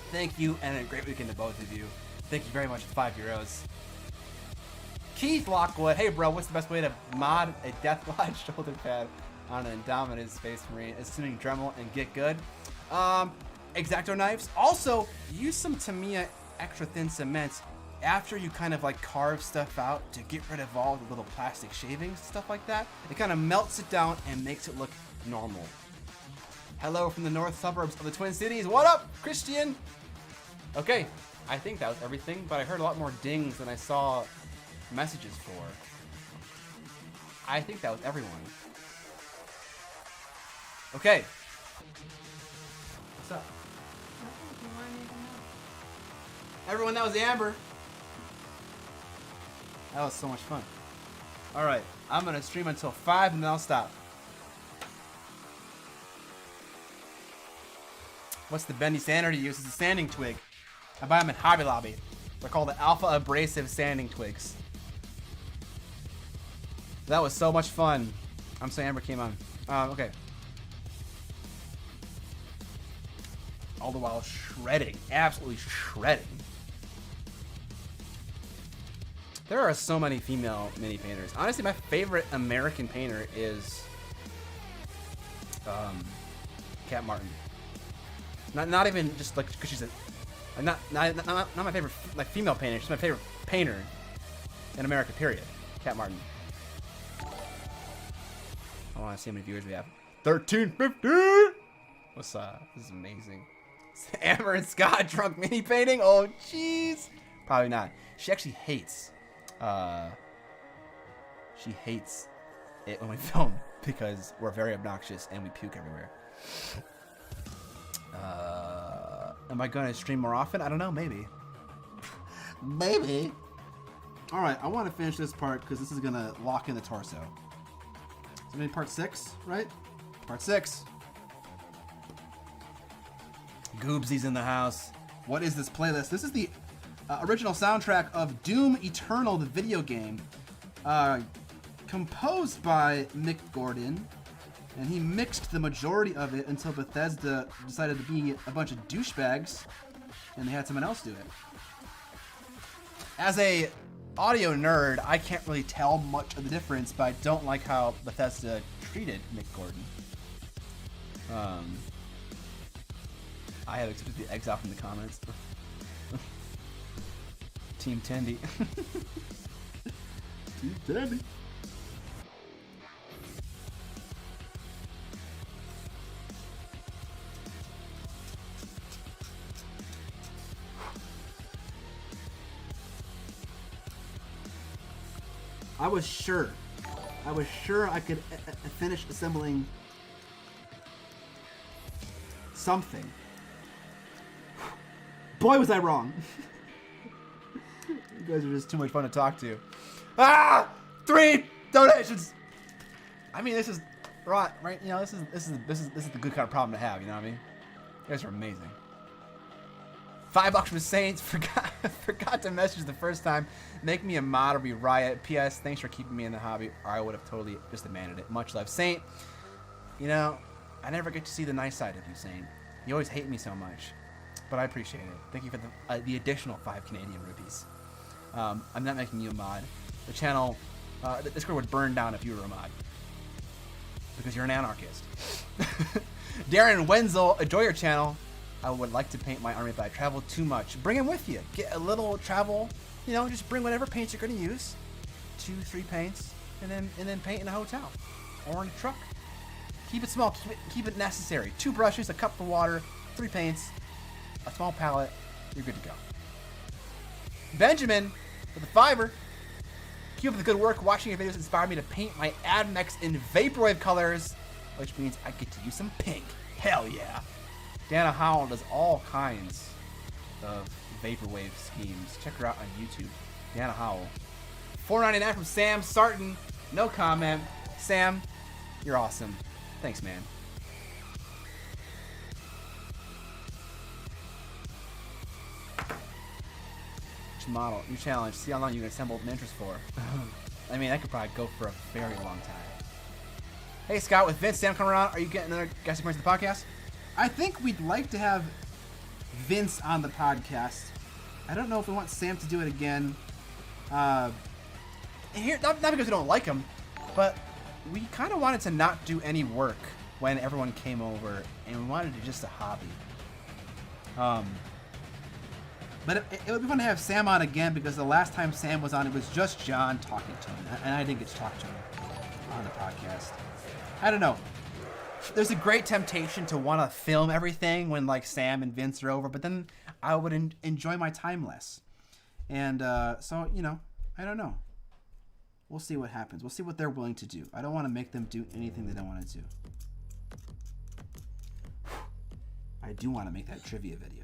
thank you, and a great weekend to both of you. Thank you very much for €5. Keith Lockwood, hey bro, what's the best way to mod a Deathlodge shoulder pad on an Indominus Space Marine, assuming Dremel and get good? X-Acto knives. Also, use some Tamiya extra thin cement after you kind of like carve stuff out to get rid of all the little plastic shavings, stuff like that. It kind of melts it down and makes it look normal. Hello from the north suburbs of the Twin Cities. What up, Christian? Okay, I think that was everything, but I heard a lot more dings than I saw messages for. I think that was everyone. Okay. What's up? Everyone, that was Amber. That was so much fun. Alright, I'm gonna stream until 5 and then I'll stop. What's the bendy sander to use? It's a sanding twig. I buy them in Hobby Lobby. They're called the Alpha Abrasive Sanding Twigs. That was so much fun. I'm so Amber came on. Okay. All the while shredding. Absolutely shredding. There are so many female mini painters. Honestly, my favorite American painter is Kat Martin. Not even just like because she's a not my favorite like female painter. She's my favorite painter in America. Period. Kat Martin. I want to see how many viewers we have. 1350. What's up? This is amazing. Amber and Scott drunk mini painting. Oh jeez. Probably not. She actually hates. She hates it when we film because we're very obnoxious and we puke everywhere. Am I gonna stream more often? I don't know, maybe. Maybe. Alright, I want to finish this part because this is gonna lock in the torso. So maybe part 6, right? Part 6. Goobsy's in the house. What is this playlist? This is the original soundtrack of Doom Eternal, the video game, composed by Mick Gordon, And he mixed the majority of it until Bethesda decided to be a bunch of douchebags, and they had someone else do it. As a audio nerd, I can't really tell much of the difference, but I don't like how Bethesda treated Mick Gordon. I have accepted the exile from the comments. Team Tendy. Team Tendy. I was sure I could finish assembling something. Boy, was I wrong. You guys are just too much fun to talk to. 3 donations. I mean, this is right. You know, this is the good kind of problem to have. You know what I mean? You guys are amazing. $5 from Saints. Forgot to message the first time. Make me a mod or be riot. P.S. Thanks for keeping me in the hobby, or I would have totally just abandoned it. Much love, Saint. You know, I never get to see the nice side of you, Saint. You always hate me so much, but I appreciate it. Thank you for the additional 5 Canadian rupees. I'm not making you a mod. The channel, the Discord would burn down if you were a mod, because you're an anarchist. Darren Wenzel, enjoy your channel. I would like to paint my army, but I travel too much. Bring him with you. Get a little travel. You know, just bring whatever paints you're going to use. 2-3 paints, and then paint in a hotel or in a truck. Keep it small. Keep it necessary. 2 brushes, a cup of water, 3 paints, a small palette. You're good to go. Benjamin with the $5. Keep up the good work. Watching your videos inspired me to paint my Admex in vaporwave colors, which means I get to use some pink. Hell yeah. Dana Howell does all kinds of vaporwave schemes. Check her out on YouTube. Dana Howell. $4.99 from Sam Sarton. No comment. Sam, you're awesome. Thanks, man. Which model? New challenge. See how long you can assemble miniatures for. I mean, that could probably go for a very long time. Hey, Scott, with Vince Sam coming around, are you getting another guest appearance to the podcast? I think we'd like to have Vince on the podcast. I don't know if we want Sam to do it again. Not because we don't like him, but we kind of wanted to not do any work when everyone came over, and we wanted to just a hobby. But it would be fun to have Sam on again, because the last time Sam was on, it was just John talking to him, and I didn't get to talk to him on the podcast. I don't know. There's a great temptation to want to film everything when like Sam and Vince are over, but then I would enjoy my time less. And so, you know, I don't know. We'll see what happens. We'll see what they're willing to do. I don't want to make them do anything they don't want to do. I do want to make that trivia video,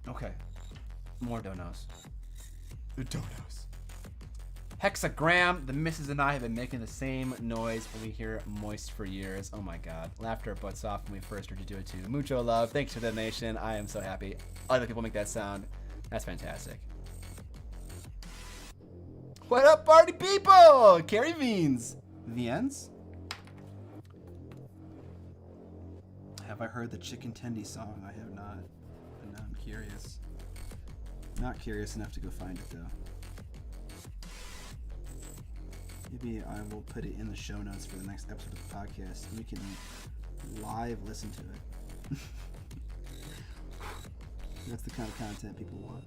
though. Okay. More donos. Donos. Hexagram. The missus and I have been making the same noise when we hear moist for years. Oh my god. Laughed our butts off when we first heard you do it too. Mucho love. Thanks for the donation. I am so happy. Other people make that sound. That's fantastic. What up, party people? Carrie Beans. The ends? Have I heard the Chicken Tendy song? I have not. But now I'm curious. Not curious enough to go find it though. Maybe I will put it in the show notes for the next episode of the podcast, and we can live listen to it. That's the kind of content people want.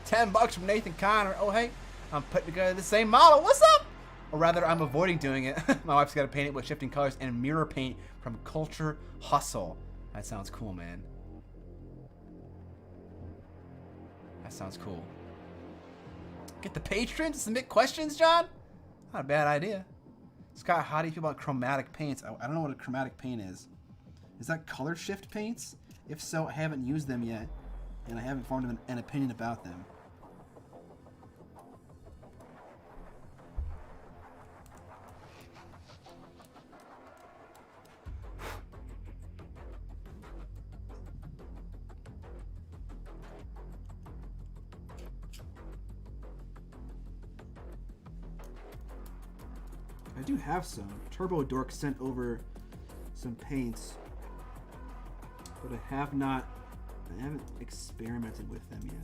$10 from Nathan Connor. Oh hey, I'm putting together the same model. What's up? Or rather, I'm avoiding doing it. My wife's got to paint it with shifting colors and mirror paint from Culture Hustle. That sounds cool, man. That sounds cool. Get the patrons to submit questions, John? Not a bad idea. Scott, how do you feel about chromatic paints? I don't know what a chromatic paint is. Is that color shift paints? If so, I haven't used them yet, and I haven't formed an opinion about them. I do have some. Turbo Dork sent over some paints, but I haven't experimented with them yet.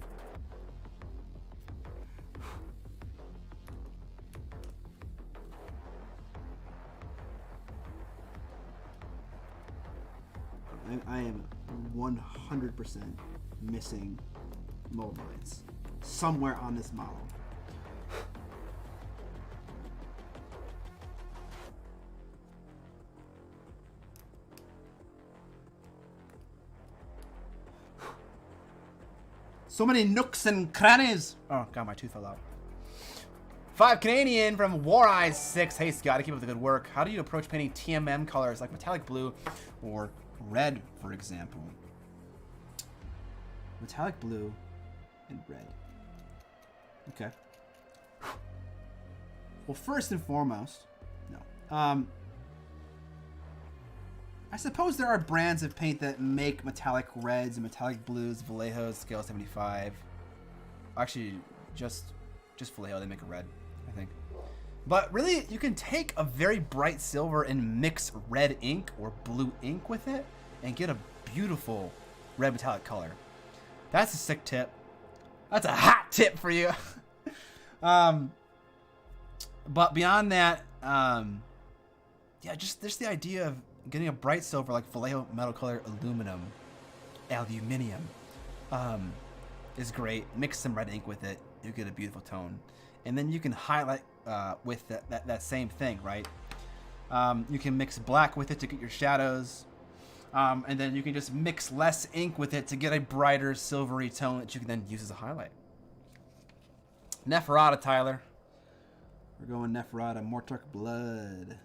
I am 100% missing mold lines somewhere on this model. So many nooks and crannies. Oh god, my tooth fell out. 5 Canadian from War Eyes 6. Hey Scott, keep up the good work. How do you approach painting TMM colors like metallic blue or red, for example? Metallic blue and red. Okay. Well, first and foremost, no. I suppose there are brands of paint that make metallic reds and metallic blues, Vallejos, scale 75. Actually, just Vallejo, they make a red, I think. But really, you can take a very bright silver and mix red ink or blue ink with it and get a beautiful red metallic color. That's a sick tip. That's a hot tip for you. But beyond that, yeah, just the idea of getting a bright silver like Vallejo metal color aluminium is great. Mix some red ink with it, you get a beautiful tone. And then you can highlight with that same thing, right? You can mix black with it to get your shadows. And then you can just mix less ink with it to get a brighter silvery tone that you can then use as a highlight. Neferata, Tyler. We're going Neferata, Mortarch Blood.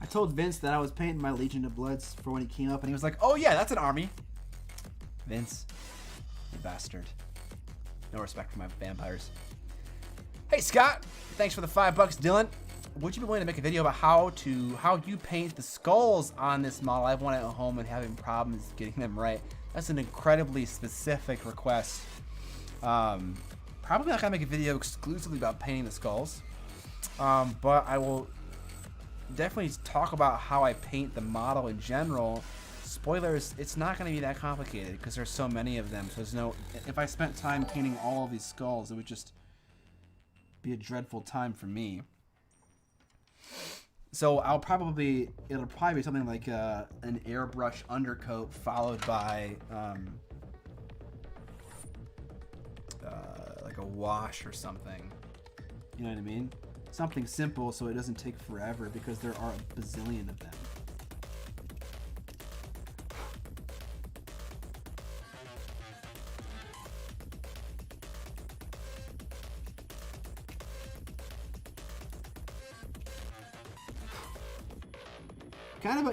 I told Vince that I was painting my Legion of Bloods for when he came up, and he was like, "Oh yeah, that's an army." Vince, you bastard. No respect for my vampires. Hey Scott, thanks for the $5, Dylan. Would you be willing to make a video about how you paint the skulls on this model? I have one at home and having problems getting them right. That's an incredibly specific request. Probably not gonna make a video exclusively about painting the skulls, but I will definitely talk about how I paint the model in general. Spoilers, it's not going to be that complicated because there's so many of them. So there's no, if I spent time painting all of these skulls, it would just be a dreadful time for me. So it'll probably be something like an airbrush undercoat followed by like a wash or something. You know what I mean? Something simple so it doesn't take forever because there are a bazillion of them.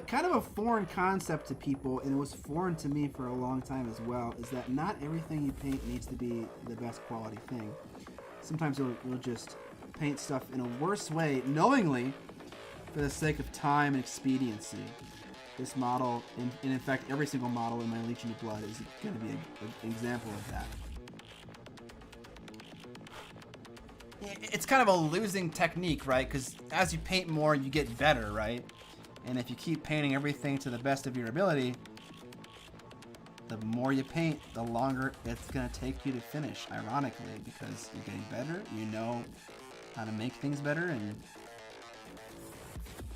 Kind of a foreign concept to people, and it was foreign to me for a long time as well, is that not everything you paint needs to be the best quality thing. Sometimes you'll just paint stuff in a worse way, knowingly, for the sake of time and expediency. This model, and in fact every single model in my Legion of Blood, is going to be an example of that. It's kind of a losing technique, right? Because as you paint more, you get better, right? And if you keep painting everything to the best of your ability, the more you paint, the longer it's going to take you to finish, ironically, because you're getting better, you know how to make things better, and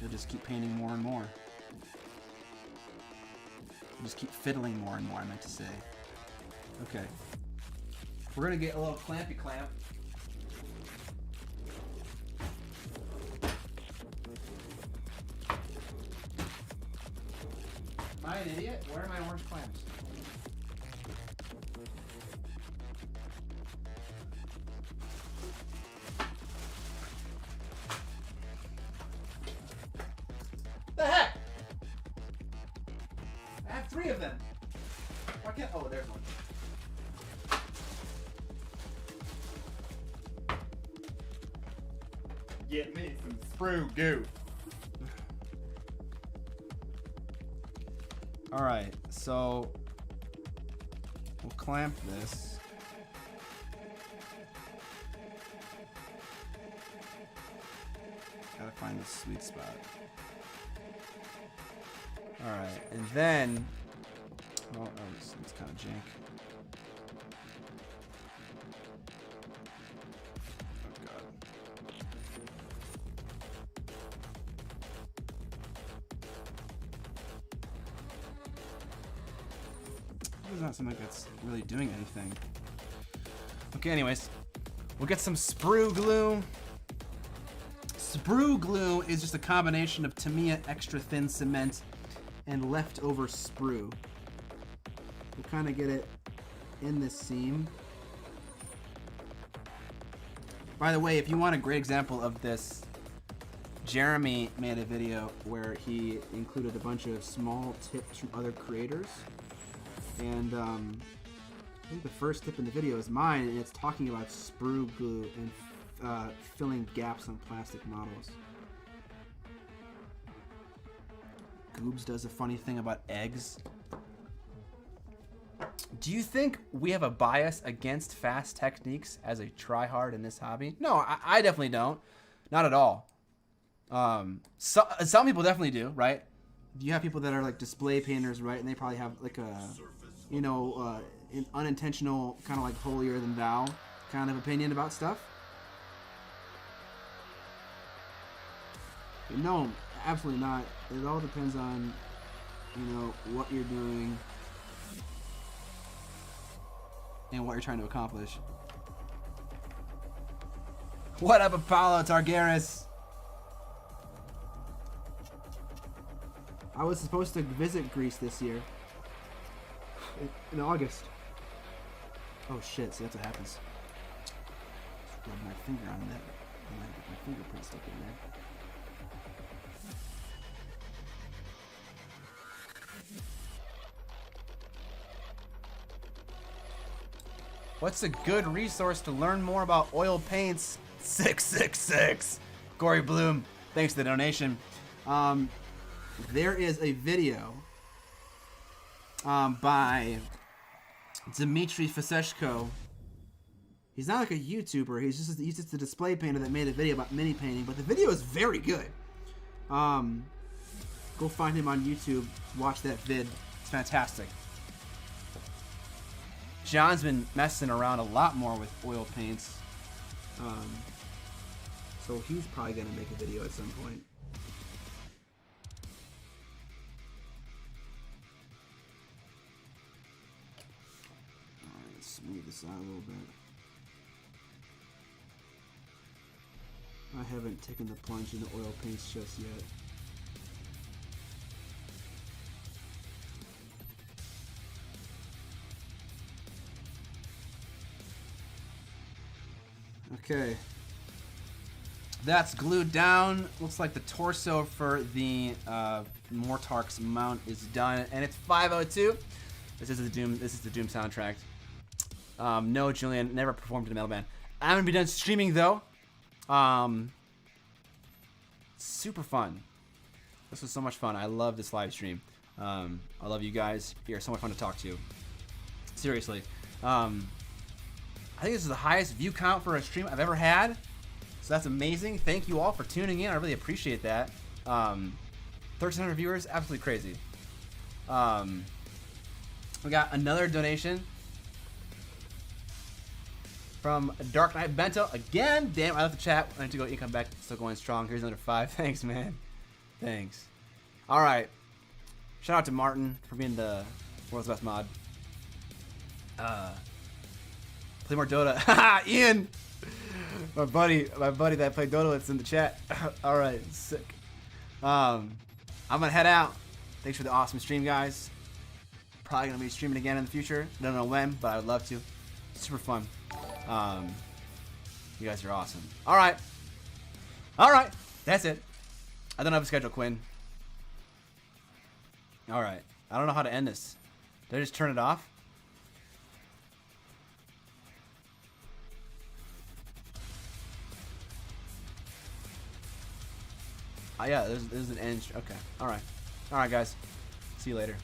you'll just keep painting more and more. You'll just keep fiddling more and more, I meant to say. Okay. We're going to get a little clampy clamp. Am I an idiot? Where are my orange clamps? The heck? I have 3 of them. Why can't? Oh, there's one. Get me some sprue goo. All right, so we'll clamp this. Gotta find the sweet spot. All right, and then, oh, it's kind of jank. Oh God. This is not something that's really doing anything. Okay, anyways, we'll get some sprue glue. Sprue glue is just a combination of Tamiya extra thin cement and leftover sprue. We'll kind of get it in this seam. By the way, if you want a great example of this, Jeremy made a video where he included a bunch of small tips from other creators. And I think the first tip in the video is mine, and it's talking about sprue glue and filling gaps on plastic models. Goobs does a funny thing about eggs. Do you think we have a bias against fast techniques as a tryhard in this hobby? No, I definitely don't. Not at all. Some people definitely do, right? You have people that are like display painters, right? And they probably have like a, you know, an unintentional kind of like holier than thou kind of opinion about stuff. But no, absolutely not. It all depends on, you know, what you're doing and what you're trying to accomplish. What up, Apollo Targaris? I was supposed to visit Greece this year. In August. Oh shit, see that's what happens. Just rub my finger on that. And I get my fingerprint stuck in there. What's a good resource to learn more about oil paints? 666. Gory Bloom, thanks for the donation. There is a video by Dmitry Faseshko. He's not like a YouTuber. He's just a display painter that made a video about mini painting. But the video is very good. Go find him on YouTube. Watch that vid. It's fantastic. John's been messing around a lot more with oil paints. So he's probably going to make a video at some point. Alright, let's smooth this out a little bit. I haven't taken the plunge into oil paints just yet. Okay, that's glued down. Looks like the torso for the Mortark's mount is done, and it's 5:02. This is the Doom. This is the Doom soundtrack. No, Julian, never performed in a metal band. I'm gonna be done streaming though. Super fun. This was so much fun. I love this live stream. I love you guys. You're so much fun to talk to. Seriously. I think this is the highest view count for a stream I've ever had. So that's amazing. Thank you all for tuning in. I really appreciate that. 1,300 viewers, absolutely crazy. We got another donation from Dark Knight Bento. Again, damn, I left the chat. I need to go income back. Still going strong. Here's another 5. Thanks, man. Thanks. All right. Shout out to Martin for being the world's best mod. Play more Dota. Haha, Ian! My buddy that played Dota with in the chat. Alright, sick. I'm gonna head out. Thanks for the awesome stream, guys. Probably gonna be streaming again in the future. Don't know when, but I would love to. Super fun. You guys are awesome. Alright. Alright. That's it. I don't have a schedule, Quinn. Alright. I don't know how to end this. Did I just turn it off? Yeah, there's an end. Okay. All right, guys. See you later.